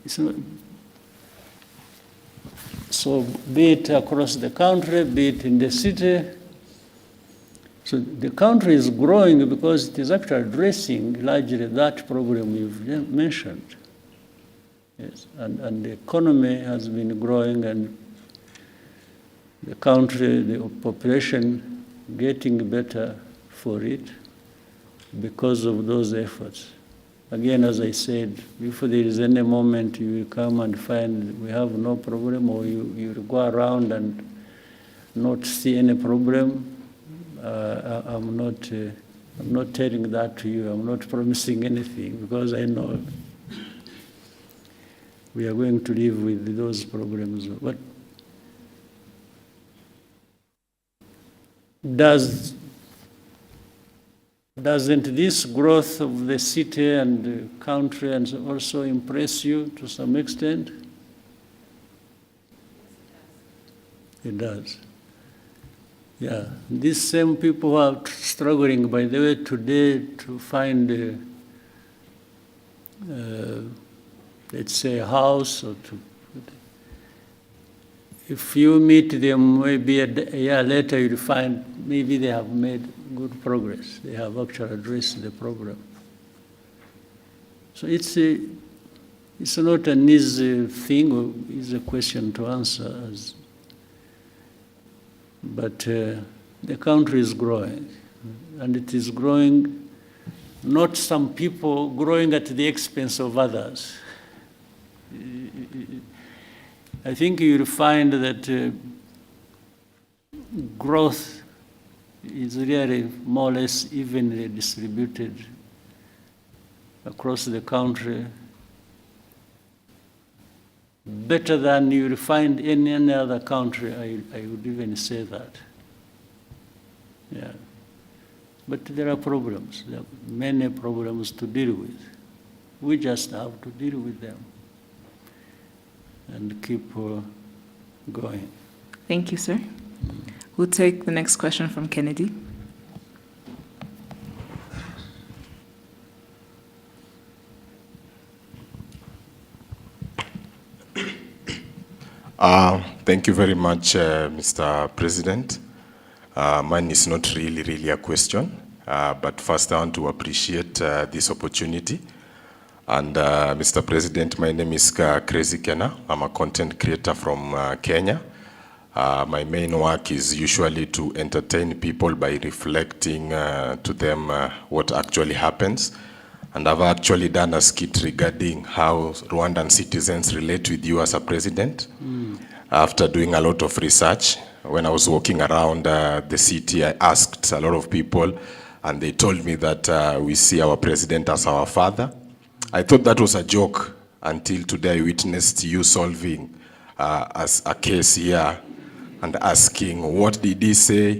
It's not, so be it across the country, be it in the city. So the country is growing because it is actually addressing largely that problem you've mentioned. Yes, and the economy has been growing, and the country, the population getting better for it. because of those efforts. Again, as I said, if there is any moment you will come and find we have no problem, or you will go around and not see any problem, I'm not telling that to you. I'm not promising anything, because I know we are going to live with those problems. But doesn't this growth of the city and the country and also impress you to some extent? It does. Yeah, these same people who are struggling, by the way, today to find, let's say, a house, or to, if you meet them maybe a year later, you'll find maybe they have made good progress. They have actually addressed the problem. So it's not an easy thing, or easy question to answer, but the country is growing, and it is growing, not some people growing at the expense of others. I think you'll find that growth is really more or less evenly distributed across the country, better than you'll find in any other country. I would even say that. Yeah. But there are problems. There are many problems to deal with. We just have to deal with them and keep going. Thank you, sir. We'll take the next question from Kennedy. Thank you very much, Mr. President. Mine is not really a question, but first I want to appreciate this opportunity. And Mr. President, my name is Crazy Kenna. I'm a content creator from Kenya. My main work is usually to entertain people by reflecting to them what actually happens. And I've actually done a skit regarding how Rwandan citizens relate with you as a president. After doing a lot of research, when I was walking around the city, I asked a lot of people, and they told me that we see our president as our father. I thought that was a joke until today I witnessed you solving as a case here and asking, what did he say?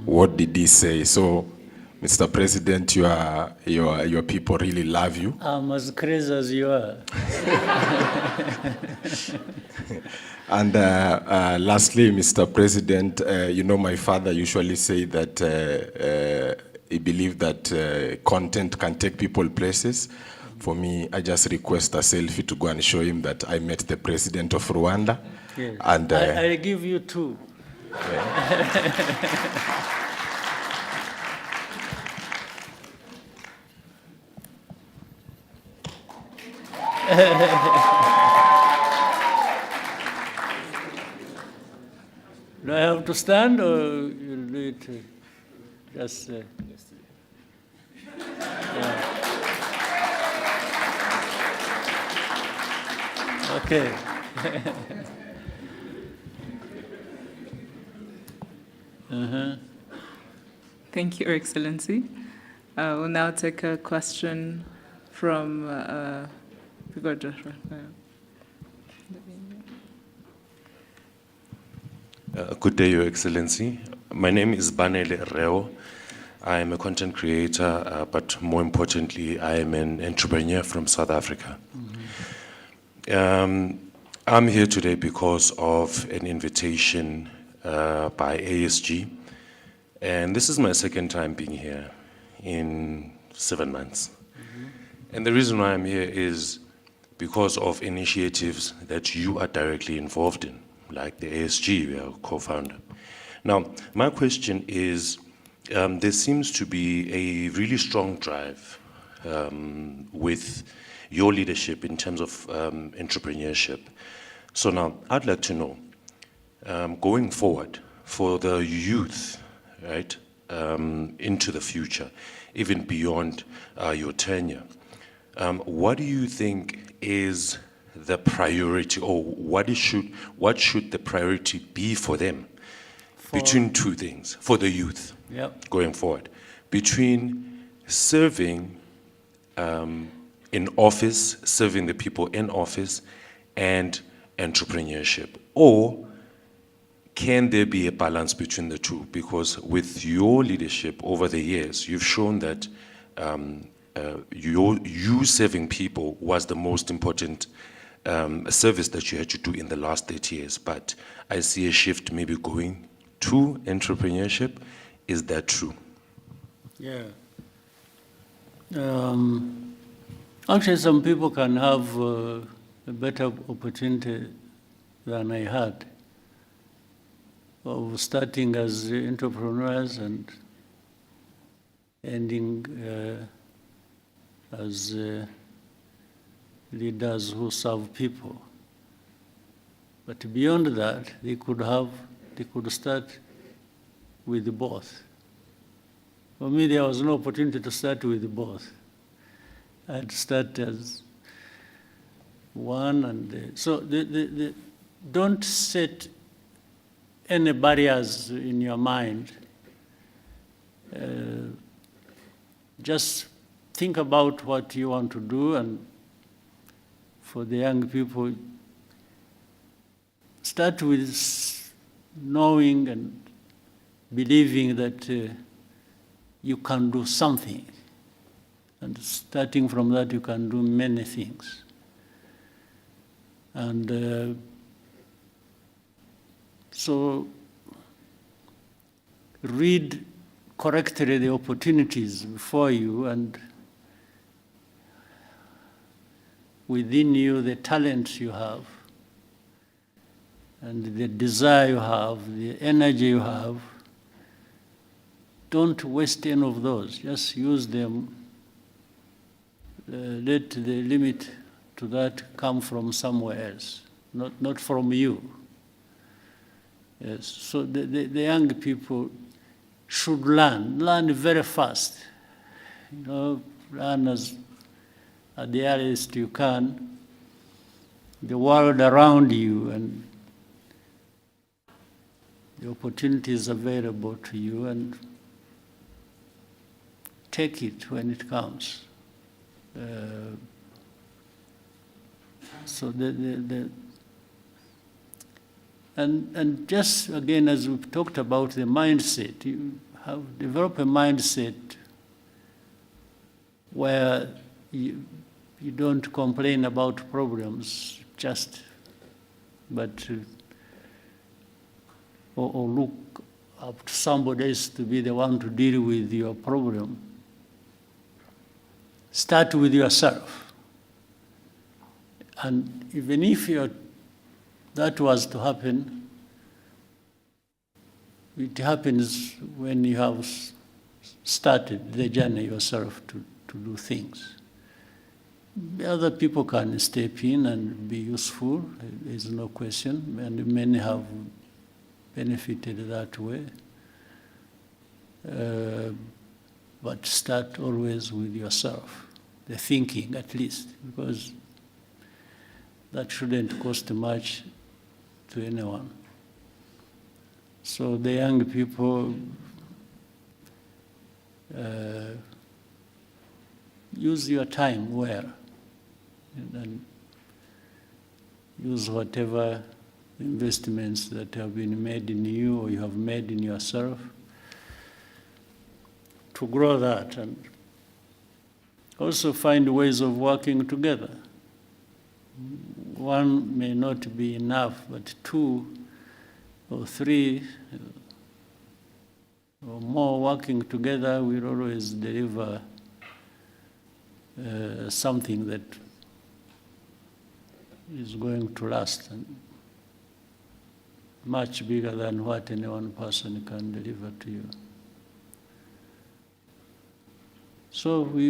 What did he say? So, Mr. President, your people really love you. I'm as crazy as you are. And lastly, Mr. President, you know, my father usually say that he believed that content can take people places. For me, I just request a selfie to go and show him that I met the president of Rwanda. Yes. And I give you two. Do I have to stand, or you'll do it just... yeah. Okay. Thank you, Your Excellency. We'll now take a question from Good day, Your Excellency. My name is Banele Reo. I am a content creator, but more importantly, I am an entrepreneur from South Africa. I'm here today because of an invitation by ASG, and this is my second time being here in 7 months. And the reason why I'm here is because of initiatives that you are directly involved in, like the ASG, we are co-founder. Now, my question is, there seems to be a really strong drive with your leadership in terms of entrepreneurship. So now, I'd like to know, going forward, for the youth, right, into the future, even beyond your tenure. What do you think is the priority, or what should the priority be for them? Between two things, for the youth, going forward. Between serving in office, serving the people in office, and entrepreneurship? Or can there be a balance between the two? Because with your leadership over the years, you've shown that you serving people was the most important service that you had to do in the last 30 years. But I see a shift maybe going to entrepreneurship. Is that true? Yeah. Actually, some people can have a better opportunity than I had of starting as entrepreneurs and ending as leaders who serve people. But beyond that, they could start with both. For me, there was no opportunity to start with both. I'd start as one, and so don't set any barriers in your mind. Just think about what you want to do, and for the young people, start with knowing and believing that you can do something. And starting from that, you can do many things. And so read correctly the opportunities before you, and within you the talents you have, and the desire you have, the energy you have. Don't waste any of those. Just use them. Let the limit to that come from somewhere else, not from you. Yes. So the young people should learn very fast. Learn at the earliest you can, the world around you and the opportunities available to you, and take it when it comes. So and just again, as we've talked about the mindset, you have developed a mindset where you don't complain about problems, or look up to somebody else to be the one to deal with your problem. Start with yourself. And even if that was to happen, it happens when you have started the journey yourself to do things. Other people can step in and be useful, there's no question, and many have benefited that way. But start always with yourself, the thinking at least, because that shouldn't cost much to anyone. So the young people, use your time well, and use whatever investments that have been made in you or you have made in yourself to grow that, and also find ways of working together. One may not be enough, but two or three or more working together will always deliver something that is going to last, and much bigger than what any one person can deliver to you. So we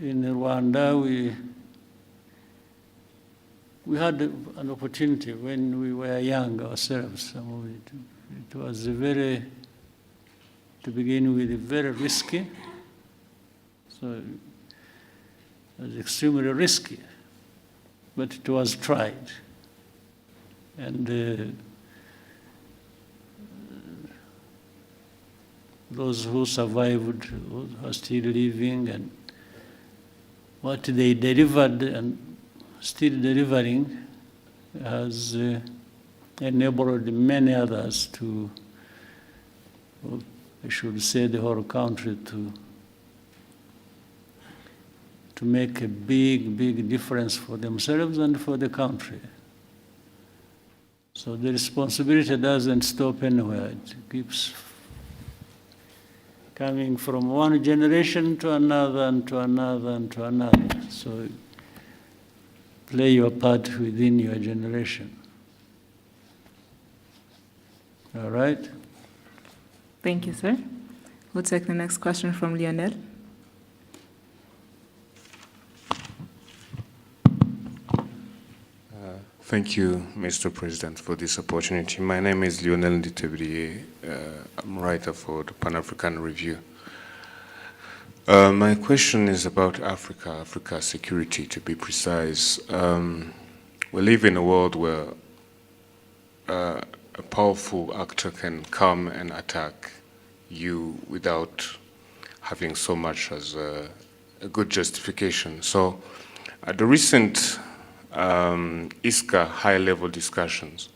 in Rwanda, we had an opportunity when we were young ourselves, some of it, It was to begin with, very risky. So it was extremely risky, but it was tried. And those who survived are still living, and what they delivered and still delivering has enabled many others to, well, I should say the whole country, to make a big, big difference for themselves and for the country. So the responsibility doesn't stop anywhere. It keeps coming from one generation to another and to another and to another. So play your part within your generation. All right? Thank you, sir. We'll take the next question from Lionel. Thank you, Mr. President, for this opportunity. My name is Lionel Nditebriye. I'm a writer for the Pan-African Review. My question is about Africa security, to be precise. We live in a world where a powerful actor can come and attack you without having so much as a good justification. So at the recent ISCA high-level discussions,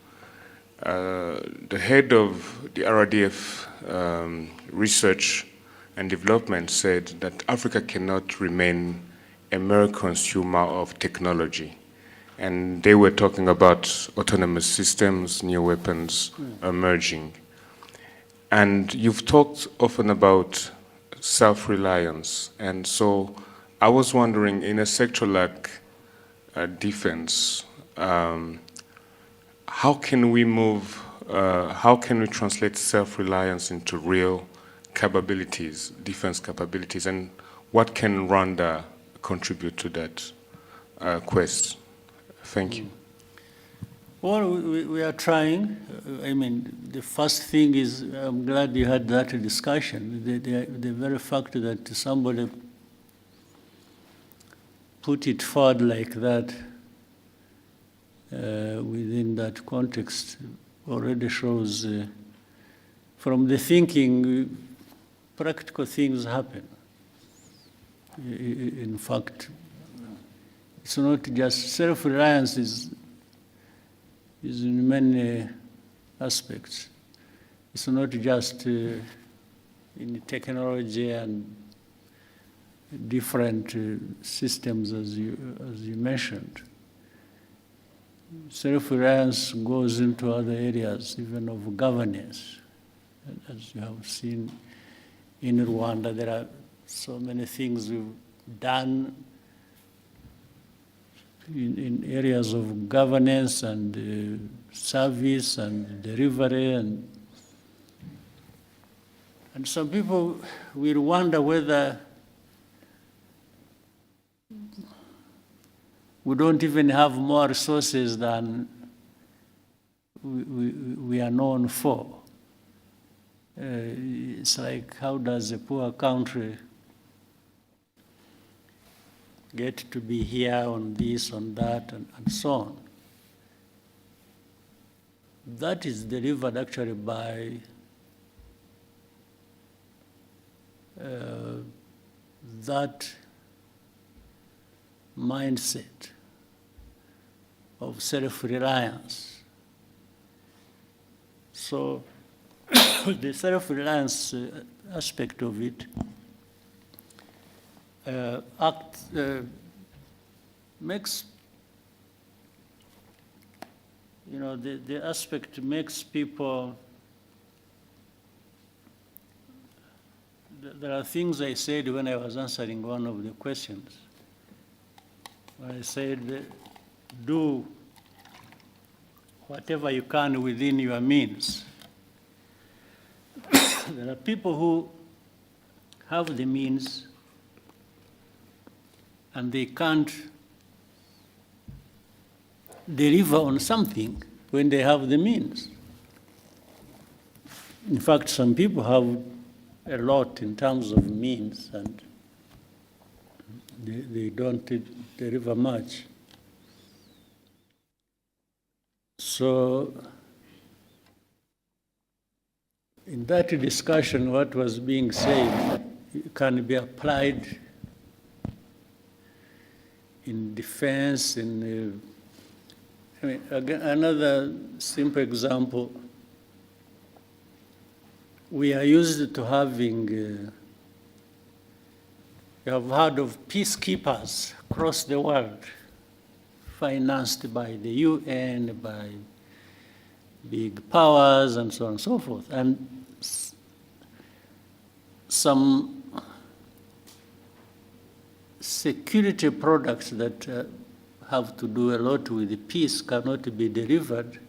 the head of the RDF research and development said that Africa cannot remain a mere consumer of technology. And they were talking about autonomous systems, new weapons emerging. And you've talked often about self-reliance. And so I was wondering, in a sector like defense, how can we translate self-reliance into real capabilities, defense capabilities, and what can Rwanda contribute to that quest? Thank you. Well, we are trying. I mean, the first thing is, I'm glad you had that discussion. The very fact that somebody put it forward like that within that context already shows from the thinking, practical things happen. In fact, it's not just self-reliance is in many aspects. It's not just in technology and different systems as you mentioned. Self-reliance goes into other areas, even of governance. As you have seen in Rwanda, there are so many things we've done in areas of governance and service and delivery, and some people will wonder whether we don't even have more resources than we are known for. It's like, how does a poor country get to be here on this, on that, and so on? That is delivered actually by that mindset of self-reliance. So the self-reliance aspect of it makes, the aspect makes people, there are things I said when I was answering one of the questions. I said, do whatever you can within your means. There are people who have the means and they can't deliver on something when they have the means. In fact, some people have a lot in terms of means, and they don't deliver much. So, in that discussion, what was being said can be applied in defense, in I mean, again, another simple example, we are used to having, you have heard of peacekeepers across the world, financed by the UN, by big powers, and so on and so forth. And some security products that have to do a lot with the peace cannot be delivered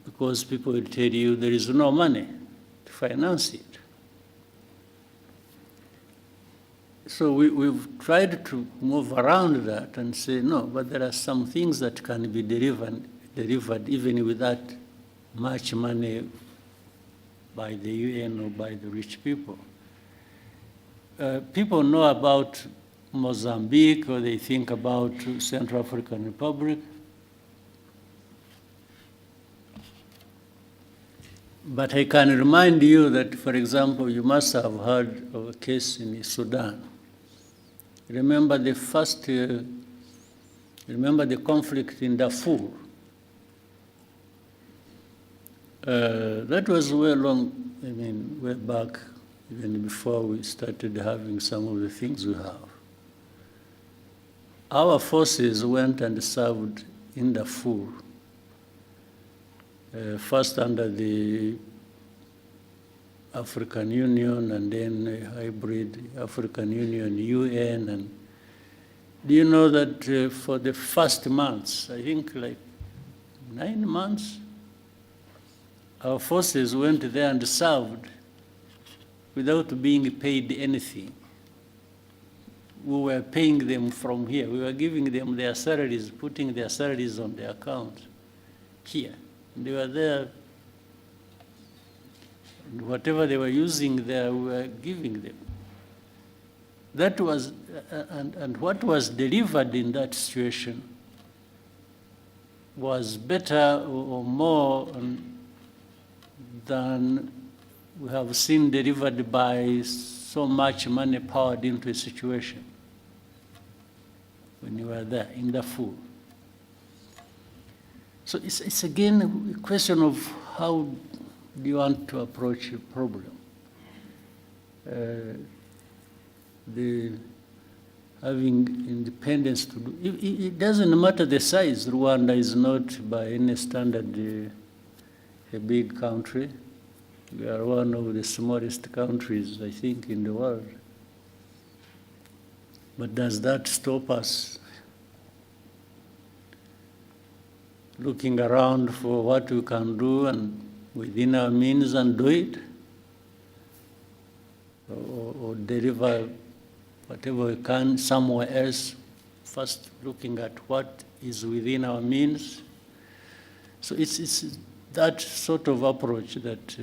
because people will tell you there is no money to finance it. So we've tried to move around that and say, no, but there are some things that can be delivered even without much money by the UN or by the rich people. People know about Mozambique, or they think about Central African Republic. But I can remind you that, for example, you must have heard of a case in Sudan. Remember the conflict in Darfur. That was way back, even before we started having some of the things we have. Our forces went and served in Darfur, first under the African Union and then a hybrid African Union, UN. And do you know that for the first months, I think like 9 months, our forces went there and served without being paid anything. We were paying them from here. We were giving them their salaries, putting their salaries on their account here. And they were there. And whatever they were using there, we were giving them. That was, and what was delivered in that situation was better or more than we have seen delivered by so much money poured into a situation when you were there in Darfur. So it's again a question of how do you want to approach a problem. Having independence to do, it doesn't matter the size. Rwanda is not by any standard a big country. We are one of the smallest countries, I think, in the world. But does that stop us looking around for what we can do and within our means and do it? Or deliver whatever we can somewhere else, first looking at what is within our means? So it's that sort of approach that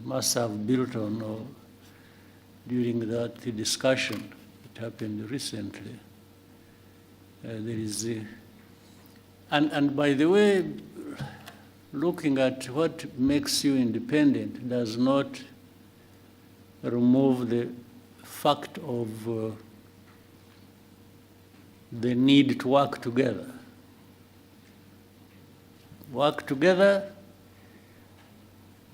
must have built on or during that discussion that happened recently. There is and by the way, looking at what makes you independent does not remove the fact of the need to work together. Work together,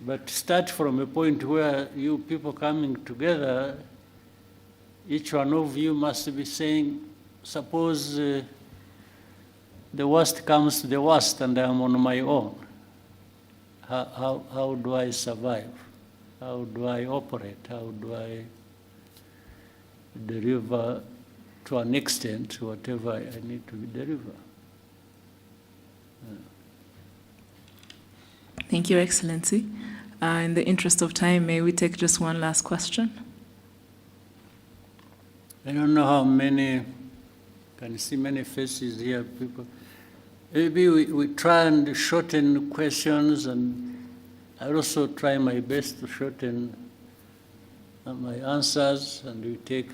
but start from a point where you people coming together, each one of you must be saying, suppose the worst comes to the worst and I'm on my own. How do I survive? How do I operate? How do I deliver to an extent whatever I need to deliver? Thank you, Excellency. In the interest of time, may we take just one last question? I don't know how many, can you see many faces here, people? Maybe we try and shorten questions, and I also try my best to shorten my answers, and we take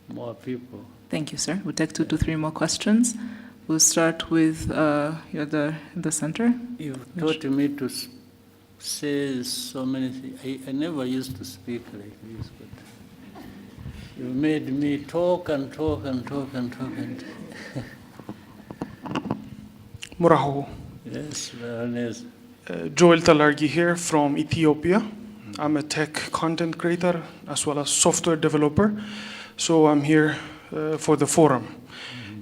more people. Thank you, sir. We'll take 2 to 3 more questions. We'll start with you're the center. You've taught me to say so many things. I never used to speak like this, but you made me talk and talk and talk and talk and. Muraho. Yes, Baroness. Joel Talargi here from Ethiopia. I'm a tech content creator as well as software developer. So I'm here for the forum.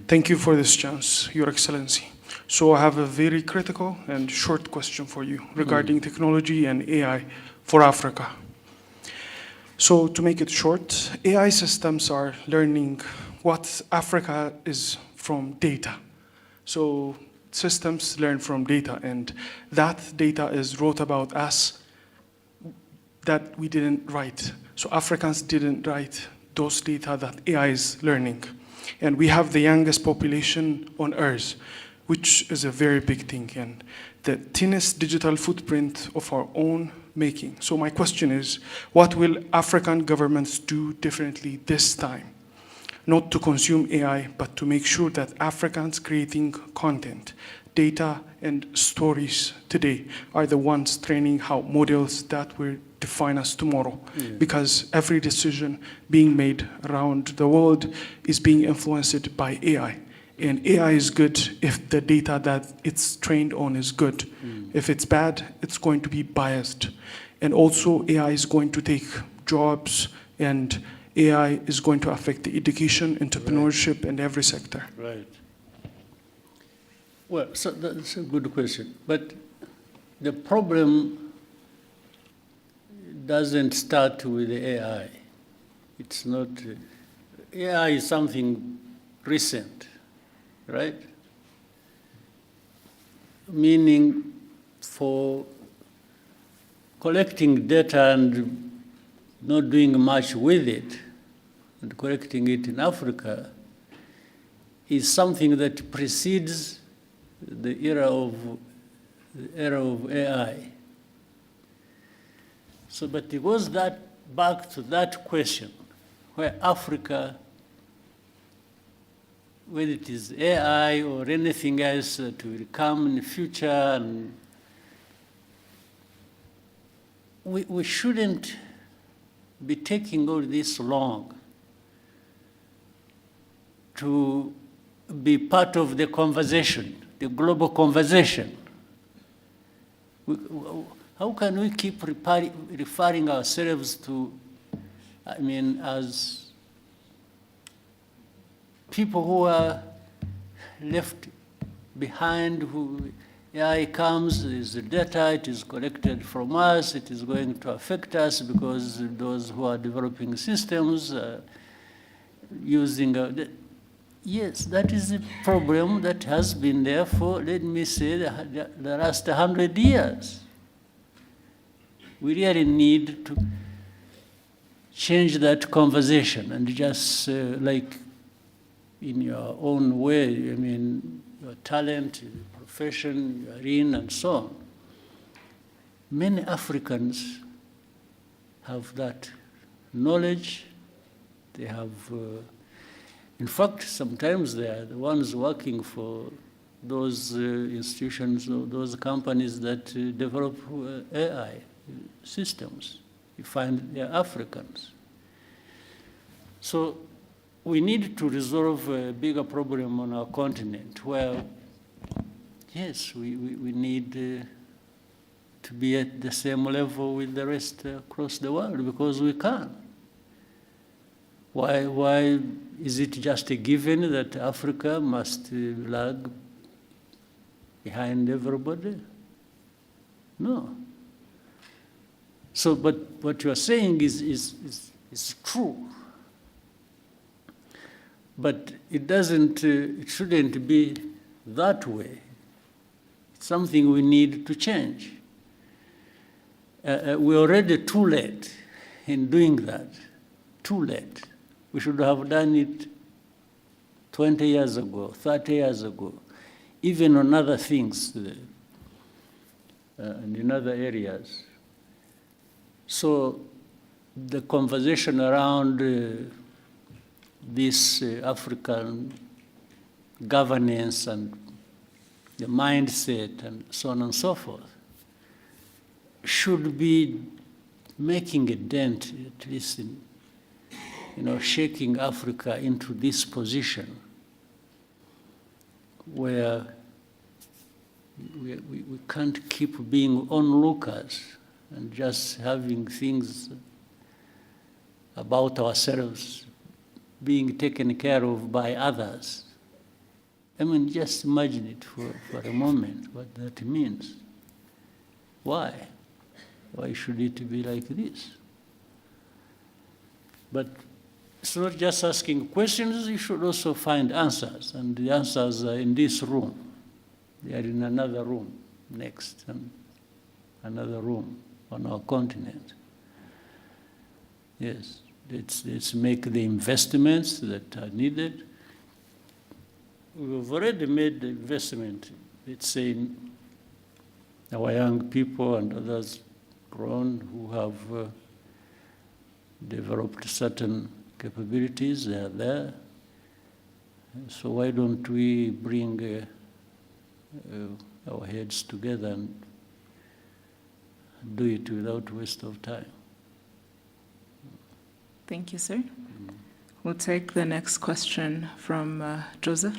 Thank you for this chance, Your Excellency. So I have a very critical and short question for you regarding technology and AI for Africa. So to make it short, AI systems are learning what Africa is from data. So systems learn from data, and that data is wrote about us that we didn't write. So Africans didn't write those data that AI is learning. And we have the youngest population on Earth, which is a very big thing, and the thinnest digital footprint of our own making. So my question is, what will African governments do differently this time? Not to consume AI, but to make sure that Africans creating content, data, and stories today are the ones training how models that will define us tomorrow. Because every decision being made around the world is being influenced by AI. And AI is good if the data that it's trained on is good. If it's bad, it's going to be biased. And also AI is going to take jobs, and AI is going to affect the education, entrepreneurship, and every sector. Right. Well, so that's a good question. But the problem doesn't start with the AI. It's not, AI is something recent, right? Meaning for collecting data and not doing much with it, and collecting it in Africa, is something that precedes the era of AI. So, but it goes back to that question, where Africa, whether it is AI or anything else that will come in the future, and we shouldn't be taking all this long to be part of the conversation, the global conversation. How can we keep referring ourselves to, I mean, as people who are left behind, who AI comes, is the data, it is collected from us, it is going to affect us because those who are developing systems are using, yes, that is a problem that has been there for, let me say, the last 100 years. We really need to change that conversation and just like in your own way, I mean, your talent, your profession you are in, and so on. Many Africans have that knowledge. They have, in fact, sometimes they are the ones working for those institutions or those companies that develop AI systems. You find they are Africans. So we need to resolve a bigger problem on our continent where, yes, we need to be at the same level with the rest across the world, because we can. Why is it just a given that Africa must lag behind everybody? No. So, but what you are saying is true. But it doesn't, it shouldn't be that way. It's something we need to change. We're already too late in doing that. Too late. We should have done it 20 years ago, 30 years ago. even on other things and in other areas. So the conversation around this African governance and the mindset and so on and so forth should be making a dent, at least in, shaking Africa into this position where we can't keep being onlookers and just having things about ourselves being taken care of by others. I mean, just imagine it for a moment, what that means. Why? Why should it be like this? But it's not just asking questions, you should also find answers. And the answers are in this room. They are in another room next, and another room on our continent. Yes, let's make the investments that are needed. We've already made the investment, let's say, in our young people and others grown who have developed certain capabilities. They are there. So why don't we bring our heads together and do it without waste of time? Thank you, sir. We'll take the next question from Joseph.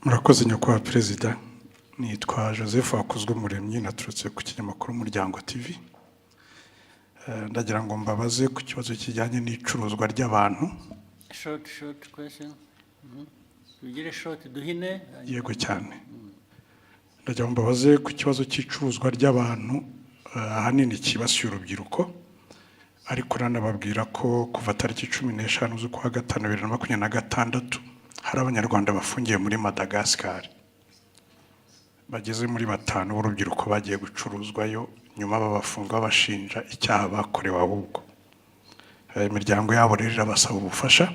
Murakoze nyakubahwa Perezida, nitwa Joseph Wakuzwumuremyi, naturutse ku kinyamakuru Umuryango TV. Ndagira ngo mbabaze ku kibazo kijyanye n'icuruzwa ry'abantu. Short question. Ugire short duhine. Yego cyane. Ndagira ngo mbabaze ku kibazo cy'icuruzwa ry'abantu ahanini kibasiye urubyiruko, ariko nanababwira ko kuva tariki 15 z'ukwa gatanu 2026 hari abanyarwanda bafungiye muri Madagascar bageze muri 5 b'urubyiruko bagiye gucuruzwayo, nyuma babafunga bashinja icyaha bakorewe ahubwo. Imiryango yabo rero irabasaba ubufasha,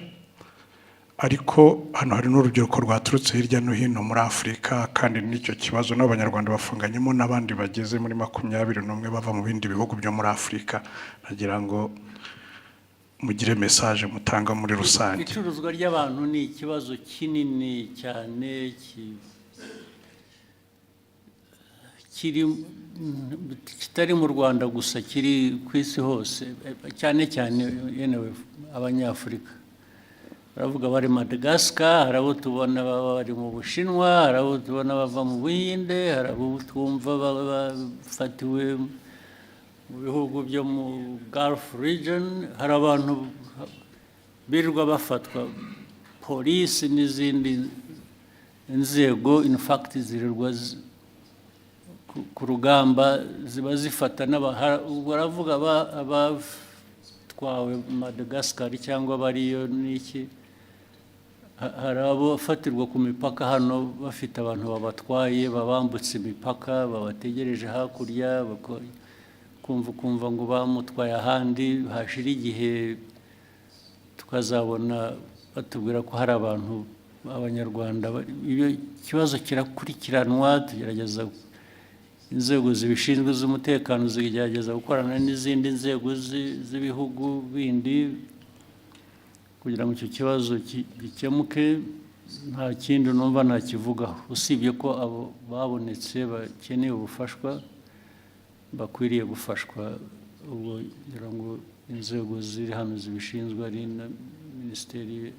ariko hano hari n'urubyiruko rwaturutse hirya no hino muri Afurika, kandi n'icyo kibazo n'abanyarwanda bafunganyemo n'abandi bageze muri 21 bava mu bindi bihugu byo muri Afurika. Nagira ngo mugire message mutanga muri rusange. Icuruzwa ry'abantu ni ikibazo kinini cyane kitari mu Rwanda gusa, kiri ku isi hose, cyane cyane yenewe abanyafurika. Baravuga bari Madagascar, hari abo tubona bari mu Bushinwa, hari abo tubona bava mu Buhinde, hari abo twumva bafatiwe mu bihugu byo mu Gulf region, hari abantu birirwa bafatwa, polisi n'izindi inzego in fact zirirwa ku rugamba ziba zifata baravuga abatwawe Madagascar cyangwa bariyo n'iki. Hari abo bafatirwa ku mipaka hano bafite abantu babatwaye, babambutse imipaka, babategereje hakurya, kumva ngo bamutwaye ahandi, hashira igihe tukazabona batubwira ko hari abantu abanyarwanda. Iyo kibazo kirakurikiranwa, tugerageza inzego zibishinzwe z'umutekano zigerageza gukorana n'izindi nzego z'ibihugu bindi kugira ngo icyo kibazo gikemuke. Nta kindi numva nakivugaho usibye ko abo babonetse bakeneye ubufashwa bakwiriye gufashwa. Ubwo kugira ngo inzego ziri hano zibishinzwe ari na Minisiteri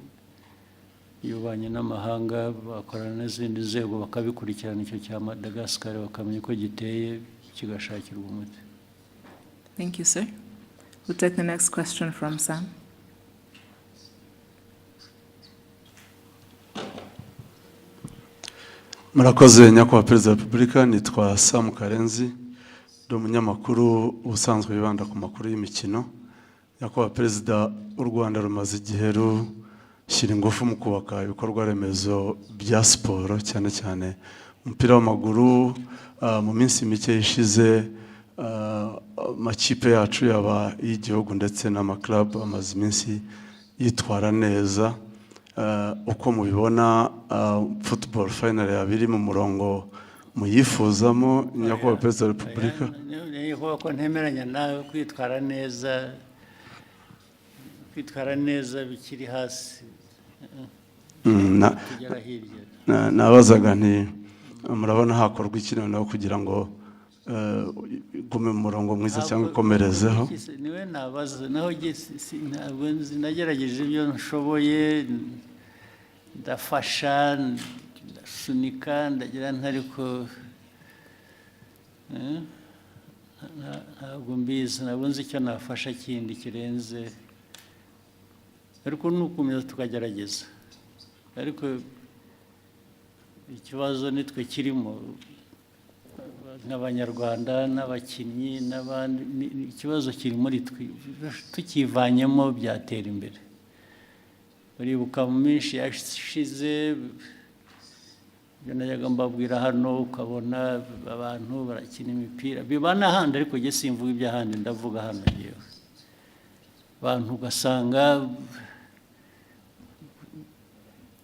y'Ububanyi n'Amahanga bakorana n'izindi nzego bakabikurikirana icyo cya Madagascar bakamenya ko giteye kigashakirwa umuti. Thank you, sir. We'll take the next question from Sam. Murakoze nyakubahwa Perezida wa Repubulika, nitwa Sam Karenzi, ndi umunyamakuru ubusanzwe wibanda ku makuru y'imikino. Nyakubahwa Perezida, u Rwanda rumaze igihe rushyira ingufu mu kubaka ibikorwa remezo bya siporo, cyane cyane umupira w'amaguru. Mu minsi mike ishize amakipe yacu yaba y'igihugu ndetse n'amaklub amaze iminsi yitwara neza. uko mubibona football final yabiri mu murongo muyifuzamo nyakubahwa Perezida wa Repubulika. Niyo ko ntemeranya nawe kwitwara neza bikiri hasi kugera hirya. Nabazaga nti murabona hakorwa iki noneho kugira ngo gume mu murongo mwiza cyangwa ikomerezeho? Niwe nabaza naho ntabwo nagerageje ibyo nshoboye, ndafasha ndasunika ndagira ntariko ntabwo mbizi, ntabwo nzi icyo nafasha kindi kirenze, ariko nukomeza tukagerageza. Ariko ikibazo nitwe kirimo nk'abanyarwanda n'abakinnyi n'abandi, ikibazo kiri muri twe, tukivanyemo byatera imbere. Uribuka mu minsi yashize ibyo najyaga mbabwira hano, ukabona abantu barakina imipira biba n'ahandi, ariko njye simvuga iby'ahandi, ndavuga hano yewe. Abantu ugasanga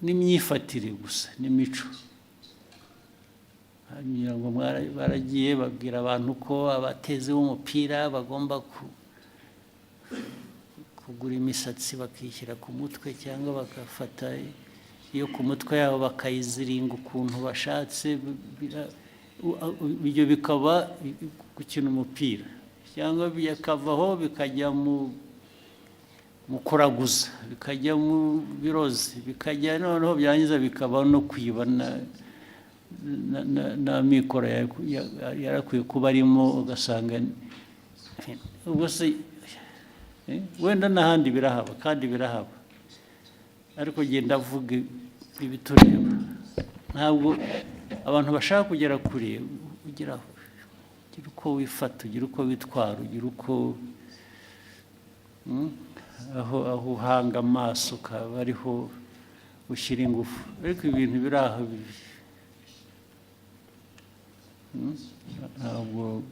n'imyifatire gusa n'imico, hanyuma ngo baragiye babwira abantu ko abateze b'umupira bagomba kugura imisatsi bakishyira ku mutwe, cyangwa bagafata iyo ku mutwe yabo bakayiziringa ukuntu bashatse. Ibyo bikaba gukina umupira, cyangwa bikavaho bikajya mu kuraguza, bikajya mu birozi, bikajya noneho byangiza bikaba no kwiba na mikoro yarakwiye kuba arimo, ugasanga ubwo se wenda n'ahandi birahaba kandi birahaba, ariko genda avuga ibitureba. Ntabwo abantu bashaka kugera kure, ugira uko wifata, ugira uko witwara, ugira uko aho uhanga amaso ukaba ariho ushyira ingufu, ariko ibintu biri aho ntabwo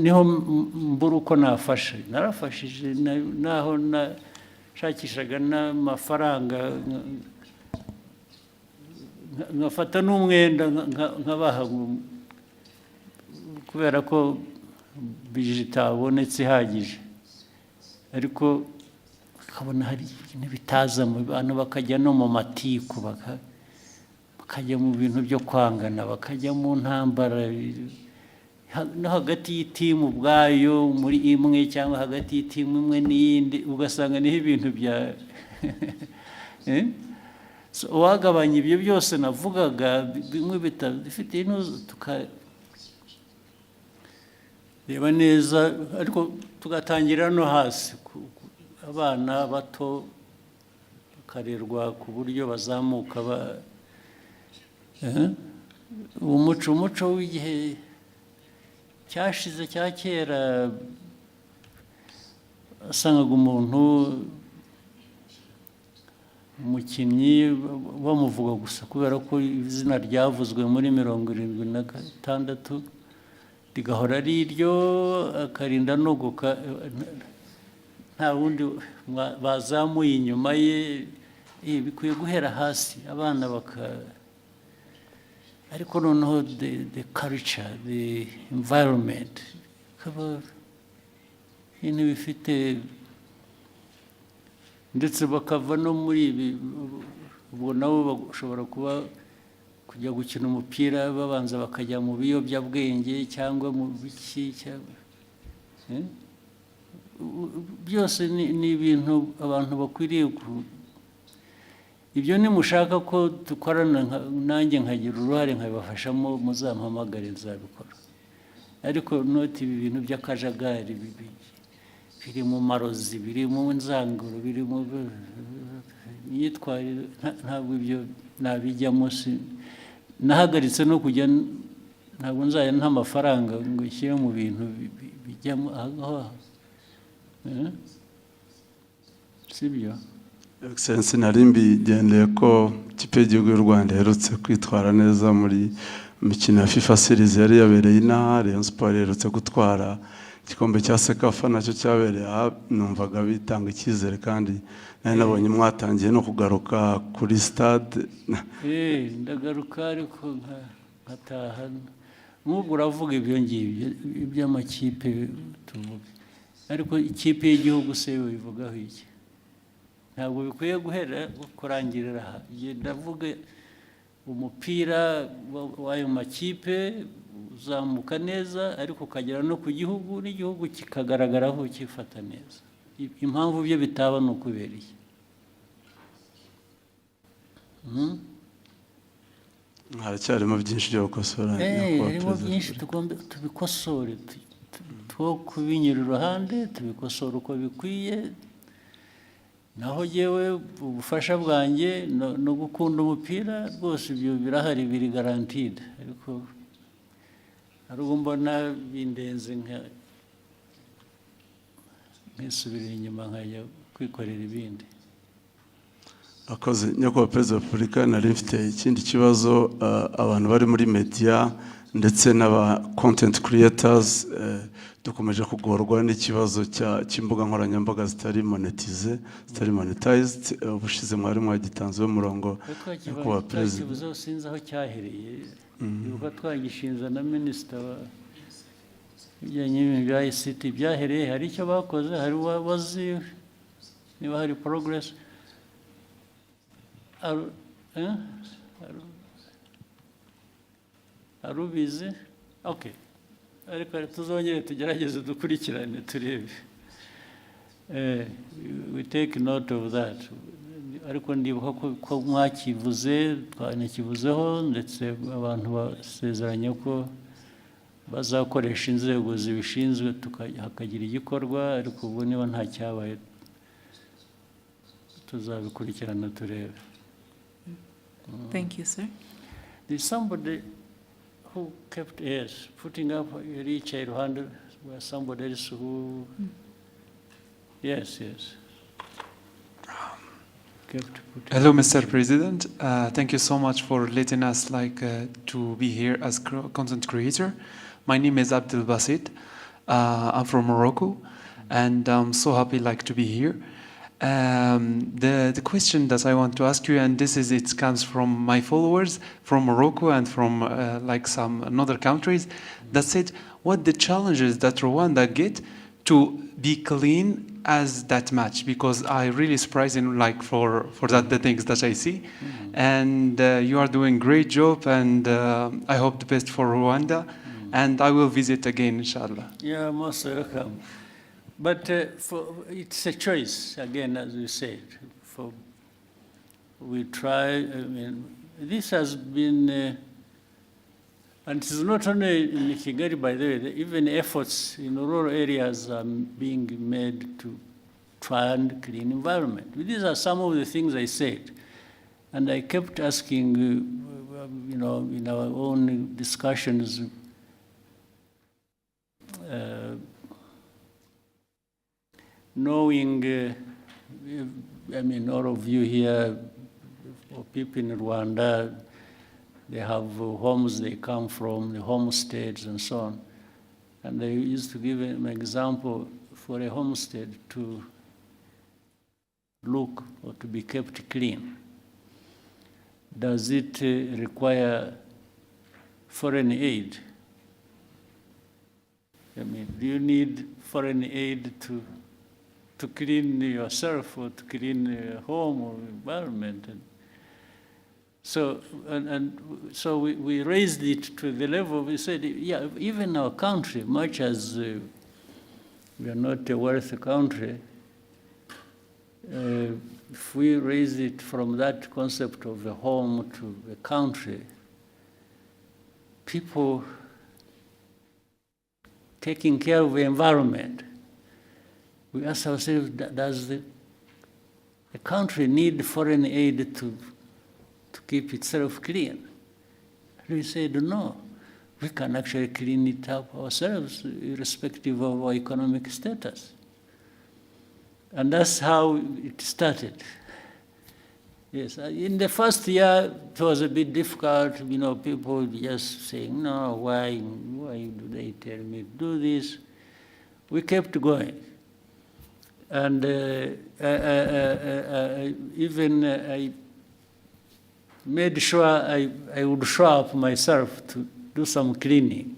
niho mbura uko nafasha. Narafashije naho nashakishaga n'amafaranga, nkafata n'umwenda nkabaha, kubera ko bije itabonetse ihagije, ariko ukabona hari ibintu bitaza mu bantu, bakajya no mu matiku, bakajya mu bintu byo kwangana, bakajya mu ntambara no hagati y'itimu ubwayo muri imwe, cyangwa hagati y'itimu imwe n'iyindi, ugasanga niho ibintu bya uwagabanya ibyo byose navugaga, bimwe bifite intuzo, tukareba neza, ariko tugatangira no hasi, abana bato bakarerwa ku buryo bazamuka umuco w'igihe cyashize cya kera, wasangaga umuntu umukinnyi bamuvuga gusa kubera ko izina ryavuzwe muri 76 rigahora ari iryo, akarinda no nta wundi bazamuye inyuma ye. Bikwiye guhera hasi, abana ariko noneho the culture, the environment, kaba ibintu bifite, ndetse bakava no muri ibi. Ubwo nabo bashobora kuba kujya gukina umupira babanza bakajya mu biyobyabwenge cyangwa mu biki, byose ni ibintu abantu bakwiriye ibyo nimushaka ko dukorana, nanjye nkagira uruhare nkabibafashamo, muzampamagare nzabikora. Ariko noti ibi bintu by'akajagari biri mu marozi, biri mu nzanguro, biri mu myitwarire, ntabwo ibyo nabijyamo. Nahagaritse no kujya, ntabwo nzajya nta mafaranga ngo nshyire mu bintu bijyamo aho, sibyo? Excellency, nari mbigendeye ko ikipe y'igihugu y'u Rwanda iherutse kwitwara neza muri mikino ya FIFA Series yari yabereye inaha. Rayon Sport iherutse gutwara igikombe cya sekafa nacyo cyabereye aha numvaga bitanga icyizere kandi nari nabonye mwatangiye no kugaruka kuri stade ndagaruka ariko nkataha nk'ubwo uravuga ibyo ngibyo iby'amakipe tuvuga ariko ikipe y'igihugu se bivugaho iki ntabwo bikwiye guhera kurangirira aha ndavuga umupira w'ayo makipe uzamuka neza ariko ukagera no ku gihugu n'igihugu kikagaragaraho kifata neza impamvu byo bitaba ni ukubereye haracyarimo byinshi byo gukosora harimo byinshi tugomba tubikosore two kubinyura iruhande tubikosora uko bikwiye naho yewe ubufasha bwanjye no gukunda umupira rwose ibyo birahari biri garantide ariko hari ubwo mbona bindenze nkisubirira inyuma nkajya kwikorera ibindi akoze nyakubahwa perezida wa repubulika nari mfite ikindi kibazo abantu bari muri media ndetse n'aba content creators dukomeje kugorwa n'ikibazo cy'imbuga nkoranyambaga zitari monetized ubushize mwari mwagitanzeho umurongo nyakubahwa perezida kivuze sinzi aho cyahereye yuko twagishinza na minisita bijyanye n'ibintu bya ICT byahereye hari icyo bakoze hari wazi niba hari progress arubizi okay ariko tuzongere tugerageze dukurikirane turebe we take note of that ariko ndibuka ko mwakivuze twanakivuzeho ndetse abantu basezeranye ko bazakoresha inzego zibishinzwe hakagira igikorwa ariko ubu niba nta cyabaye tuzabikurikirana turebe. Thank you, sir. There's somebody who kept putting up each hand where somebody else who yes. Hello, Mr. President. Thank you so much for letting us to be here as content creator. My name is Abdel Basit. I'm from Morocco, and I'm so happy to be here. The question that I want to ask you, and it comes from my followers from Morocco and from some other countries, that said, what the challenges that Rwanda get to be clean as that match, because I really surprising for that the things that I see, and you are doing great job, and I hope the best for Rwanda, and I will visit again, inshallah. Yeah, most welcome. But it's a choice, again, as you said. We try, this has been, and it is not only in Kigali, by the way, even efforts in rural areas are being made to try and clean environment. These are some of the things I said. And I kept asking, in our own discussions, knowing, all of you here, or people in Rwanda, they have homes they come from, the homesteads and so on. And I used to give an example for a homestead to look or to be kept clean. Does it require foreign aid? Do you need foreign aid to clean yourself or to clean your home or environment? So we raised it to the level, we said, yeah, even our country, much as we are not a wealthy country, if we raise it from that concept of a home to a country, people taking care of the environment, we ask ourselves, does the country need foreign aid to keep itself clean? And we said, no, we can actually clean it up ourselves, irrespective of our economic status. And that's how it started. Yes, in the first year, it was a bit difficult, people just saying, no, why do they tell me to do this? we kept going. And I made sure I would show up myself to do some cleaning.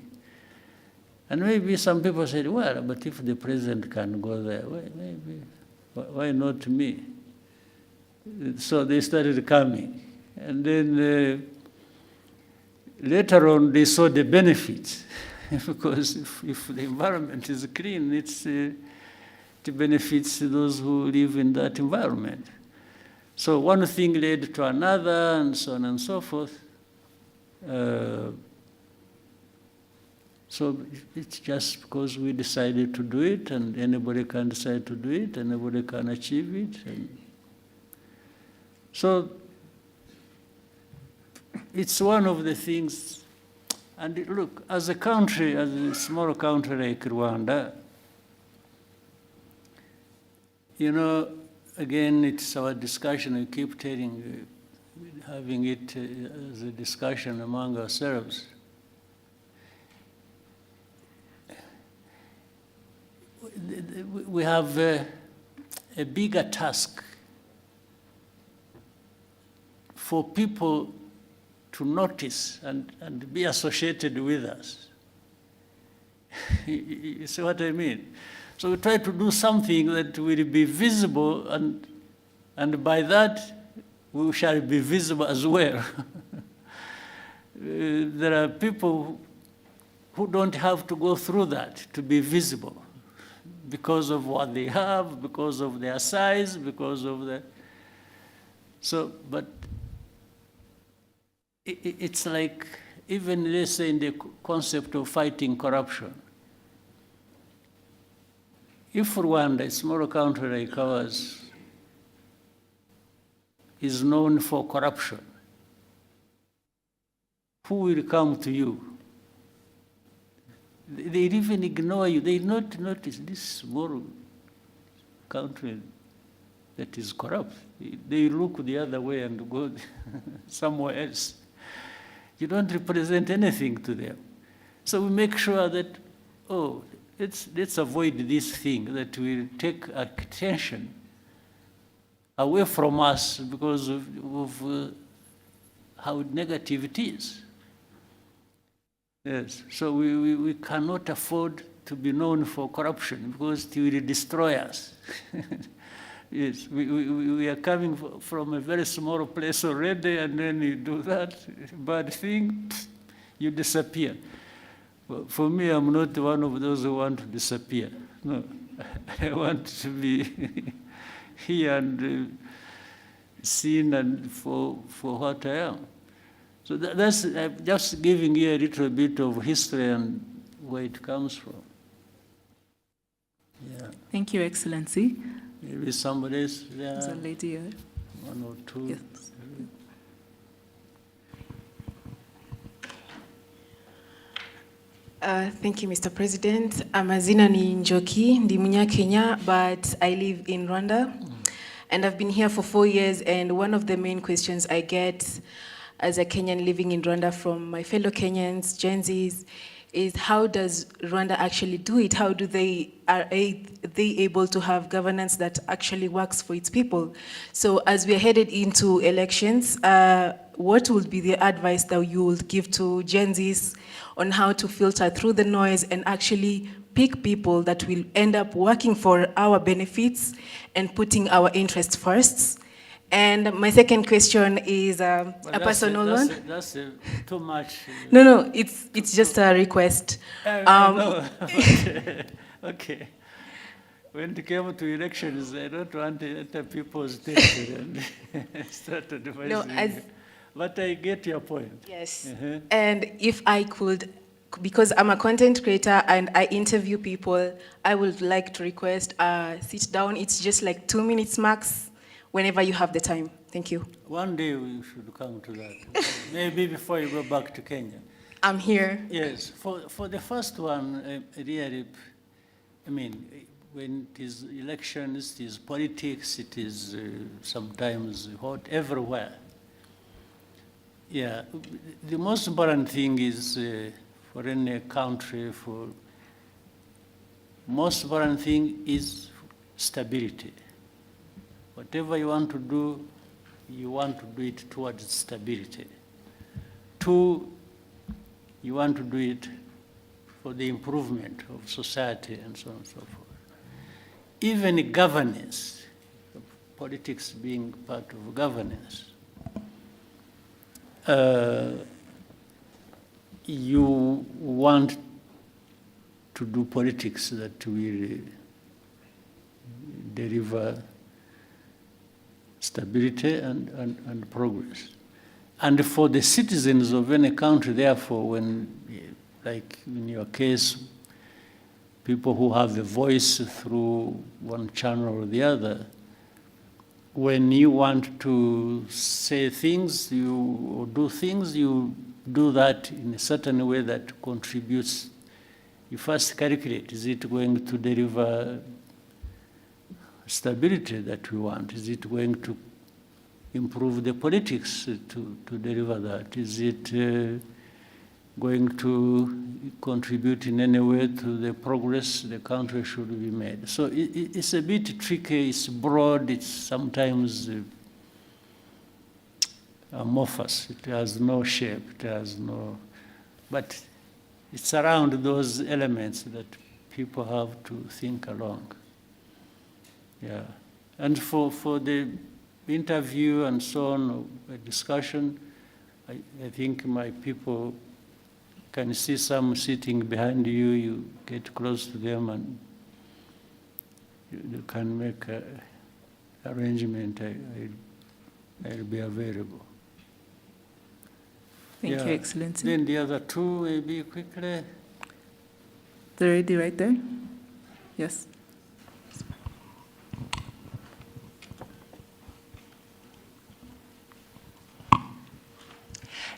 And maybe some people said, well, but if the president can go there, why not me? So they started coming. And then later on, they saw the benefits. Because if the environment is clean, it benefits those who live in that environment. So one thing led to another, and so on and so forth. So it's just because we decided to do it, and anybody can decide to do it, anybody can achieve it. And so it's one of the things. And look, as a country, as a small country like Rwanda, you know, again, it's our discussion. We keep having it as a discussion among ourselves. We have a bigger task for people to notice and be associated with us. You see what I mean? So we try to do something that will be visible, and by that, we shall be visible as well. There are people who don't have to go through that to be visible because of what they have, because of their size, because of the... So, but it's like, even let's say in the concept of fighting corruption, if Rwanda, a small country like ours, is known for corruption, who will come to you? They even ignore you. They not notice this small country that is corrupt. They look the other way and go somewhere else. You don't represent anything to them. So we make sure that, oh, let's avoid this thing that will take attention away from us because of how negative it is. Yes, so we cannot afford to be known for corruption because it will destroy us. Yes, we are coming from a very small place already, and then you do that bad thing, you disappear. Well, for me, I'm not one of those who want to disappear. No, I want to be here and seen and for what I am. So that's just giving you a little bit of history and where it comes from. Yeah. Thank you, Excellency. Maybe somebody else there. There's a lady here. One or two. Yes. Thank you, Mr. President. Amazina ni Njoki, ndi Munyakenya, but I live in Rwanda. And I've been here for 4 years, and one of the main questions I get as a Kenyan living in Rwanda from my fellow Kenyans, Gen Zs, is how does Rwanda actually do it? How are they able to have governance that actually works for its people? So as we're headed into elections, what would be the advice that you would give to Gen Zs on how to filter through the noise and actually pick people that will end up working for our benefits and putting our interests first? And my second question is a personal one. That's too much. No, it's just a request. No. Okay. When it came to elections, I don't want to enter people's territory and start advising. But I get your point. Yes. And if I could, because I'm a content creator and I interview people, I would like to request a sit down. It's just like 2 minutes max, whenever you have the time. Thank you. One day we should come to that. Maybe before you go back to Kenya. I'm here. Yes. For the first one, really, I mean, when it is elections, it is politics, it is sometimes hot everywhere. Yeah. The most important thing is for any country, for most important thing is stability. Whatever you want to do it towards stability. 2, you want to do it for the improvement of society and so on and so forth. Even governance, politics being part of governance, you want to do politics that will deliver stability and progress. And for the citizens of any country, therefore, when, like in your case, people who have a voice through one channel or the other, when you want to say things, or do things, you do that in a certain way that contributes. You first calculate, is it going to deliver stability that we want? Is it going to improve the politics to deliver that? Is it going to contribute in any way to the progress the country should be made? So it's a bit tricky, it's broad, it's sometimes amorphous. It has no shape, it has no, but it's around those elements that people have to think along. Yeah, and for the interview and so on, a discussion, I think my people can see some sitting behind you, you get close to them and you can make an arrangement. I'll be available. Thank you, Excellency. Then the other 2, maybe quickly. The lady right there? Yes.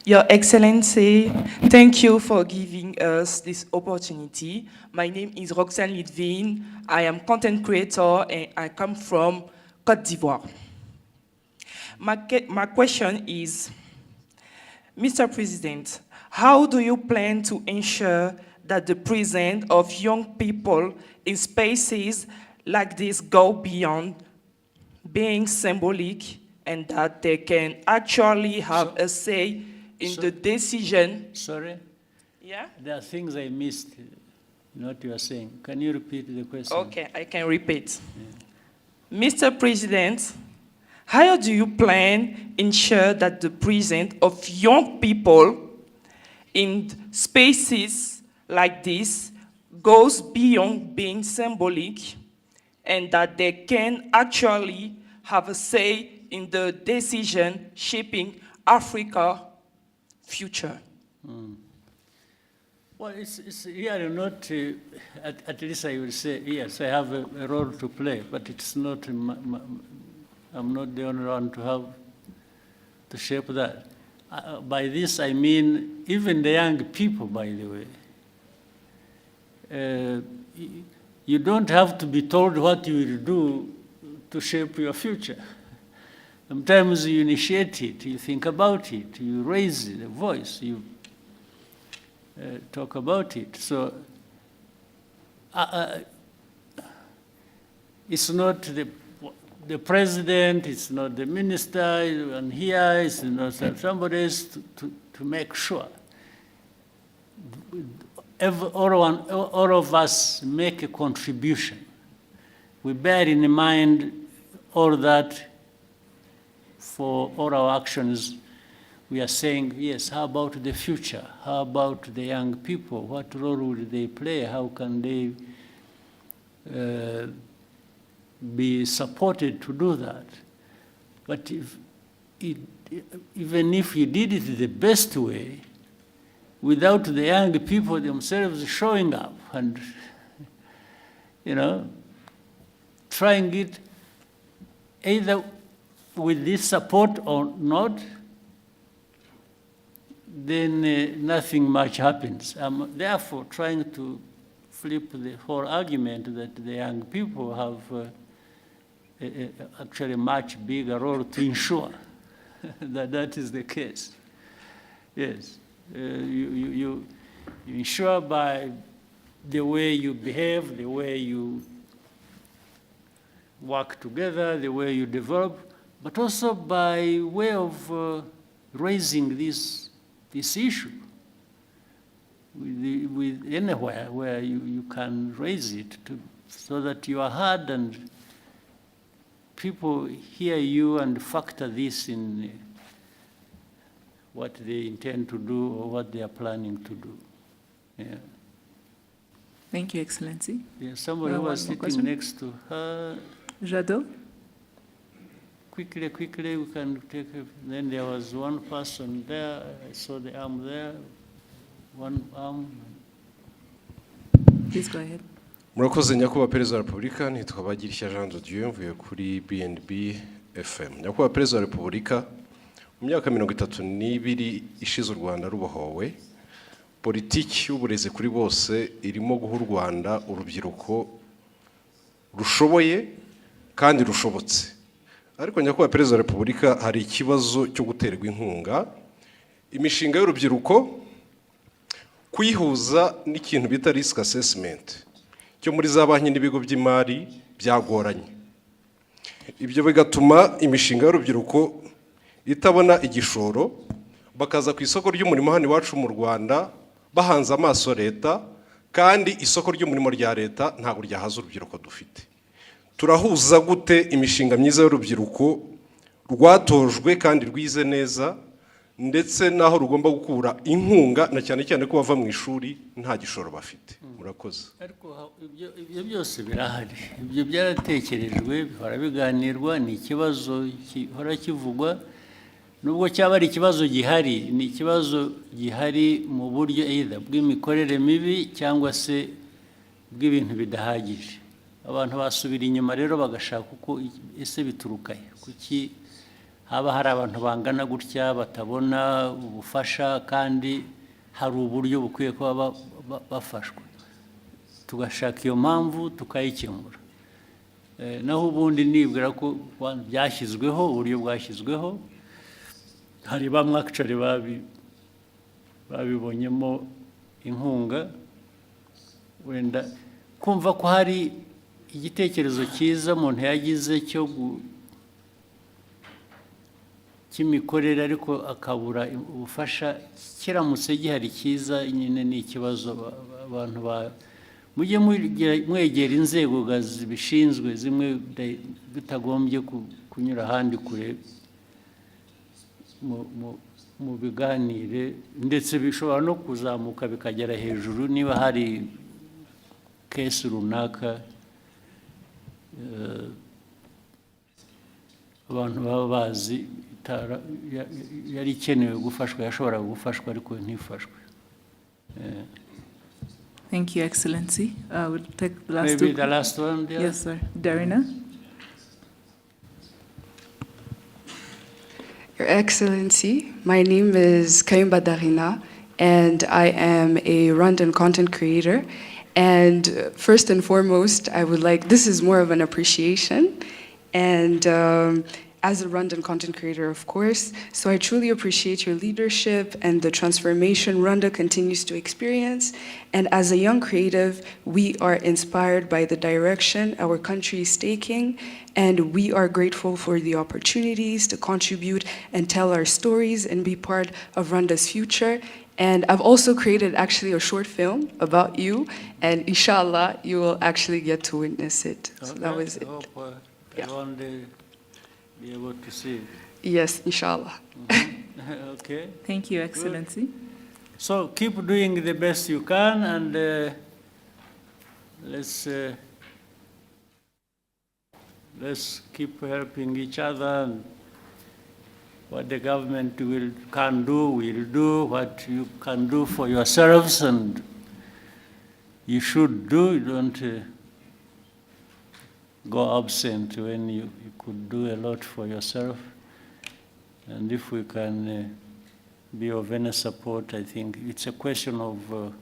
Your Excellency, thank you for giving us this opportunity. My name is Roxane Lidvin. I am content creator and I come from Côte d'Ivoire. My question is, Mr. President, how do you plan to ensure that the presence of young people in spaces like this go beyond being symbolic and that they can actually have a say in the decision? Sorry? Yeah? There are things I missed in what you are saying. Can you repeat the question? Okay, I can repeat. Yeah. Mr. President, how do you plan to ensure that the presence of young people in spaces like this goes beyond being symbolic and that they can actually have a say in the decision shaping Africa's future? Well, it's really not, at least I will say, yes, I have a role to play, but it's not, I'm not the only one to have to shape that. By this, I mean even the young people, by the way. You don't have to be told what you will do to shape your future. Sometimes you initiate it, you think about it, you raise the voice, you talk about it. So it's not the president, it's not the minister, and here it's not somebody else to make sure. All of us make a contribution. We bear in mind all that for all our actions. We are saying, yes, how about the future? How about the young people? What role will they play? How can they be supported to do that? But even if you did it the best way, without the young people themselves showing up and, trying it either with this support or not, then nothing much happens. I'm therefore trying to flip the whole argument that the young people have actually a much bigger role to ensure that that is the case. Yes, you ensure by the way you behave, the way you work together, the way you develop, but also by way of raising this issue with anywhere where you can raise it so that you are heard and people hear you and factor this in what they intend to do or what they are planning to do. Yeah. Thank you, Excellency. Yeah, somebody who was sitting next to her. Jadot? Quickly, we can take it. Then there was one person there. I saw the arm there. One arm. Please go ahead. Murakoze nyakubahwa Perezida wa Repubulika, nitwa Bagirishya Jean de Dieu, mvuye kuri BNB FM. Nyakubahwa Perezida wa Repubulika, mu myaka 32 ishize u Rwanda rubohowe, politiki y'uburezi kuri bose irimo guha u Rwanda urubyiruko rushoboye kandi rushobotse. Ariko nyakubahwa Perezida wa Repubulika, hari ikibazo cyo guterwa inkunga imishinga y'urubyiruko kuyihuza n'ikintu bita risk assessment cyo muri za banki n'ibigo by'imari byagoranye. Ibyo bigatuma imishinga y'urubyiruko itabona igishoro, bakaza ku isoko ry'umurimo hano iwacu mu Rwanda bahanze amaso leta, kandi isoko ry'umurimo rya leta ntabwo ryahaza urubyiruko dufite. Turahuza gute imishinga myiza y'urubyiruko rwatojwe kandi rwize neza, ndetse naho rugomba gukura inkunga na cyane cyane ko bava mu ishuri nta gishoro bafite? Murakoze. Ariko ibyo byose birahari, ibyo byaratekerejwe, bihora biganirwa, ni ikibazo gihora kivugwa. Nubwo cyaba ari ikibazo gihari, ni ikibazo gihari mu buryo either bw'imikorere mibi cyangwa se bw'ibintu bidahagije. Abantu basubira inyuma rero bagashaka uko ese bituruka he, kuki haba hari abantu bangana gutya batabona ubufasha kandi hari uburyo bukwiye kuba bafashwa. Tugashaka iyo mpamvu tukayikemura. Naho ubundi nibwira ko byashyizweho, uburyo bwashyizweho, hari bamwe actually babibonyemo inkunga, wenda kumva ko hari igitekerezo cyiza umuntu yagize cy'imikorere ariko akabura ubufasha, kiramutse gihari cyiza nyine ni ikibazo. Abantu mujye mwegera inzego zibishinzwe, zimwe bitagombye kunyura ahandi kure, mu biganire, ndetse bishobora no kuzamuka bikagera hejuru niba hari kesi runaka abantu baba bazi yari ikenewe gufashwa, yashobora gufashwa ariko ntifashwe. Thank you, Excellency. We'll take the last Maybe the last one there. Yes, sir. Darina? Your Excellency, my name is Kayumba Darina, and I am a Rwandan content creator. And first and foremost, I would like, this is more of an appreciation, and as a Rwandan content creator, of course, so I truly appreciate your leadership and the transformation Rwanda continues to experience. And as a young creative, we are inspired by the direction our country is taking, and we are grateful for the opportunities to contribute and tell our stories and be part of Rwanda's future. And I've also created actually a short film about you, and inshallah, you will actually get to witness it. So that was it. Be able to see. Yes, inshallah. Okay. Thank you, Excellency. Good. So keep doing the best you can, and let's keep helping each other. And what the government can do, will do. What you can do for yourselves, and you should do. You don't go absent when you could do a lot for yourself. And if we can be of any support, I think it's a question of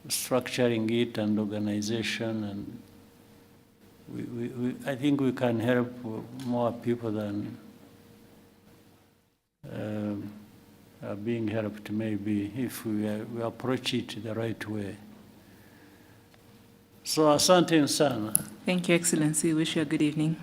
structuring it and organization, and I think we can help more people than are being helped, maybe, if we approach it the right way. So asante sana. Thank you, Excellency. Wish you a good evening.